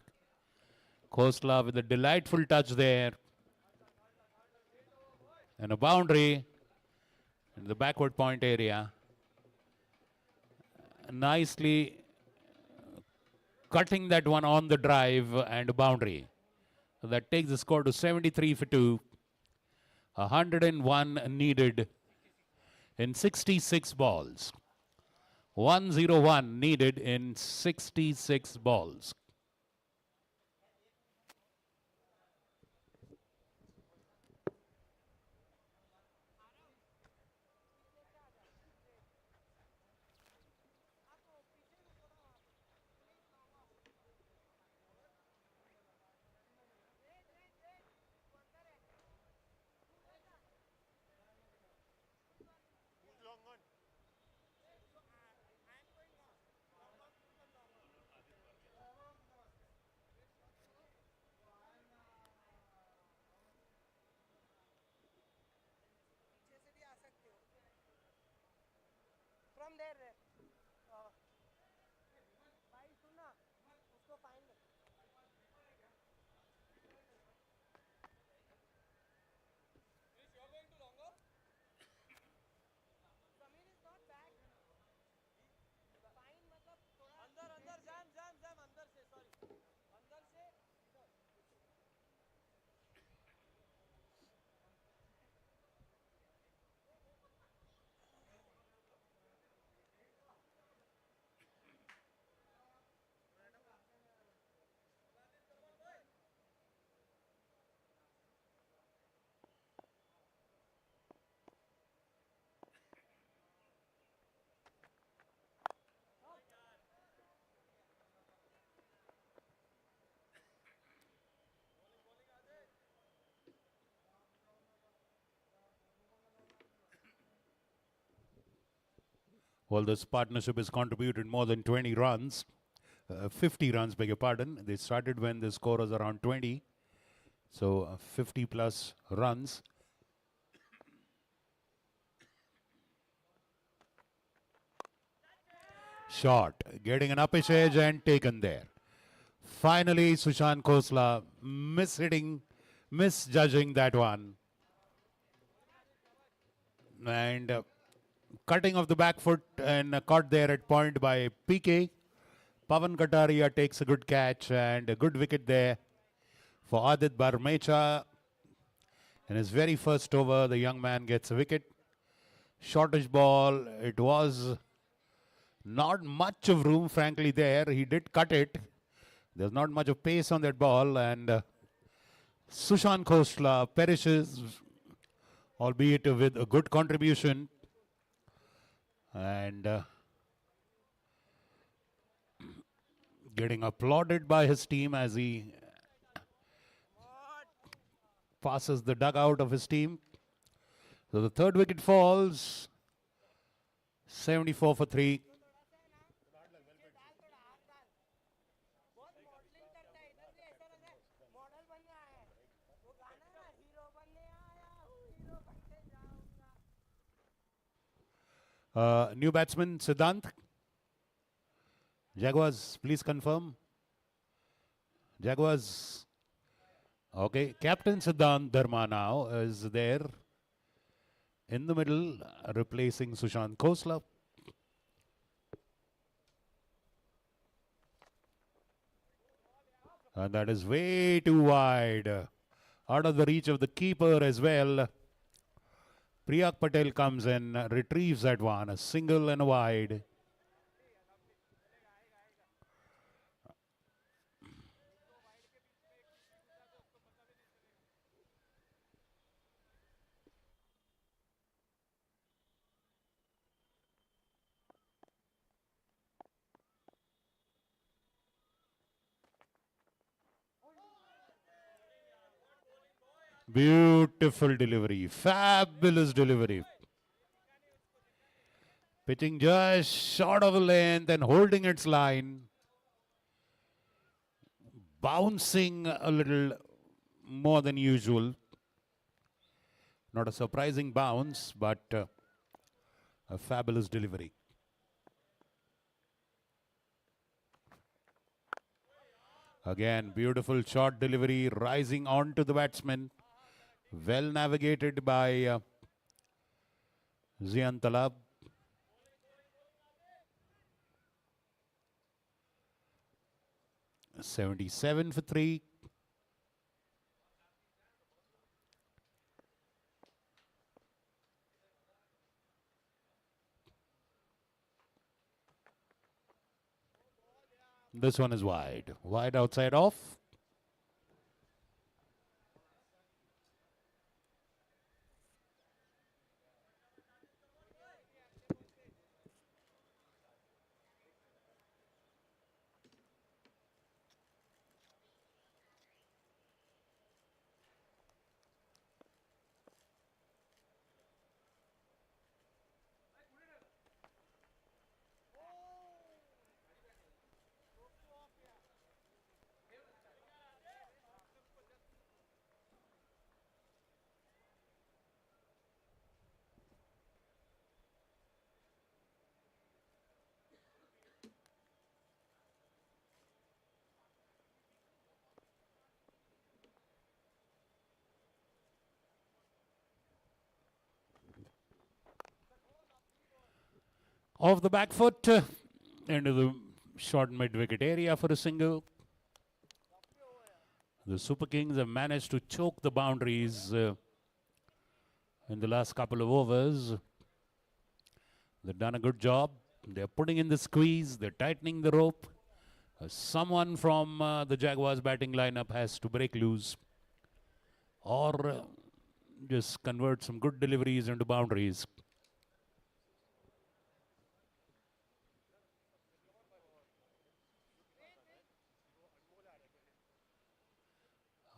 Khosla with a delightful touch there. And a boundary in the backward point area. nicely cutting that one on the drive and boundary. So that takes the score to 73 for 2. 101 needed in 66 balls. 101 needed in 66 balls. From there, भाई सुनना, उसको find कर. Samir is not back. Fine मतलब थोड़ा अंदर अंदर jam अंदर से sorry अंदर से इधर. Well, this partnership has contributed more than 20 runs. 50 runs, beg your pardon. They started when the score was around 20. So 50 plus runs. Shot, getting an uppish edge and taken there. Finally, Ziaan Khosla misjudging that one. And cutting off the back foot and caught there at point by PK. Pawan Kataria takes a good catch and a good wicket there for Adit Barmecha. In his very first over, the young man gets a wicket. Shortish ball. It was not much of room, frankly, there. He did cut it. There's not much of pace on that ball. And Ziaan Khosla perishes, albeit with a good contribution. And getting applauded by his team as he passes the dugout of his team. So the third wicket falls. 74 for 3. New batsman Siddhant. Jaguars, please confirm. Jaguars. Okay, Captain Siddhant Dharma now is there in the middle, replacing Ziaan Khosla. And that is way too wide. Out of the reach of the keeper as well. Priyak Patel comes in, retrieves that one, a single and a wide. Beautiful delivery, fabulous delivery. Pitching just short of the length and holding its line. Bouncing a little more than usual. Not a surprising bounce, but a fabulous delivery. Again, beautiful short delivery, rising onto the batsman. Well navigated by Ziaan Talab. 77 for 3. This one is wide. Wide outside off. Off the back foot into the short mid-wicket area for a single. The Super Kings have managed to choke the boundaries in the last couple of overs. They've done a good job. They're putting in the squeeze. They're tightening the rope. Someone from the Jaguars batting lineup has to break loose or just convert some good deliveries into boundaries.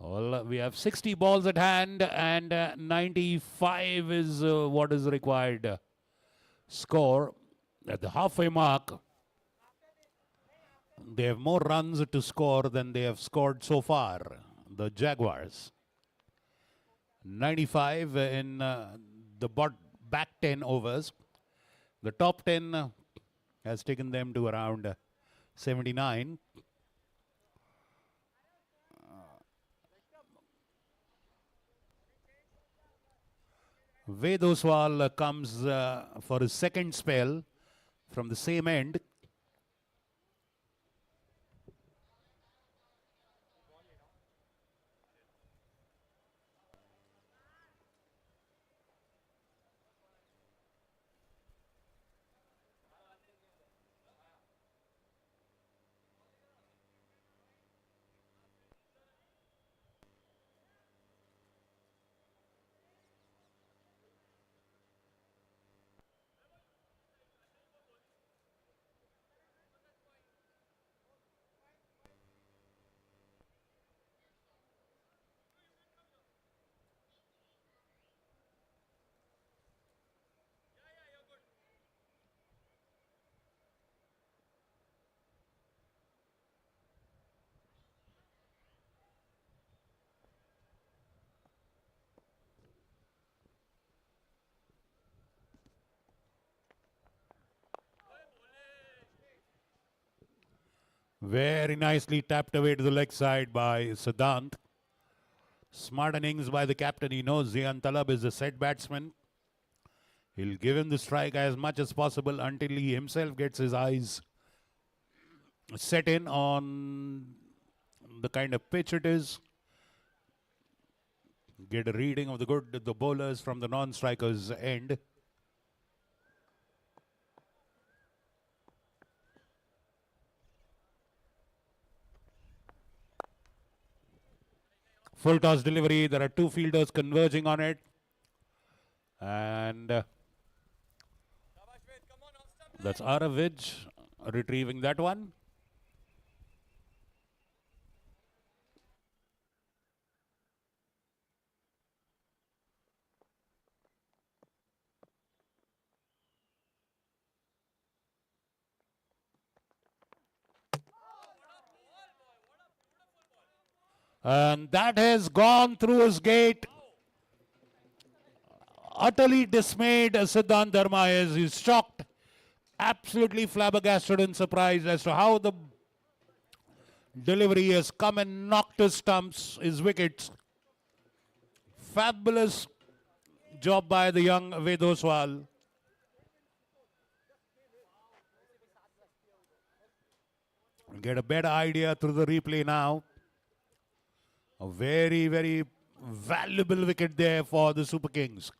Well, we have 60 balls at hand and 95 is what is required score at the halfway mark. They have more runs to score than they have scored so far, the Jaguars. 95 in the back 10 overs. The top 10 has taken them to around 79. Ved Oswal comes for his second spell from the same end. Very nicely tapped away to the leg side by Siddhant. Smart innings by the captain. He knows Ziaan Talab is a set batsman. He'll give him the strike as much as possible until he himself gets his eyes set in on the kind of pitch it is. Get a reading of the bowlers from the non-strikers end. Full toss delivery. There are two fielders converging on it. And that's Aravid retrieving that one. And that has gone through his gate. Utterly dismayed Siddhant Dharma is. He's shocked, absolutely flabbergasted and surprised as to how the delivery has come and knocked his stumps, his wickets. Fabulous job by the young Ved Oswal. get a better idea through the replay now. A very, very valuable wicket there for the Super Kings.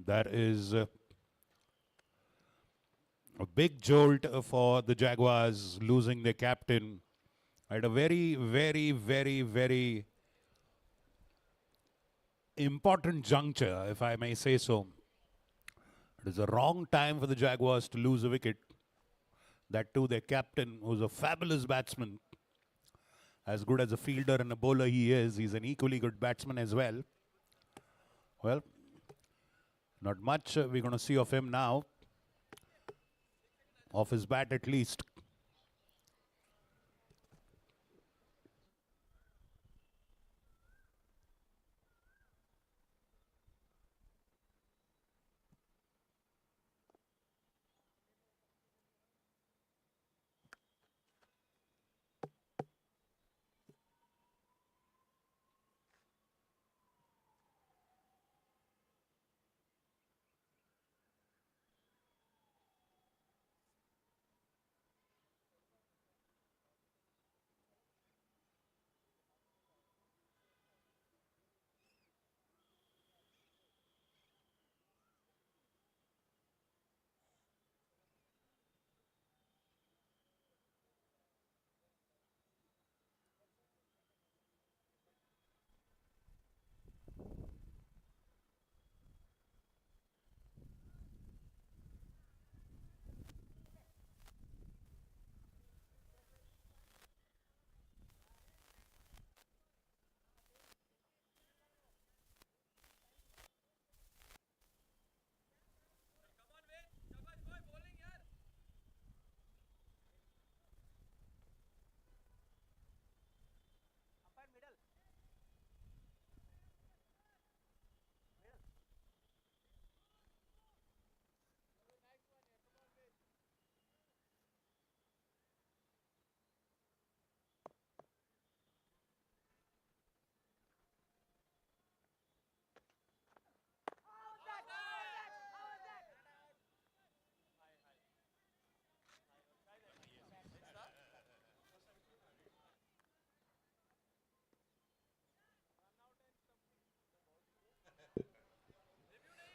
That is a big jolt for the Jaguars, losing their captain at a very, very, very, very important juncture, if I may say so. It is a wrong time for the Jaguars to lose a wicket. That too, their captain, who's a fabulous batsman. As good as a fielder and a bowler he is, he's an equally good batsman as well. Well, not much we're going to see of him now. Off his bat at least.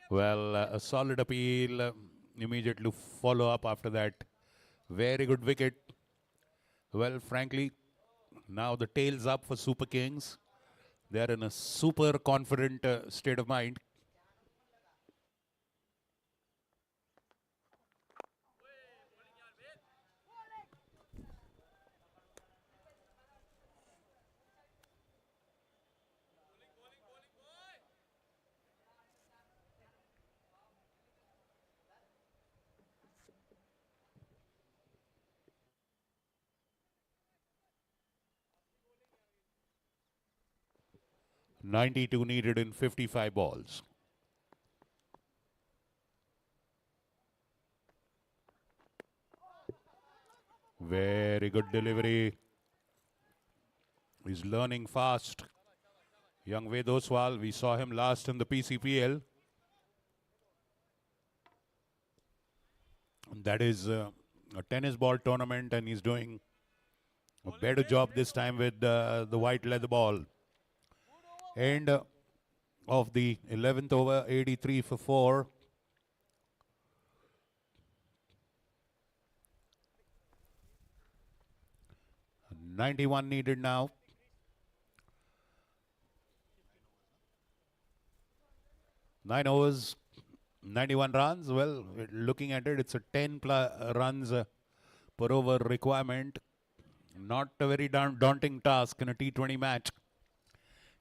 Well, a solid appeal. Immediately follow up after that. Very good wicket. Well, frankly, now the tail's up for Super Kings. They are in a super confident state of mind. "92 needed in 55 balls. Very good delivery. He's learning fast. Young Ved Oswal, we saw him last in the PCPL. That is a tennis ball tournament, and he's doing a better job this time with the white leather ball. And of the 11th over, 83 for 4. .91 needed now. 9 overs, 91 runs. Well, looking at it, it's a 10 runs per over requirement. Not a very daunting task in a T20 match.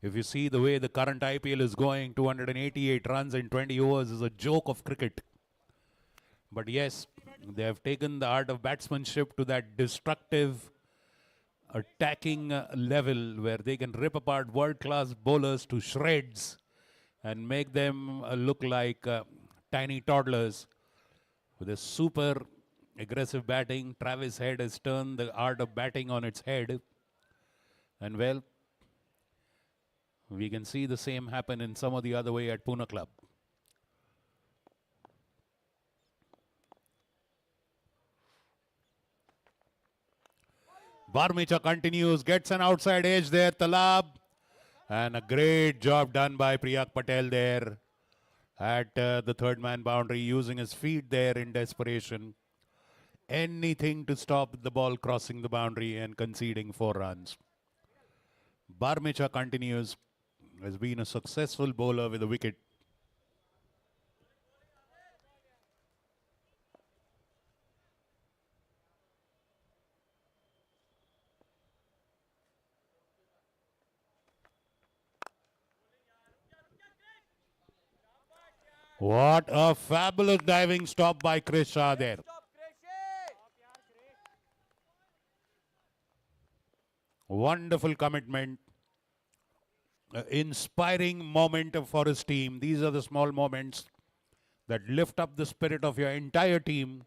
If you see the way the current IPL is going, 288 runs in 20 overs is a joke of cricket. But yes, they have taken the art of batsmanship to that destructive, attacking level where they can rip apart world-class bowlers to shreds and make them look like tiny toddlers. With a super aggressive batting, Travis Head has turned the art of batting on its head. And well, we can see the same happen in some of the other way at POONA Club. Barmecha continues, gets an outside edge there, Talab. And a great job done by Priyak Patel there at the third man boundary, using his feet there in desperation. Anything to stop the ball crossing the boundary and conceding 4 runs. Barmecha continues, has been a successful bowler with a wicket. What a fabulous diving stop by Chris Shah there. Wonderful commitment. Inspiring moment for his team. These are the small moments that lift up the spirit of your entire team.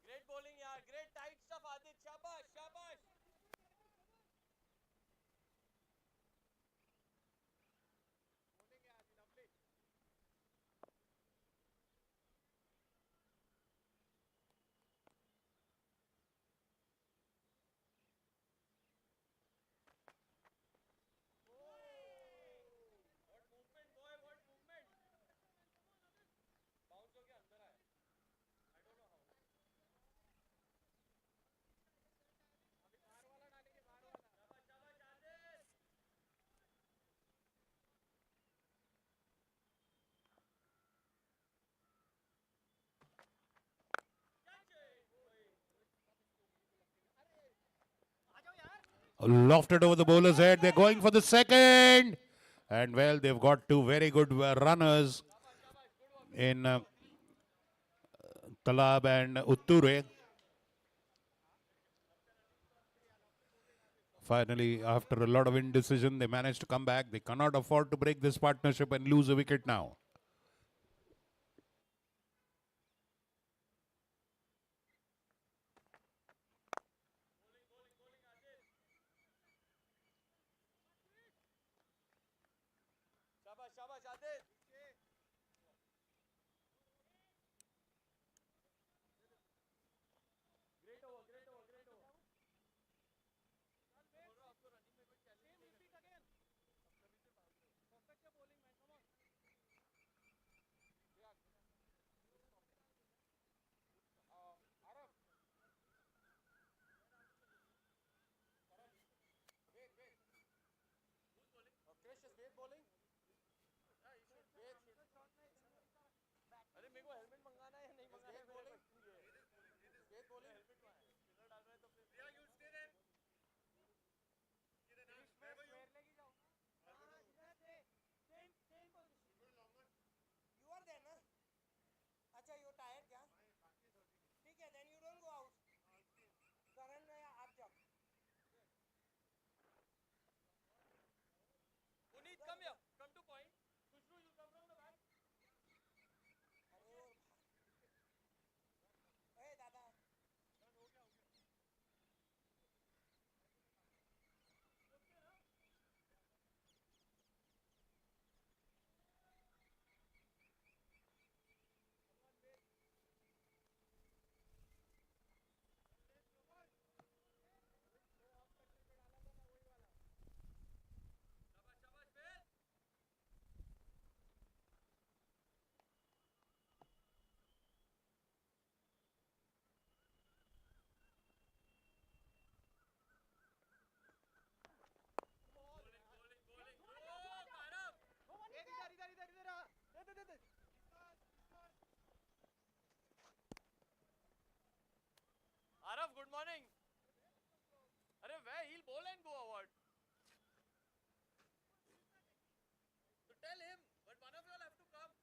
Great bowling, yeah. Great tight stuff, Adit. Shabash, shabash. What movement, boy, what movement. Bounce हो गया अंदर आया. I don't know how. अभी बाहर वाला डालेंगे, बाहर वाला. शाबाश, शाबाश, Aadit. Lofted over the bowler's head. They're going for the second. And well, they've got 2 very good runners in Talab and Utture. Finally, after a lot of indecision, they managed to come back. They cannot afford to break this partnership and lose a wicket now. Shabash, shabash, Adit. Great over, great over, great over. बोल रहा हूँ आपको running में कोई challenge नहीं रखना. Perfect bowling man, come on. good morning. Arey, where? He'll bowl and go or what? So tell him, but one of you all have to come.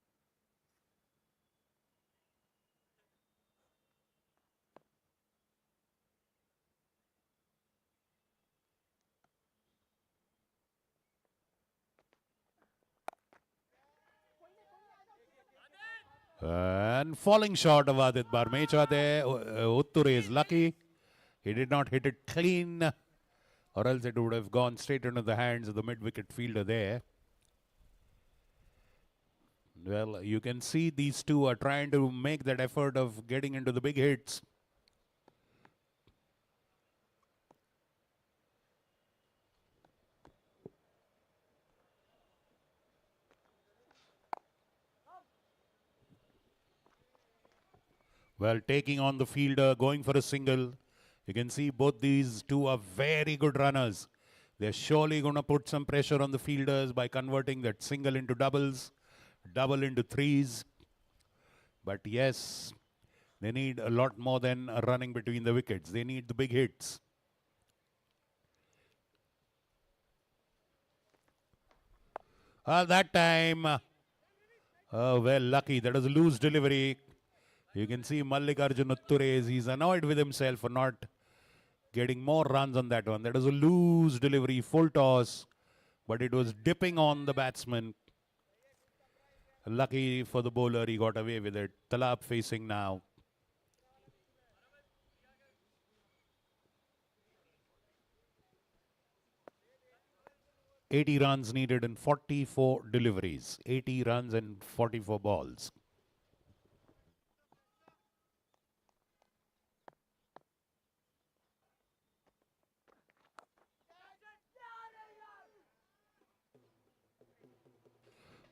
And falling short of Adit Barmecha there. Utture is lucky. He did not hit it clean, or else it would have gone straight into the hands of the mid-wicket fielder there. Well, you can see these two are trying to make that effort of getting into the big hits. Well, taking on the fielder, going for a single. You can see both these two are very good runners. They're surely going to put some pressure on the fielders by converting that single into doubles, double into threes. But yes, they need a lot more than a running between the wickets. They need the big hits. That time, well, lucky. That was a loose delivery. You can see Mallikarjun Utture, he's annoyed with himself for not getting more runs on that one. That was a loose delivery, full toss, but it was dipping on the batsman. Lucky for the bowler, he got away with it. Talab facing now. "80 runs needed in 44 deliveries. 80 runs and 44 balls.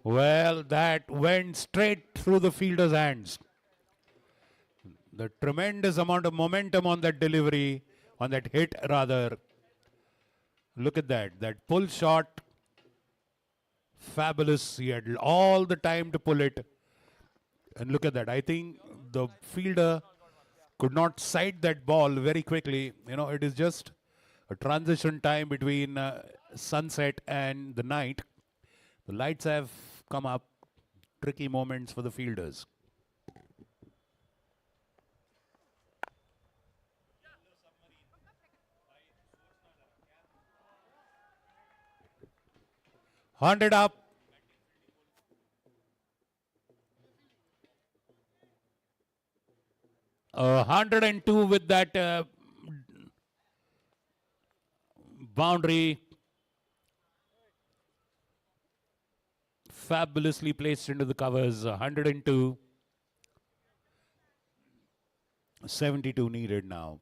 Well, that went straight through the fielder's hands. The tremendous amount of momentum on that delivery, on that hit rather. Look at that. That pull shot, fabulous. He had all the time to pull it. And look at that. I think the fielder could not sight that ball very quickly. You know, it is just a transition time between sunset and the night. The lights have come up. Tricky moments for the fielders. Hundred up. 102 with that boundary. Fabulously placed into the covers. 102. 72 needed now.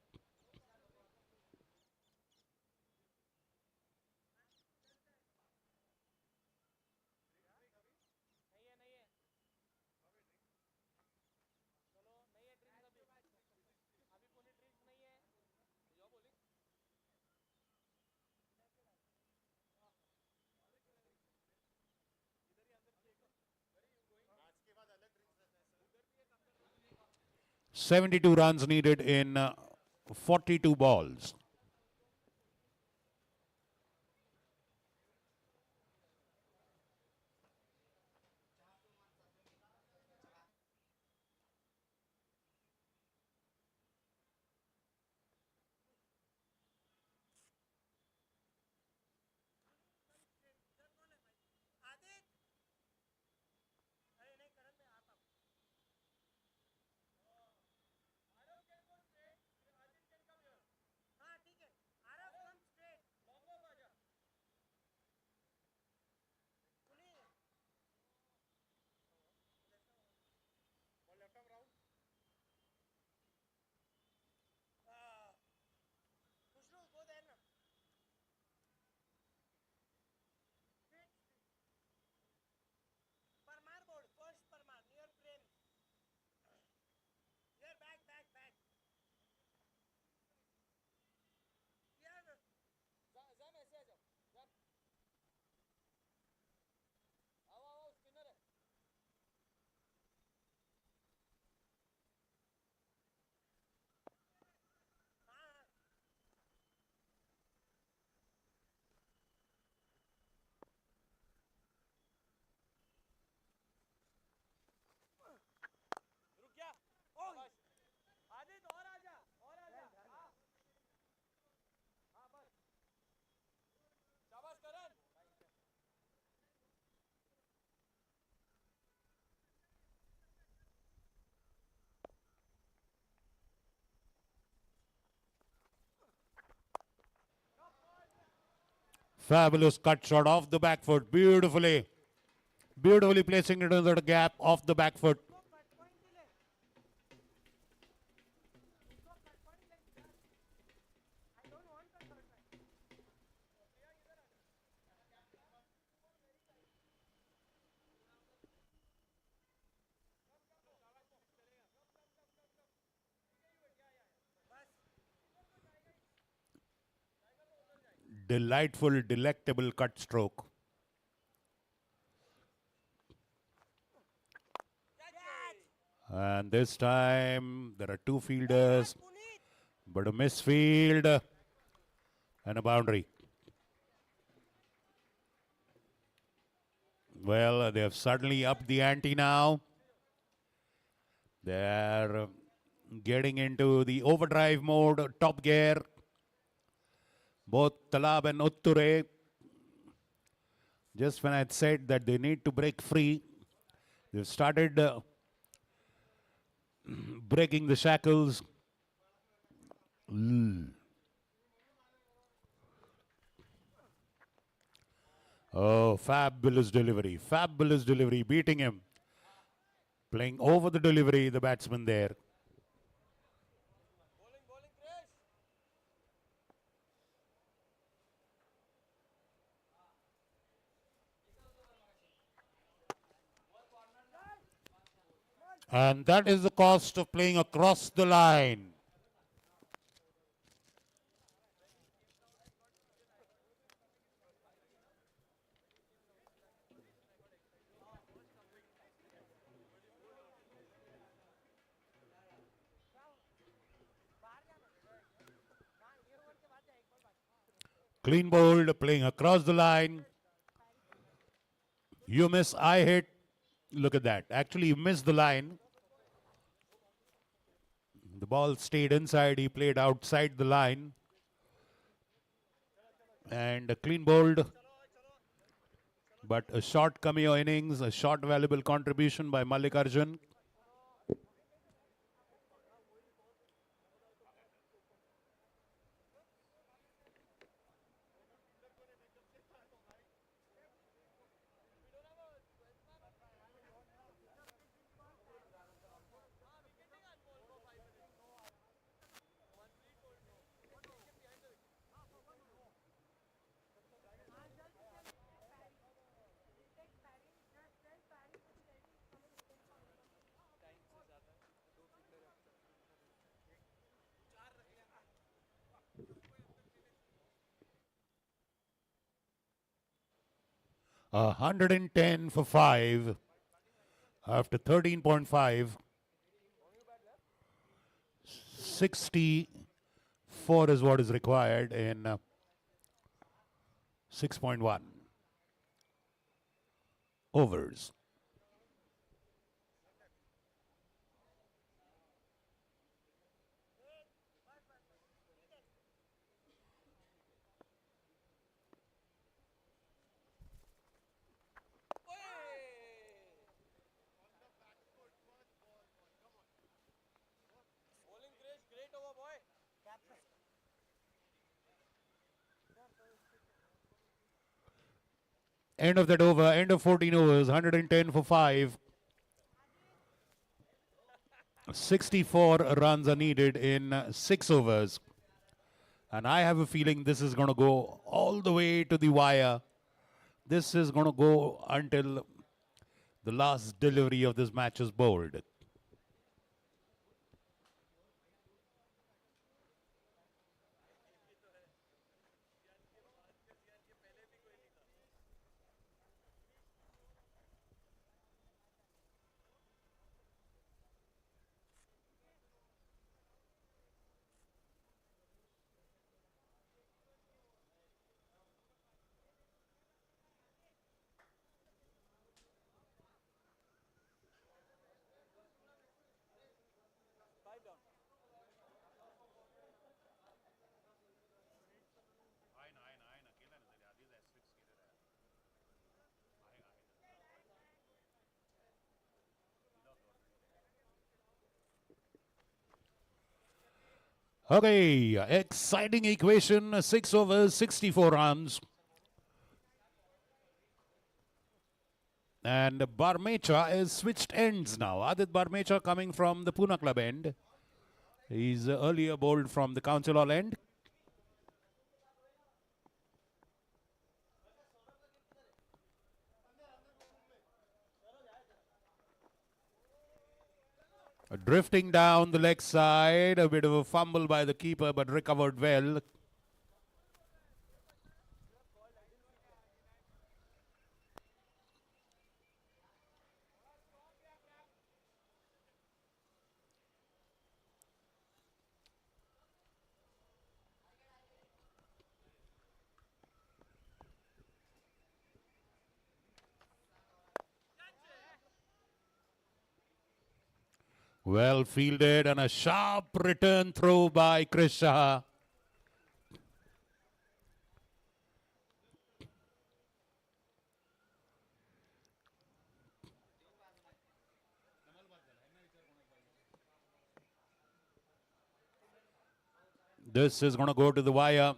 "72 runs needed in 42 balls. Fabulous cut shot off the back foot. Beautifully placing it into the gap off the back foot. Delightful, delectable cut stroke. And this time there are two fielders, but a misfield and a boundary. Well, they have suddenly upped the ante now. They're getting into the overdrive mode, top gear. Both Talab and Utture. Just when I had said that they need to break free, they've started breaking the shackles. Oh, fabulous delivery, beating him. Playing over the delivery, the batsman there. And that is the cost of playing across the line. Clean bowled, playing across the line. You miss, I hit. Look at that. Actually, you missed the line. The ball stayed inside. He played outside the line. And a clean bowled. But a short cameo innings, a short valuable contribution by Mallikarjun. A 110 for 5 after 13.5. 64 is what is required in 6.1 overs. End of that over, end of 14 overs, 110 for 5. 64 runs are needed in 6 overs. And I have a feeling this is going to go all the way to the wire. This is going to go until the last delivery of this match is bowled. Okay, exciting equation, 6 overs, 64 runs. And Barmecha is switched ends now. Adit Barmecha coming from the Pune club end. He's earlier bowled from the Council Hall end. Drifting down the leg side, a bit of a fumble by the keeper, but recovered well. Well fielded and a sharp return throw by Chris Shah. This is going to go to the wire.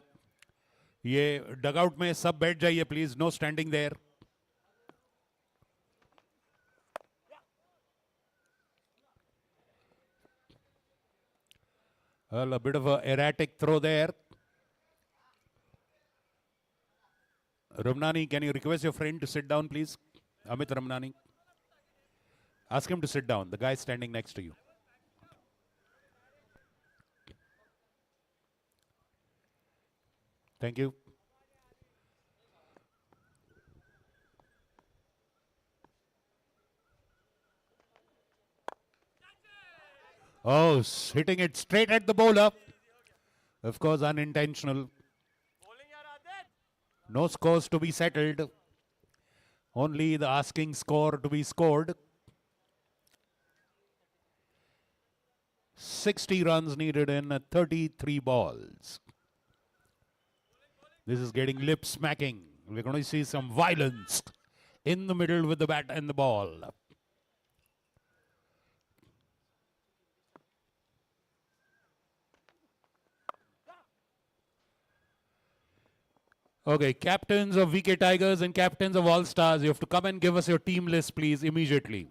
ये dugout में सब बैठ जाइए please. No standing there. Well, a bit of a erratic throw there. Ramnani, can you request your friend to sit down, please? Amit Ramnani. Ask him to sit down. The guy standing next to you. Thank you. Oh, hitting it straight at the bowler. Of course, unintentional. No scores to be settled. Only the asking score to be scored. 60 runs needed in 33 balls. This is getting lip smacking. We're going to see some violence in the middle with the bat and the ball. Okay, captains of VK Tigers and captains of All Stars, you have to come and give us your team list, please, immediately.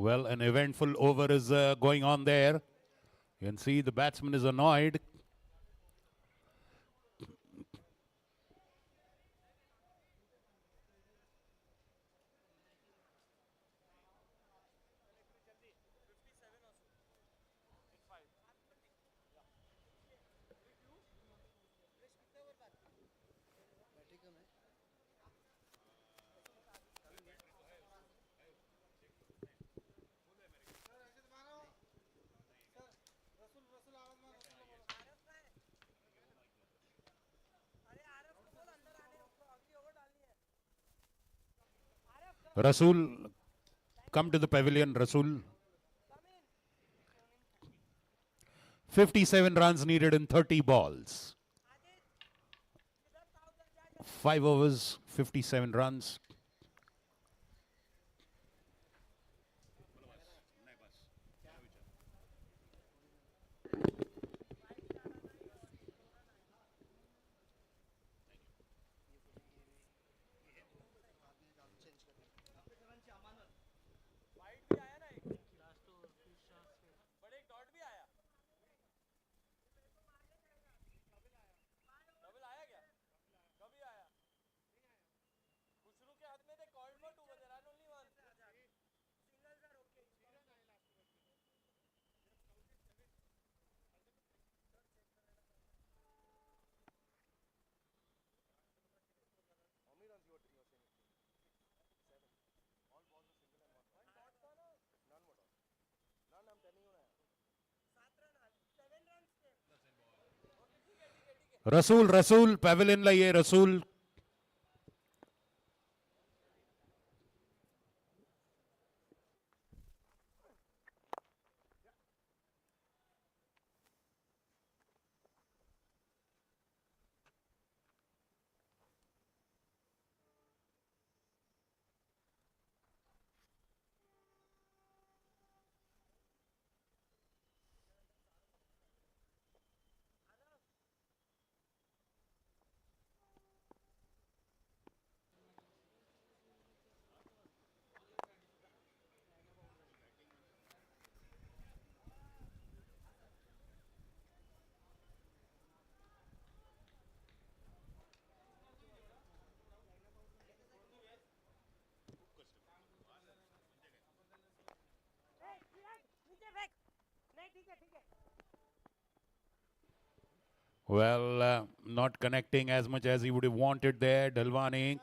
Well, an eventful over is going on there. You can see the batsman is annoyed. Rasool, come to the pavilion, Rasool. 57 runs needed in 30 balls. 5 overs, 57 runs. रसूल pavilion ला ये रसूल well not connecting as much as he would have wanted there Dalwani.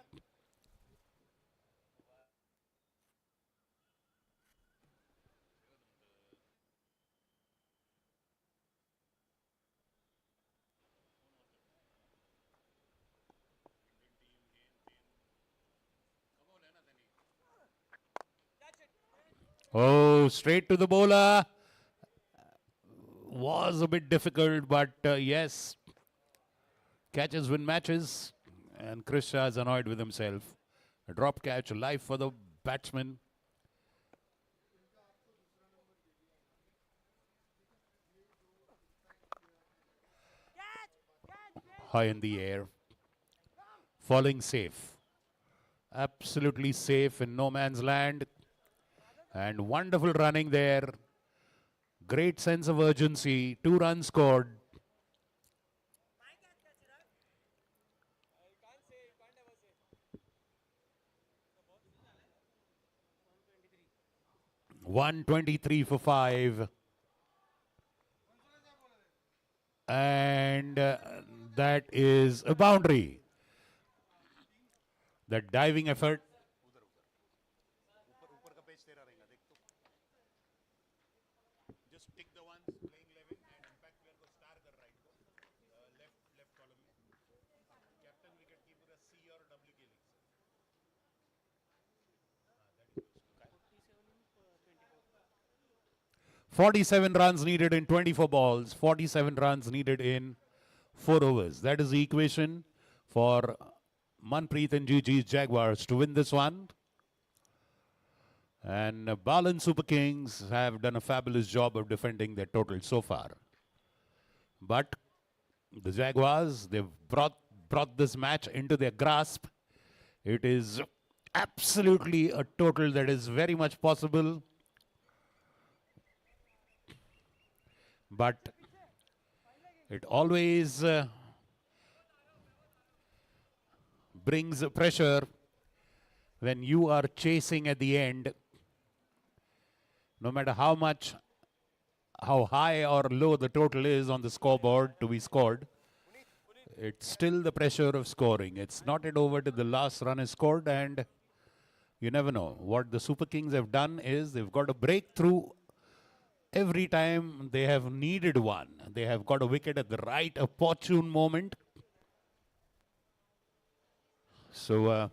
Oh, straight to the bowler. Was a bit difficult, but yes, catches win matches. And Chris Shah is annoyed with himself. A drop catch, life for the batsman. High in the air. Falling safe. Absolutely safe in no man's land. And wonderful running there. Great sense of urgency. 2 runs scored. .123 for 5. And that is a boundary. That diving effort. ऊपर का page तेरा रहेगा देख तो just tick the ones playing 11 and impact player को star कर right को left column में कैप्टन विकेट कीपर का सी और डब्ल्यू के लिए 47 runs needed in 24 balls, 47 runs needed in 4 overs. That is the equation for Manpreet and GG's Jaguars to win this one. And Balan Super Kings have done a fabulous job of defending their total so far. But the Jaguars, they've brought this match into their grasp. It is absolutely a total that is very much possible. But it always brings pressure when you are chasing at the end. No matter how high or low the total is on the scoreboard to be scored, it's still the pressure of scoring. It's not yet over till the last run is scored, and you never know. What the Super Kings have done is they've got a breakthrough every time they have needed one. They have got a wicket at the right opportune moment. So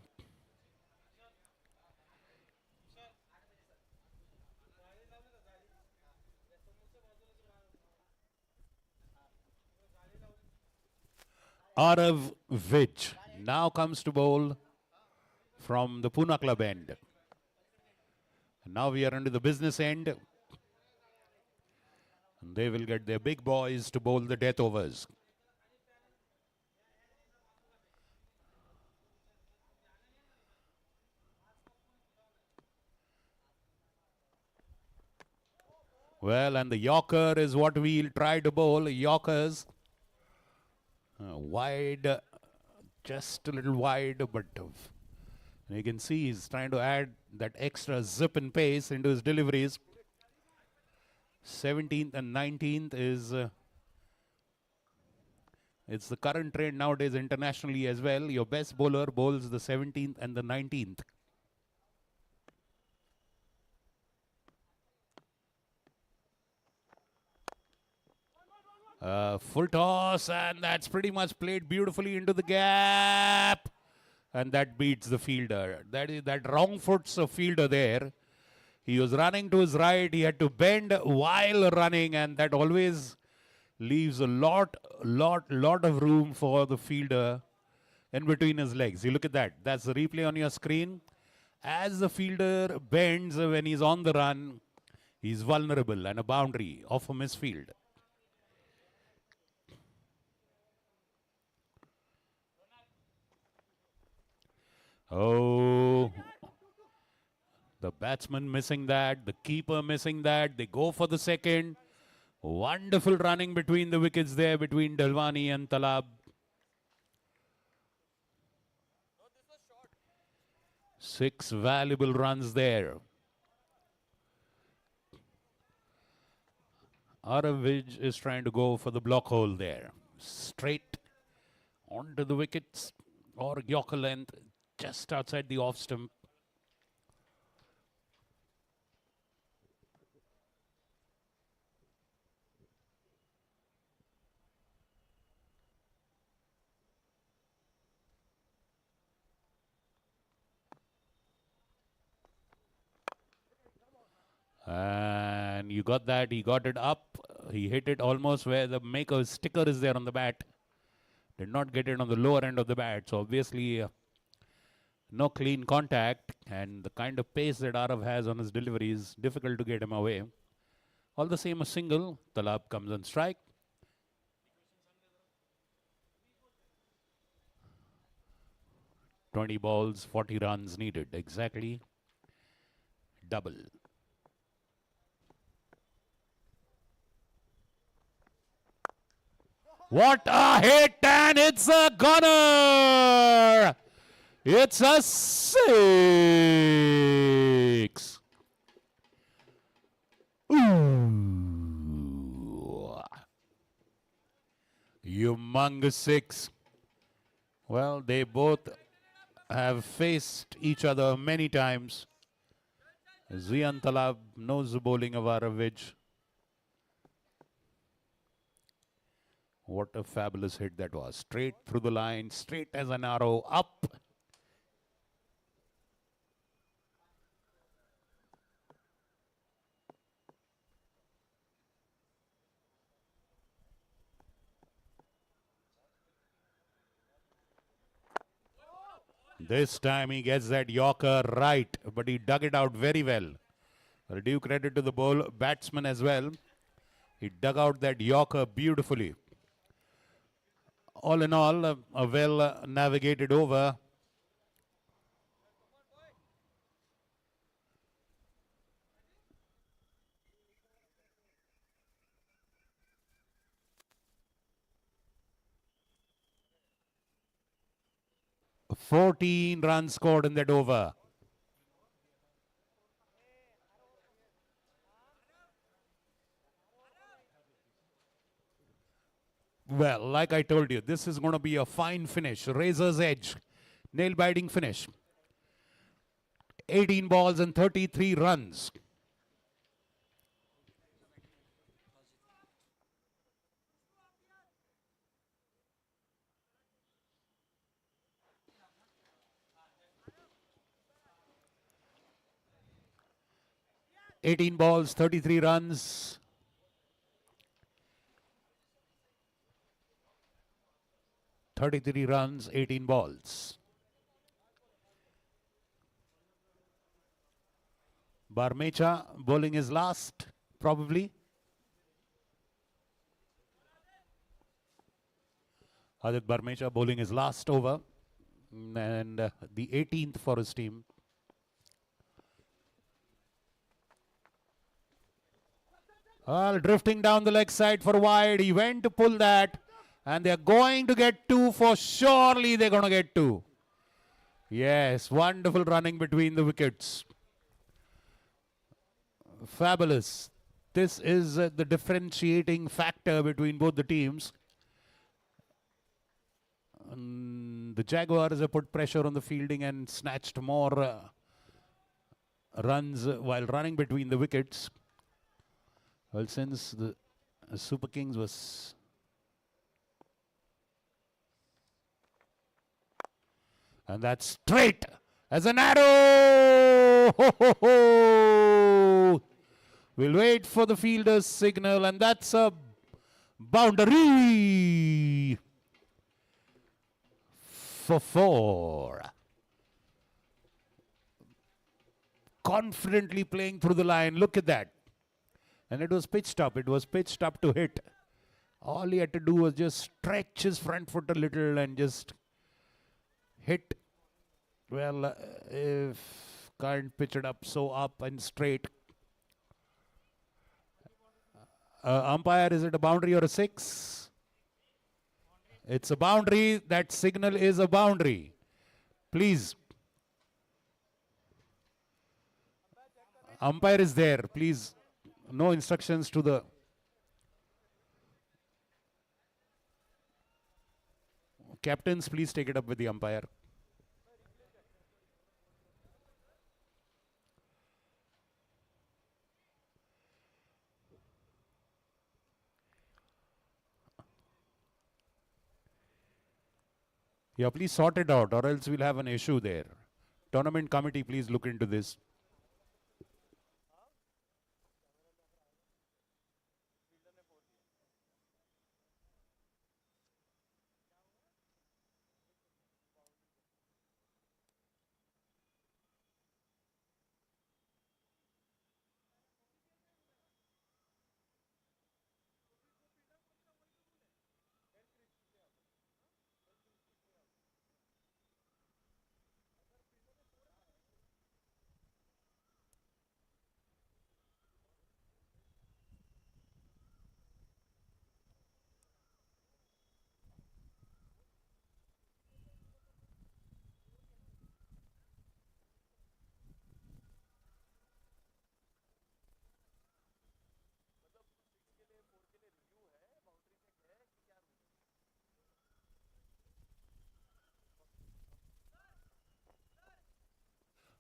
Arav Vij now comes to bowl from the Pune club end. Now we are into the business end. And they will get their big boys to bowl the death overs. Well, and the Yorker is what we'll try to bowl. Yorkers. Wide, just a little wide, but you can see he's trying to add that extra zip and pace into his deliveries. 17th and 19th is it's the current trend nowadays internationally as well. Your best bowler bowls the 17th and the 19th. Full toss, and that's pretty much played beautifully into the gap. And that beats the fielder. That wrong foot's a fielder there. He was running to his right. He had to bend while running, and that always leaves a lot of room for the fielder in between his legs. You look at that. That's the replay on your screen. As the fielder bends when he's on the run, he's vulnerable and a boundary off a misfield. Oh, the batsman missing that, the keeper missing that. They go for the second. Wonderful running between the wickets there, between Dalwani and Talab. 6 valuable runs there. Aravij is trying to go for the block hole there. Straight onto the wickets or Yorker length, just outside the off stump. And you got that. He got it up. He hit it almost where the maker's sticker is there on the bat. Did not get it on the lower end of the bat. So obviously no clean contact. And the kind of pace that Arav has on his delivery is difficult to get him away. All the same, a single. Talab comes on strike. "20 balls, 40 runs needed." Exactly. Double. What a hit, and it's a gunner! It's a 6. Ooh. Humongous 6. Well, they both have faced each other many times. Ziaan Talab knows the bowling of Aravij. What a fabulous hit that was. Straight through the line, straight as an arrow, up. This time he gets that Yorker right, but he dug it out very well. I'll give credit to the batsman as well. He dug out that Yorker beautifully. All in all, a well navigated over. "14 runs scored in that over." Well, like I told you, this is going to be a fine finish. Razor's edge. Nail-biting finish. 18 balls and 33 runs. "18 balls, 33 runs. 33 runs, 18 balls. Barmecha bowling his last, probably. Adit Barmecha bowling his last over. And the 18th for his team. Well, drifting down the leg side for wide. He went to pull that. And they're going to get 2 for surely they're going to get 2. Yes, wonderful running between the wickets. Fabulous. This is the differentiating factor between both the teams. The Jaguars have put pressure on the fielding and snatched more runs while running between the wickets. Well, since the Super Kings was And that's straight as an arrow. Ho, ho, ho. We'll wait for the fielder's signal, and that's a boundary for 4. Confidently playing through the line. Look at that. And it was pitched up. It was pitched up to hit. All he had to do was just stretch his front foot a little and just hit. Well, if can't pitch it up so up and straight. Umpire, is it a boundary or a 6? It's a boundary. That signal is a boundary. Please. Umpire is there. Please. No instructions to the... Captains, please take it up with the umpire. Yeah, please sort it out or else we'll have an issue there. Tournament committee, please look into this.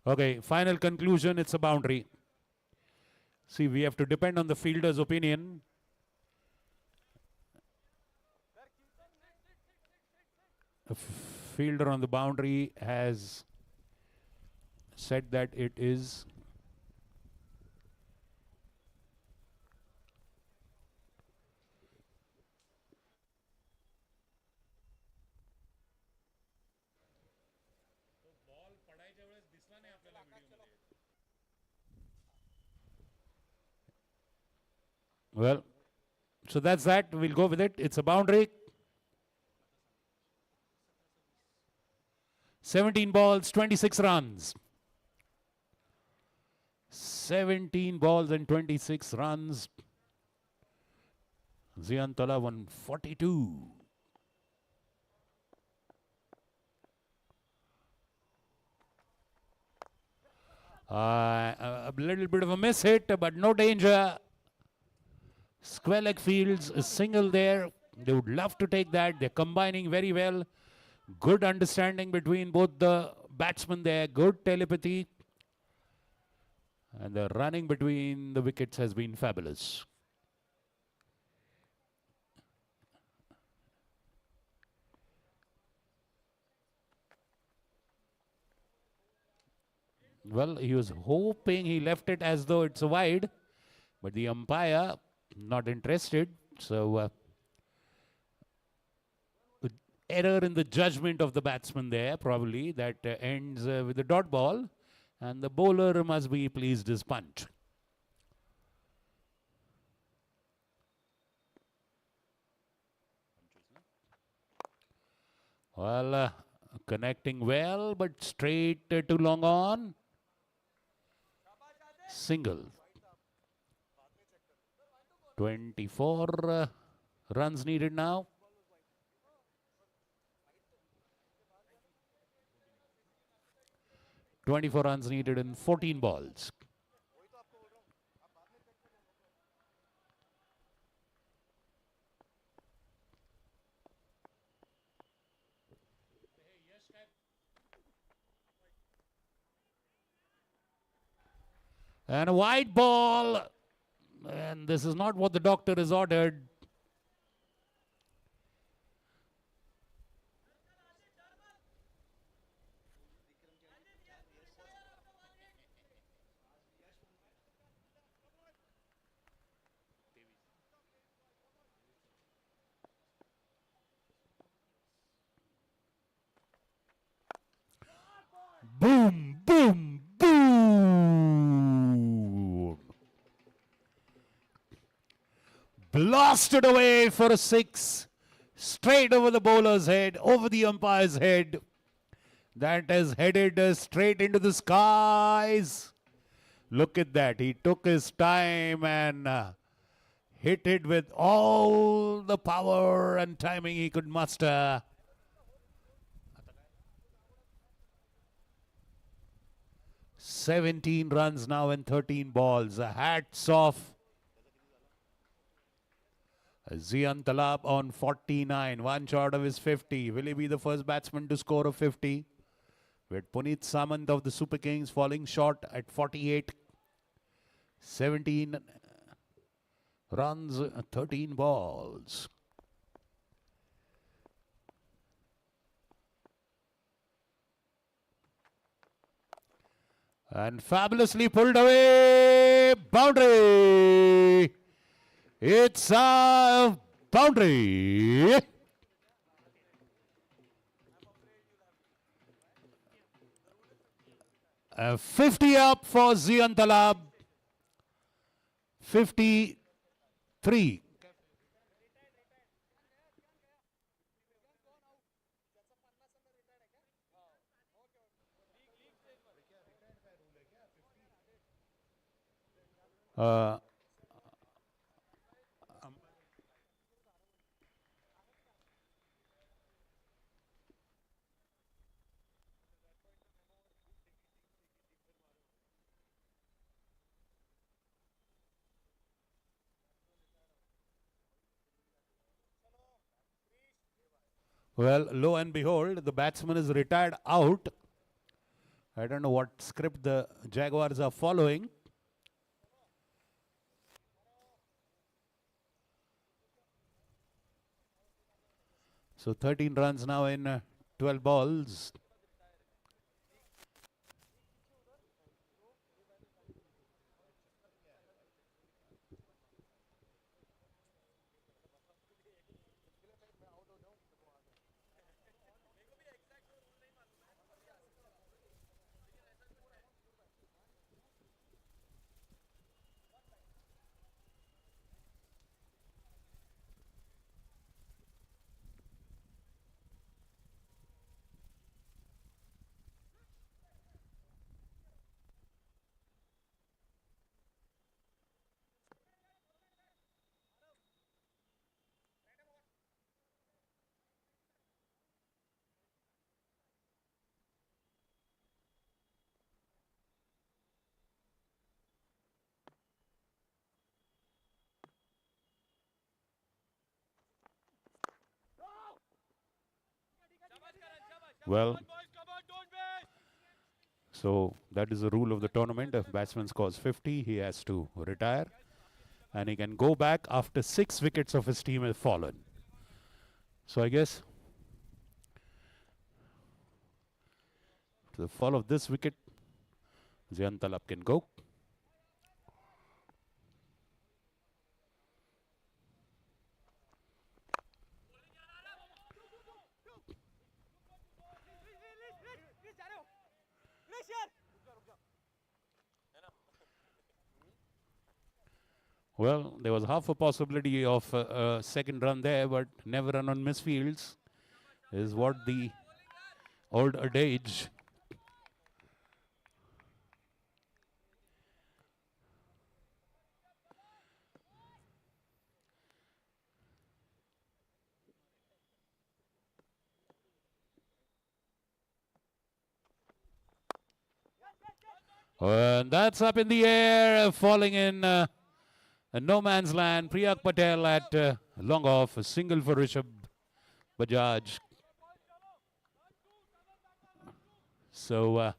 Okay, final conclusion, it's a boundary. See, we have to depend on the fielder's opinion. The fielder on the boundary has said that it is well, so that's that. We'll go with it. It's a boundary. 17 balls, 26 runs. 17 balls and 26 runs. Ziaan Talab 142. A little bit of a miss hit, but no danger. Square leg fields, a single there. They would love to take that. They're combining very well. Good understanding between both the batsmen there. Good telepathy. And the running between the wickets has been fabulous. Well, he was hoping he left it as though it's a wide. But the umpire, not interested. So, error in the judgment of the batsman there, probably, that ends with a dot ball. And the bowler must be pleased his punt. Well, connecting well, but straight too long on. Single. 24 runs needed now. .24 runs needed in 14 balls. And a wide ball. And this is not what the doctor has ordered. blasted away for a 6. Straight over the bowler's head, over the umpire's head. That has headed straight into the skies. Look at that. He took his time and hit it with all the power and timing he could muster. "17 runs now in 13 balls. Hats off. Ziaan Talab on 49. One short of his 50. Will he be the first batsman to score a 50? With Punit Samant of the Super Kings falling short at 48. 17 runs, 13 balls. And fabulously pulled away. Boundary. It's a boundary. 50 up for Ziaan Talab. 53. Well, lo and behold, the batsman is retired out. I don't know what script the Jaguars are following. So 13 runs now in 12 balls. Well, so that is the rule of the tournament. If batsman scores 50, he has to retire. And he can go back after 6 wickets of his team have fallen. So I guess to the fall of this wicket, Ziaan Talab can go. Well, there was half a possibility of a second run there, but never run on misfields is what the old adage. And that's up in the air, falling in no man's land. Priyak Patel at long off, a single for Rishabh Bajaj. So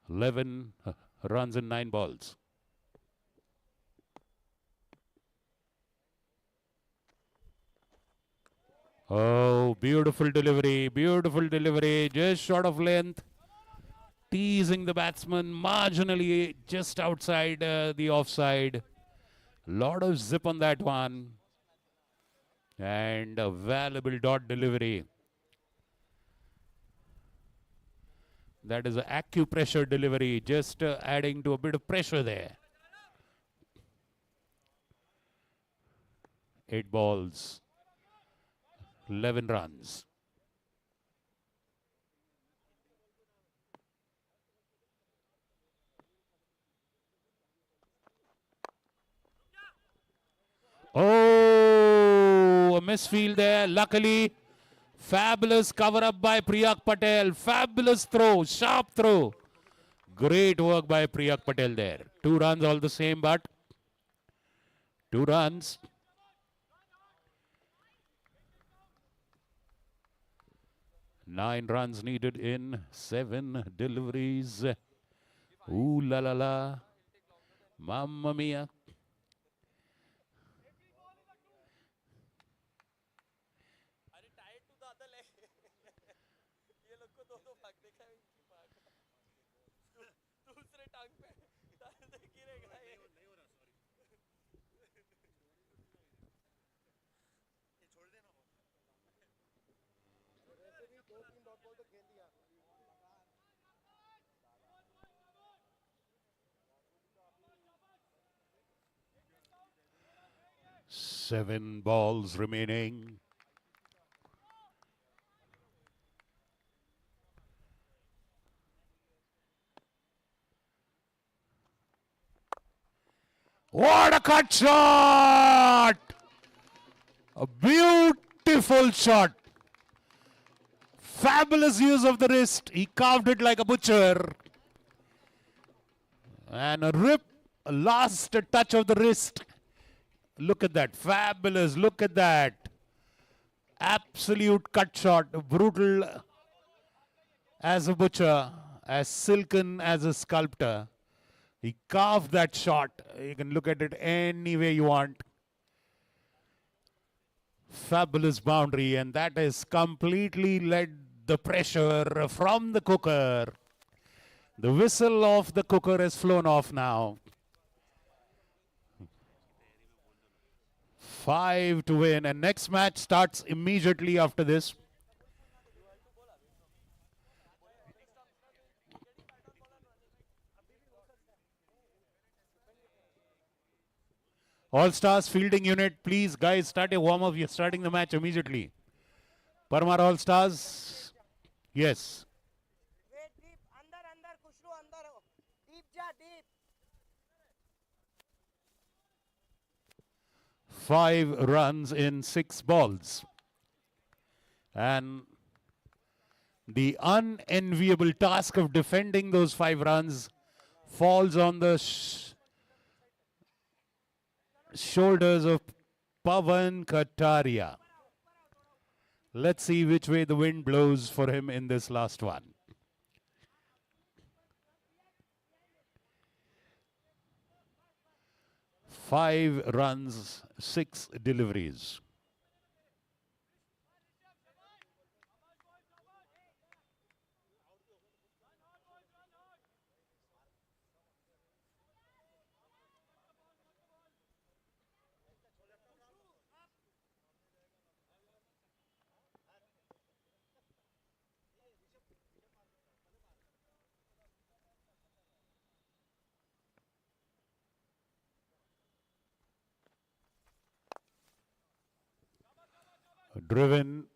11 runs in 9 balls. Oh, beautiful delivery, just short of length. Teasing the batsman marginally just outside the offside. Lot of zip on that one. And a valuable dot delivery. That is an acupressure delivery, just adding to a bit of pressure there. 8 balls, 11 runs. Oh, a misfield there. Luckily, fabulous cover up by Priyak Patel. Fabulous throw, sharp throw. Great work by Priyak Patel there. 2 runs all the same, but 2 runs. Nine runs needed in 7 deliveries. Ooh la la la. Mamma mia. अरे tight to the other leg ये लोग को दो भाग देखा है इनकी भाग दूसरे टांग पे गिरेगा ये नहीं हो रहा सॉरी ये छोड़ देना वैसे भी 2-3 डॉट बॉल तो खेल दिया 7 balls remaining. What a cut shot! A beautiful shot. Fabulous use of the wrist. He carved it like a butcher. And a rip, a last touch of the wrist. Look at that. Fabulous. Look at that. Absolute cut shot. Brutal as a butcher. As silken as a sculptor. He carved that shot. You can look at it any way you want. Fabulous boundary, and that has completely led the pressure from the cooker. The whistle of the cooker has flown off now. 5 to win, and next match starts immediately after this. All Stars fielding unit, please guys, start a warm-up. You're starting the match immediately. Parmar All Stars. Yes. Wait deep, under, Kushru, under. Deep ja, deep. 5 runs in 6 balls. And the unenviable task of defending those 5 runs falls on the shoulders of Pawan Kataria. Let's see which way the wind blows for him in this last one. Five runs, 6 deliveries. Driven,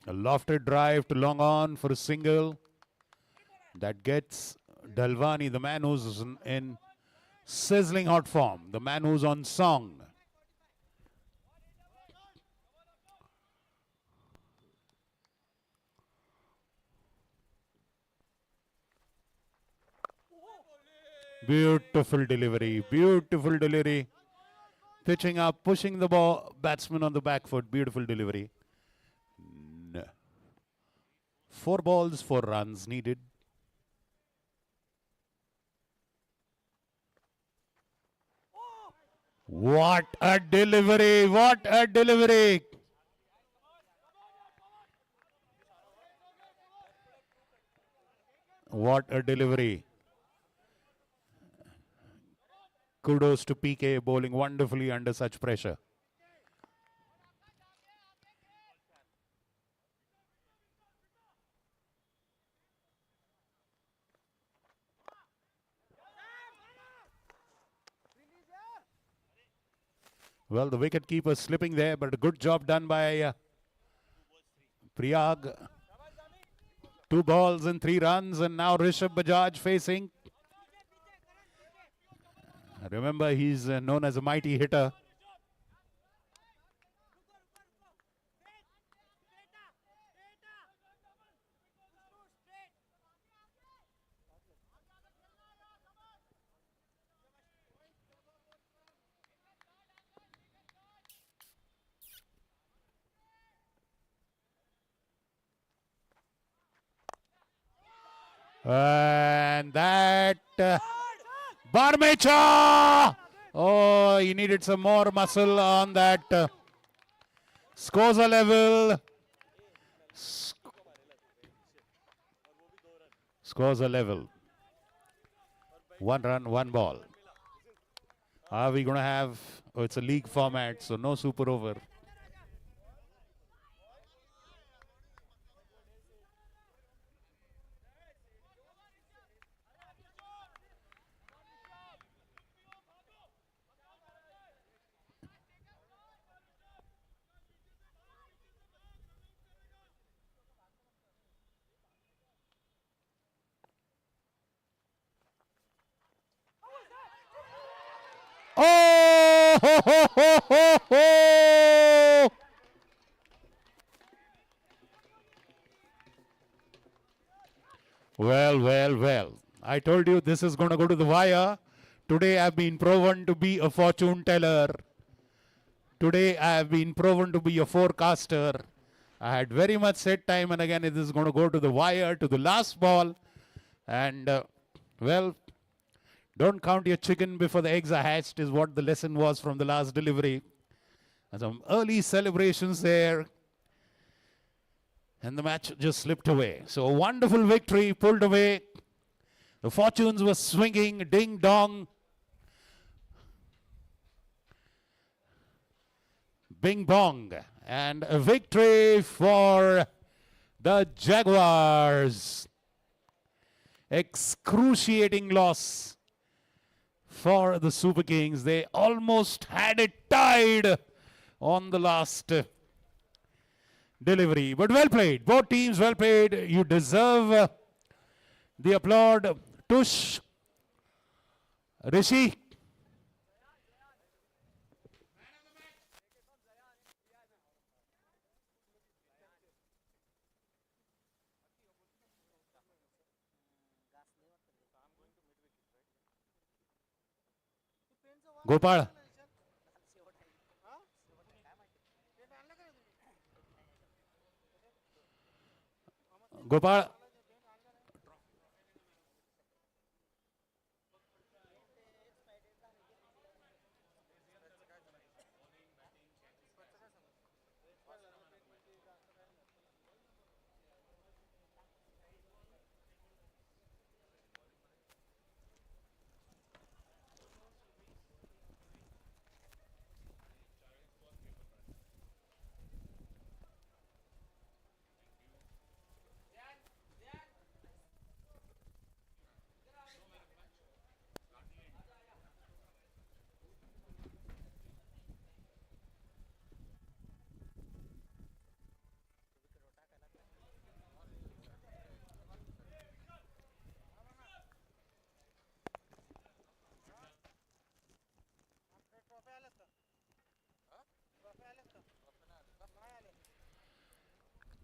a lofted drive to long on for a single. That gets Dalwani, the man who's in sizzling hot form, the man who's on song. Beautiful delivery, beautiful delivery. Pitching up, pushing the ball, batsman on the back foot. Beautiful delivery. 4 balls, 4 runs needed. What a delivery! What a delivery! What a delivery. Kudos to PK, bowling wonderfully under such pressure. Well, the wicket keeper slipping there, but a good job done by Priyag. 2 balls and 3 runs, and now Rishabh Bajaj facing. Remember, he's known as a mighty hitter. And that Barmecha! Oh, he needed some more muscle on that. Scores are level. Scores are level. 1 run, 1 ball. Are we going to have... Oh, it's a league format, so no super over. Oh! Ho, ho, ho, ho, ho! Well, well, well. I told you this is going to go to the wire. Today I've been proven to be a fortune teller. Today I have been proven to be a forecaster. I had very much said time and again it is going to go to the wire, to the last ball. And, well, don't count your chicken before the eggs are hatched is what the lesson was from the last delivery. And some early celebrations there. And the match just slipped away. So a wonderful victory pulled away. The fortunes were swinging, ding dong. Bing bong. And a victory for the Jaguars. Excruciating loss for the Super Kings. They almost had it tied on the last delivery. But well played. Both teams well played. You deserve the applaud. Tush, Rishi. Gopal. Gopal.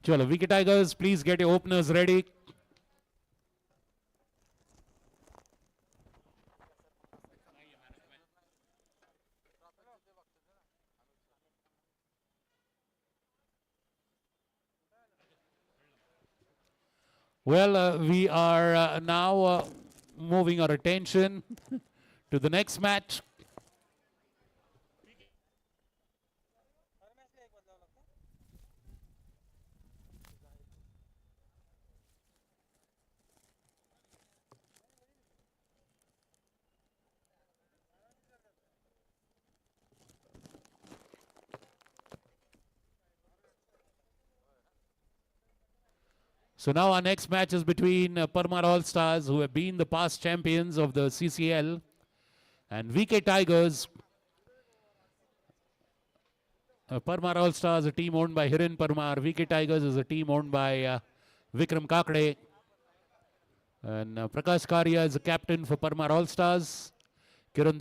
Chalo, Wicket Tigers, please get your openers ready. Well, we are now moving our attention to the next match. So now our next match is between Parmar All-Stars, who have been the past champions of the CCL, and VK Tigers, Parmar All Stars, a team owned by Hiren Parmar. VK Tigers is a team owned by Vikram Kakade. And Prakash Karia is the captain for Parmar All Stars. Kiran